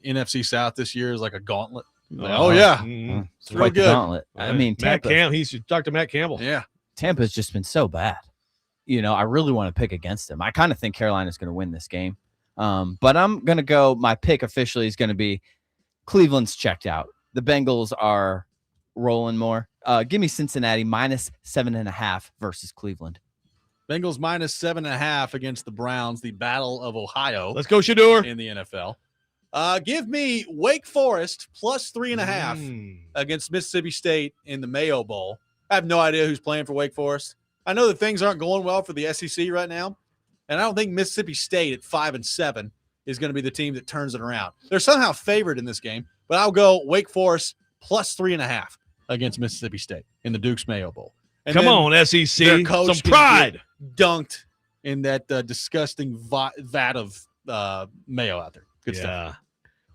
NFC South this year is like a gauntlet? Oh, yeah. Mm-hmm. It's real good. Gauntlet. I mean, Tampa. He should talk to Matt Campbell. Yeah. Tampa's just been so bad. I really want to pick against them. I kind of think Carolina's going to win this game. But I'm going to go, my pick officially is going to be Cleveland's checked out. The Bengals are rolling more. Give me Cincinnati minus 7.5 versus Cleveland. Bengals minus 7.5 against the Browns, the Battle of Ohio. Let's go, Shador. In the NFL. Give me Wake Forest plus 3.5 against Mississippi State in the Mayo Bowl. I have no idea who's playing for Wake Forest. I know that things aren't going well for the SEC right now, and I don't think Mississippi State at 5-7 is going to be the team that turns it around. They're somehow favored in this game, but I'll go Wake Forest plus 3.5 against Mississippi State in the Duke's Mayo Bowl. And come on, SEC. Some pride. Dunked in that disgusting vat of mayo out there. Good stuff.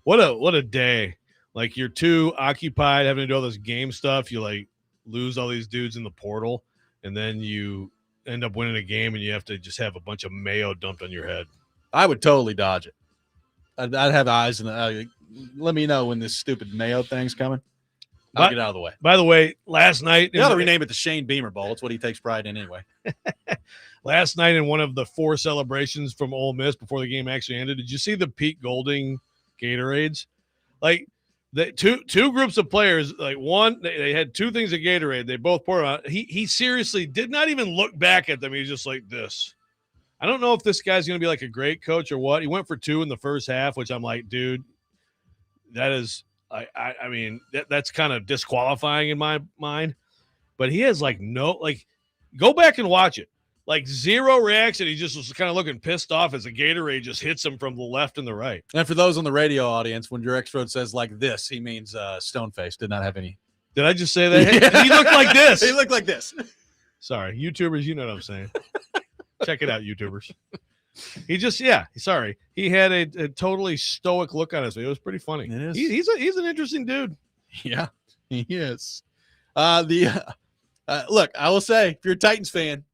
What a day. Like, you're too occupied having to do all this game stuff. You, like, lose all these dudes in the portal, and then you end up winning a game, and you have to just have a bunch of mayo dumped on your head. I would totally dodge it. I'd have eyes and let me know when this stupid mayo thing's coming. I'll get out of the way. By the way, last night – you ought to rename it the Shane Beamer Bowl. It's what he takes pride in anyway. Last night in one of the 4 celebrations from Ole Miss before the game actually ended, did you see the Pete Golding Gatorades? Like, the two groups of players, like one, they had 2 things of Gatorade. They both poured on. He seriously did not even look back at them. He was just like this. I don't know if this guy's going to be like a great coach or what. He went for 2 in the first half, which I'm like, dude, that is – I mean, that's kind of disqualifying in my mind. But he has, like, no – like, go back and watch it. Like zero reaction. He just was kind of looking pissed off as a Gatorade just hits him from the left and the right. And for those on the radio audience, when Rexrode says like this, he means stone face. Did not have any. Did I just say that? Yeah. He looked like this. He looked like this. Sorry, YouTubers, you know what I'm saying. Check it out, YouTubers. He just, sorry. He had a totally stoic look on his face. It was pretty funny. It is. He's an interesting dude. Yeah, he is. Look, I will say, if you're a Titans fan,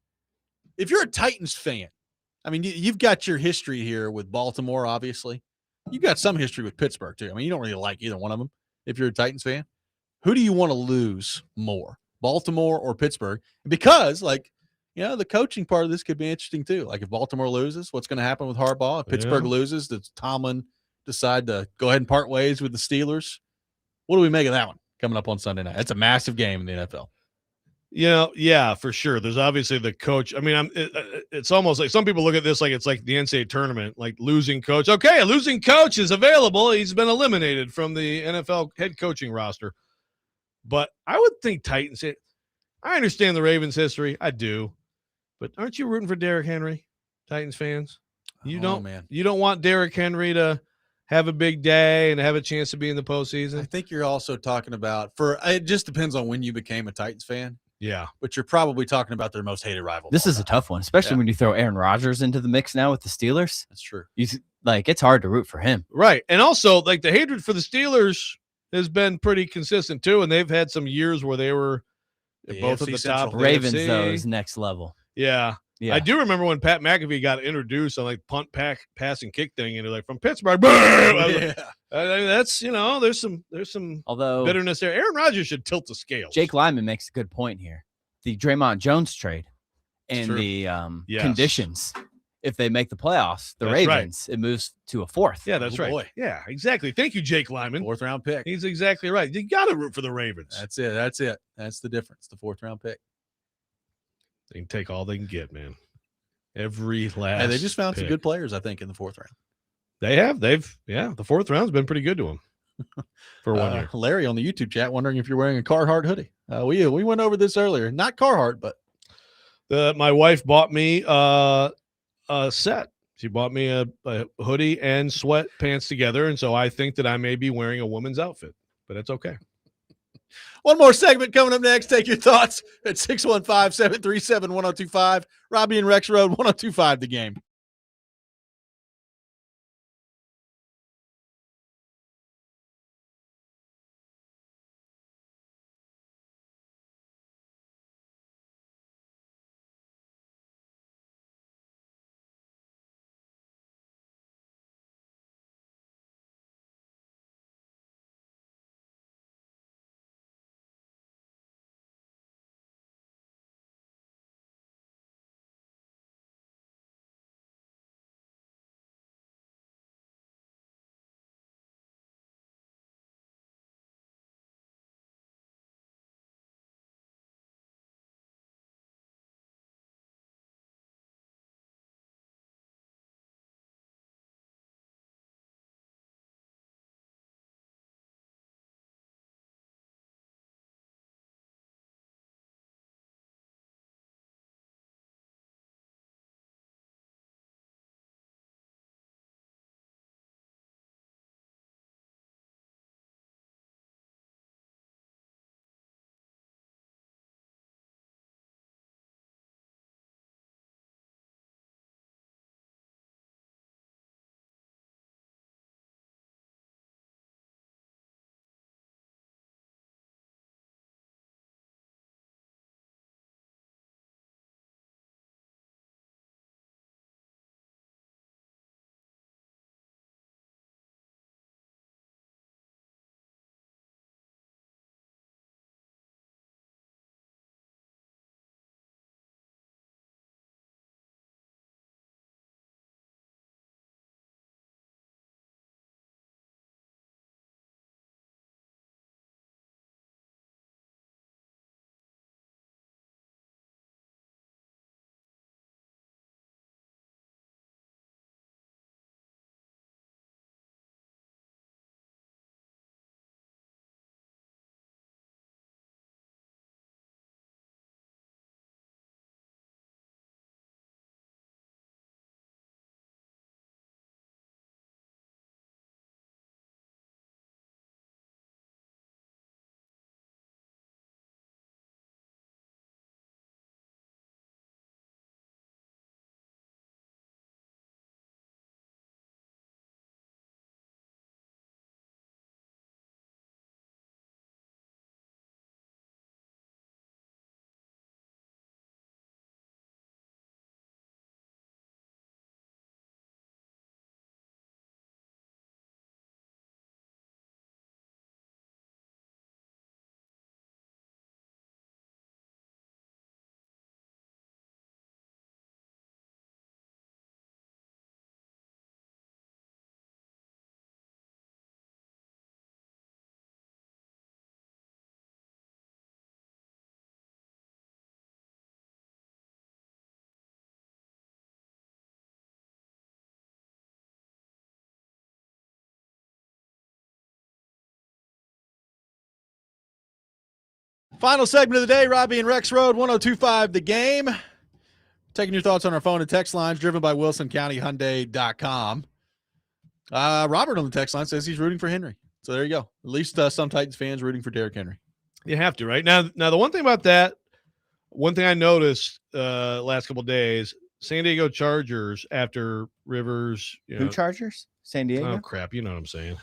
I mean, you've got your history here with Baltimore, obviously. You've got some history with Pittsburgh, too. I mean, you don't really like either one of them if you're a Titans fan. Who do you want to lose more, Baltimore or Pittsburgh? Because, the coaching part of this could be interesting, too. Like, if Baltimore loses, what's going to happen with Harbaugh? If Pittsburgh loses, does Tomlin decide to go ahead and part ways with the Steelers? What do we make of that one coming up on Sunday night? That's a massive game in the NFL. Yeah, for sure. There's obviously the coach. I mean, it's almost like some people look at this like it's like the NCAA tournament, like losing coach. Okay, a losing coach is available. He's been eliminated from the NFL head coaching roster. But I would think Titans. I understand the Ravens' history. I do. But aren't you rooting for Derrick Henry, Titans fans? You don't want Derrick Henry to have a big day and have a chance to be in the postseason. I think you're also talking about it just depends on when you became a Titans fan. Yeah. But you're probably talking about their most hated rival. This is a tough one, especially when you throw Aaron Rodgers into the mix now with the Steelers. That's true. It's hard to root for him. Right. And also, like, the hatred for the Steelers has been pretty consistent, too, and they've had some years where they were both at the top. Ravens, though, is next level. Yeah. I do remember when Pat McAfee got introduced on, like, punt, pass, and kick thing, and they're like, from Pittsburgh. That's, there's some bitterness there. Aaron Rodgers should tilt the scales. Jake Lyman makes a good point here. The Draymond Jones trade and the conditions, if they make the playoffs, Ravens, it moves to a fourth. Yeah, that's right. Boy. Yeah, exactly. Thank you, Jake Lyman. 4th round pick. He's exactly right. You got to root for the Ravens. That's it. That's the difference. The 4th round pick. They can take all they can get, man. Every last. They just found some good players, I think, in the 4th round. They have. The 4th round's been pretty good to them for 1 year. Larry on the YouTube chat wondering if you're wearing a Carhartt hoodie. We went over this earlier. Not Carhartt, but my wife bought me a set. She bought me a hoodie and sweatpants together, and so I think that I may be wearing a woman's outfit, but it's okay. One more segment coming up next. Take your thoughts at 615-737-1025. Robby and Rexrode, 1025 The Game. Final segment of the day, Robby and Rexrode, 1025 The Game. Taking your thoughts on our phone and text lines, driven by WilsonCountyHyundai.com. Robert on the text line says he's rooting for Henry. So there you go. At least some Titans fans rooting for Derrick Henry. You have to, right? Now the one thing about that, one thing I noticed last couple of days, San Diego Chargers after Rivers. Who Chargers? San Diego? Oh, crap. You know what I'm saying.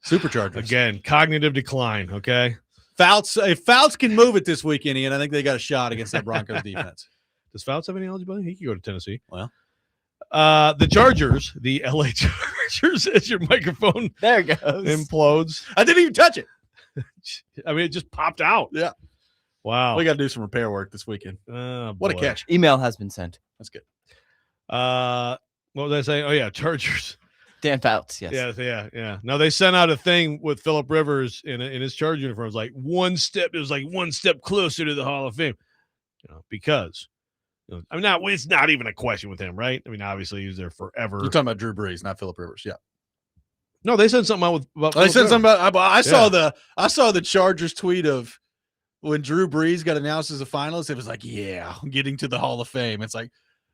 Superchargers. Again, cognitive decline, okay? If Fouts can move it this weekend, Ian, I think they got a shot against that Broncos defense. Does Fouts have any eligibility? He could go to Tennessee. Well, the Chargers, the LA Chargers, as your microphone there it goes. Implodes. I didn't even touch it. I mean, it just popped out. Yeah. Wow. We got to do some repair work this weekend. What a catch. Email has been sent. That's good. What was I saying? Oh, yeah, Chargers. Dan Fouts, yes. Yeah. Now, they sent out a thing with Phillip Rivers in his Charger uniform. It was like one step closer to the Hall of Fame. Because I mean, it's not even a question with him, right? I mean, obviously, he was there forever. You're talking about Drew Brees, not Phillip Rivers. Yeah. No, they said something about they said something about. I saw the Chargers tweet of when Drew Brees got announced as a finalist. It was like, yeah, getting to the Hall of Fame. It's like,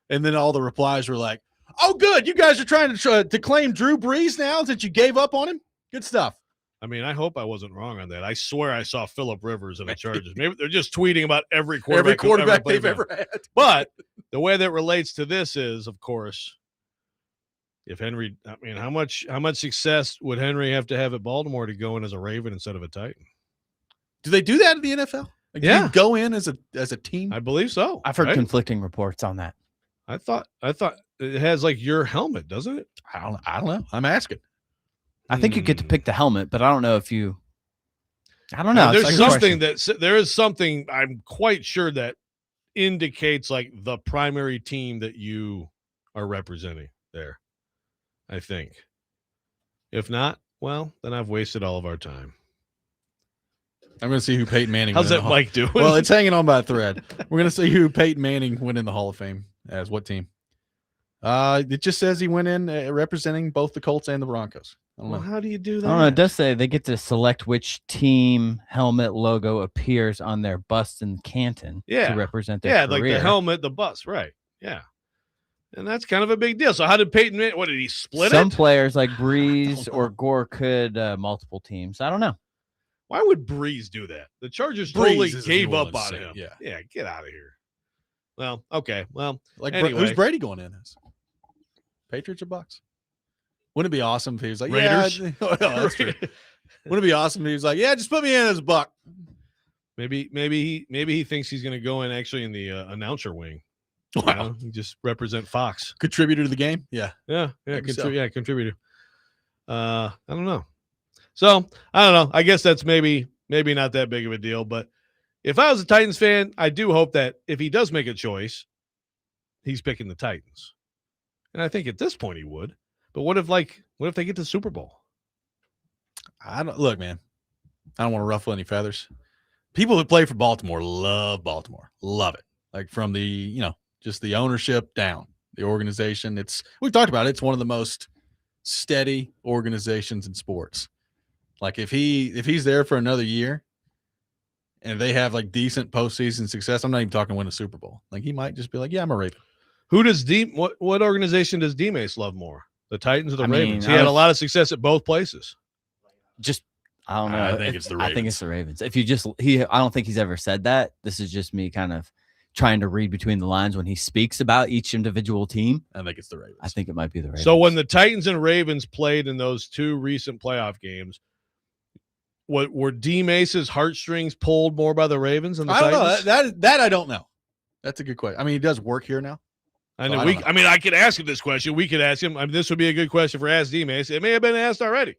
and then all the replies were like, "Oh, good, you guys are trying to claim Drew Brees now that you gave up on him. Good stuff." I mean, I hope I wasn't wrong on that. I swear I saw Phillip Rivers in the Chargers. Maybe they're just tweeting about every quarterback they've ever had. But the way that relates to this is, of course, if Henry, I mean, how much success would Henry have to have at Baltimore to go in as a Raven instead of a Titan? Do they do that in the NFL? Like, yeah, do you go in as a team. I believe so. I've heard conflicting reports on that. I thought it has like your helmet, doesn't it? I don't know. I'm asking. I think you get to pick the helmet, but I don't know if you. I don't know. There's something there is something I'm quite sure that indicates like the primary team that you are representing there. I think. If not, well, then I've wasted all of our time. I'm going to see who Peyton Manning. How's that Mike doing? Well, it's hanging on by a thread. We're going to see who Peyton Manning went in the Hall of Fame as what team. It just says he went in representing both the Colts and the Broncos. I don't know. How do you do that? I don't know. It does say they get to select which team helmet logo appears on their bust in Canton to represent their career. Like the helmet, the bust, right? Yeah, and that's kind of a big deal. So how did Peyton? What did he split Some it? players like Breeze or Gore could multiple teams. I don't know. Why would Breeze do that? The Chargers totally gave up on him. Yeah, get out of here. Well, okay. Well, like anyway. Who's Brady going in as? Patriots or Bucks? Wouldn't it be awesome if he was like, Raiders? Yeah, that's true. Wouldn't it be awesome if he was like, yeah, just put me in as a Buck? Maybe he thinks he's going to go in actually in the announcer wing. Wow. He just represent Fox. Contributor to the game? Yeah. Contributor. I don't know. So, I don't know. I guess that's maybe not that big of a deal. But if I was a Titans fan, I do hope that if he does make a choice, he's picking the Titans. And I think at this point he would. But what if they get to the Super Bowl? Look, man. I don't want to ruffle any feathers. People who play for Baltimore love Baltimore. Love it. Like from the, just the ownership down, the organization. We've talked about it. It's one of the most steady organizations in sports. Like if he's there for another year and they have like decent postseason success, I'm not even talking win a Super Bowl. Like he might just be like, yeah, I'm a Raven. Who does what organization does D-Mace love more? The Titans or the Ravens? He had a lot of success at both places. I don't know. I think it's the Ravens. I think it's the Ravens. I don't think he's ever said that. This is just me kind of trying to read between the lines when he speaks about each individual team. I think it's the Ravens. I think it might be the Ravens. So when the Titans and Ravens played in those two recent playoff games, were D-Mace's heartstrings pulled more by the Ravens than the Titans? I don't know. That I don't know. That's a good question. I mean, he does work here now. I know. I could ask him this question. We could ask him. I mean, this would be a good question for Ask D-Mace. It may have been asked already.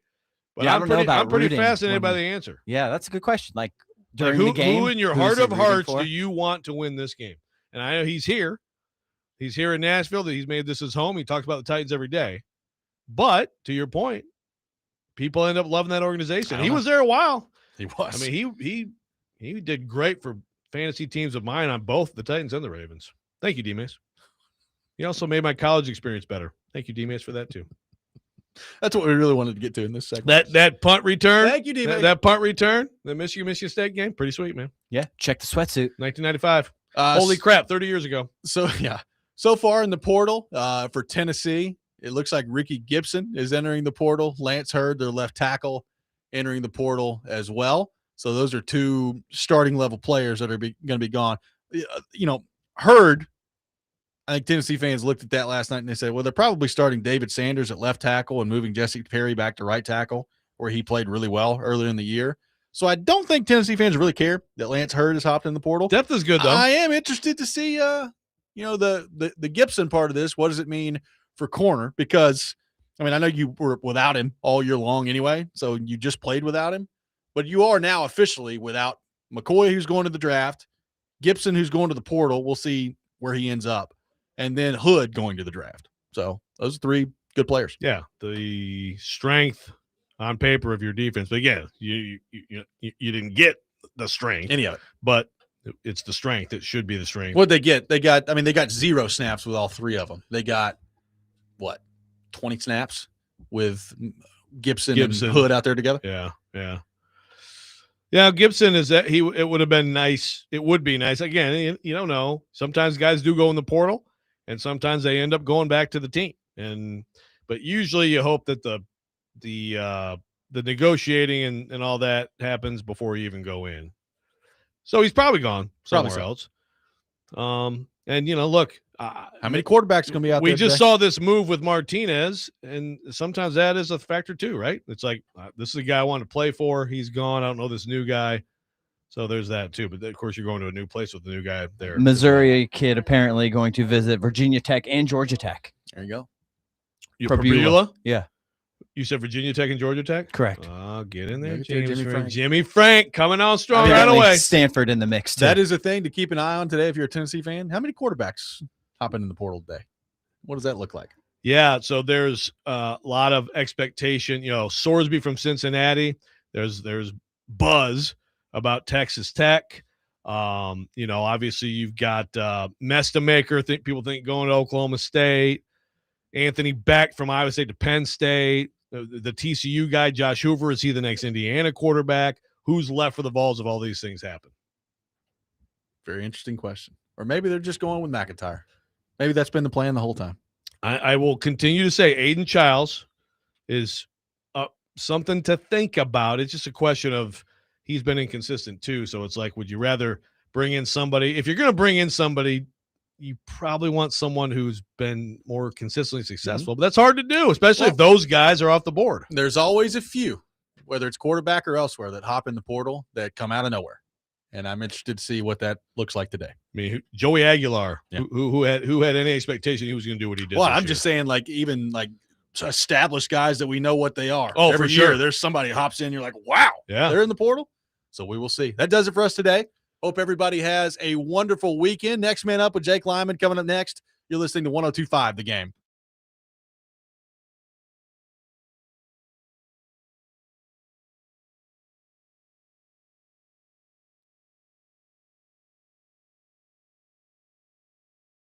But yeah, I'm pretty fascinated by the answer. Yeah, that's a good question. Like during the game, who in your heart of hearts do you want to win this game? And I know he's here. He's here in Nashville. That he's made this his home. He talks about the Titans every day. But to your point, people end up loving that organization. He was there a while. He was. I mean, he did great for fantasy teams of mine on both the Titans and the Ravens. Thank you, D-Mace. He also made my college experience better. Thank you, D-Mace, for that too. That's what we really wanted to get to in this segment. That punt return. Thank you, D-Baby. That punt return, the Michigan State game, pretty sweet, man. Yeah, check the sweatsuit. 1995. Holy crap, 30 years ago. So, yeah. So far in the portal for Tennessee, it looks like Ricky Gibson is entering the portal. Lance Hurd, their left tackle, entering the portal as well. So those are two starting level players that are going to be gone. Hurd, I think Tennessee fans looked at that last night and they said, well, they're probably starting David Sanders at left tackle and moving Jesse Perry back to right tackle, where he played really well earlier in the year. So I don't think Tennessee fans really care that Lance Hurd has hopped in the portal. Depth is good, though. I am interested to see, the Gibson part of this. What does it mean for corner? Because, I mean, I know you were without him all year long anyway, so you just played without him. But you are now officially without McCoy, who's going to the draft, Gibson, who's going to the portal. We'll see where he ends up. And then Hood going to the draft. So those are three good players. Yeah, the strength on paper of your defense. But again, you didn't get the strength. Any of it. But it's the strength. It should be the strength. What'd they get? They got 0 snaps with all three of them. They got, 20 snaps with Gibson and Hood out there together? Yeah. Yeah, Gibson is that it would have been nice. It would be nice. Again, you don't know. Sometimes guys do go in the portal, and sometimes they end up going back to the team. But usually you hope that the negotiating and all that happens before you even go in. So he's probably gone somewhere else. And look, how many quarterbacks are going to be out there? We just saw this move with Martinez, and sometimes that is a factor too, right? It's like, this is a guy I want to play for. He's gone. I don't know this new guy. So there's that too. But of course, you're going to a new place with the new guy there. Missouri kid apparently going to visit Virginia Tech and Georgia Tech. There you go. Prabula? Yeah. You said Virginia Tech and Georgia Tech? Correct. Get in there, Jimmy Frank. Jimmy Frank coming on strong right away. Stanford in the mix, too. That is a thing to keep an eye on today if you're a Tennessee fan. How many quarterbacks hopping in the portal today? What does that look like? Yeah, so there's a lot of expectation. Sorsby from Cincinnati. There's buzz about Texas Tech. Obviously you've got Mestamaker. People think going to Oklahoma State. Anthony Beck from Iowa State to Penn State. The TCU guy, Josh Hoover, is he the next Indiana quarterback? Who's left for the Vols if all these things happen? Very interesting question. Or maybe they're just going with McIntyre. Maybe that's been the plan the whole time. I will continue to say Aiden Childs is something to think about. It's just a question of he's been inconsistent too. So it's like, would you rather bring in somebody? If you're going to bring in somebody, you probably want someone who's been more consistently successful. But that's hard to do, especially if those guys are off the board. There's always a few, whether it's quarterback or elsewhere, that hop in the portal that come out of nowhere. And I'm interested to see what that looks like today. I mean, Joey Aguilar, who had any expectation he was going to do what he did? Well, I'm just saying, even established guys that we know what they are. Oh, every for sure. year there's somebody who hops in. You're like, wow, yeah, they're in the portal. So we will see. That does it for us today. Hope everybody has a wonderful weekend. Next Man Up with Jake Lyman coming up next. You're listening to 102.5 The Game.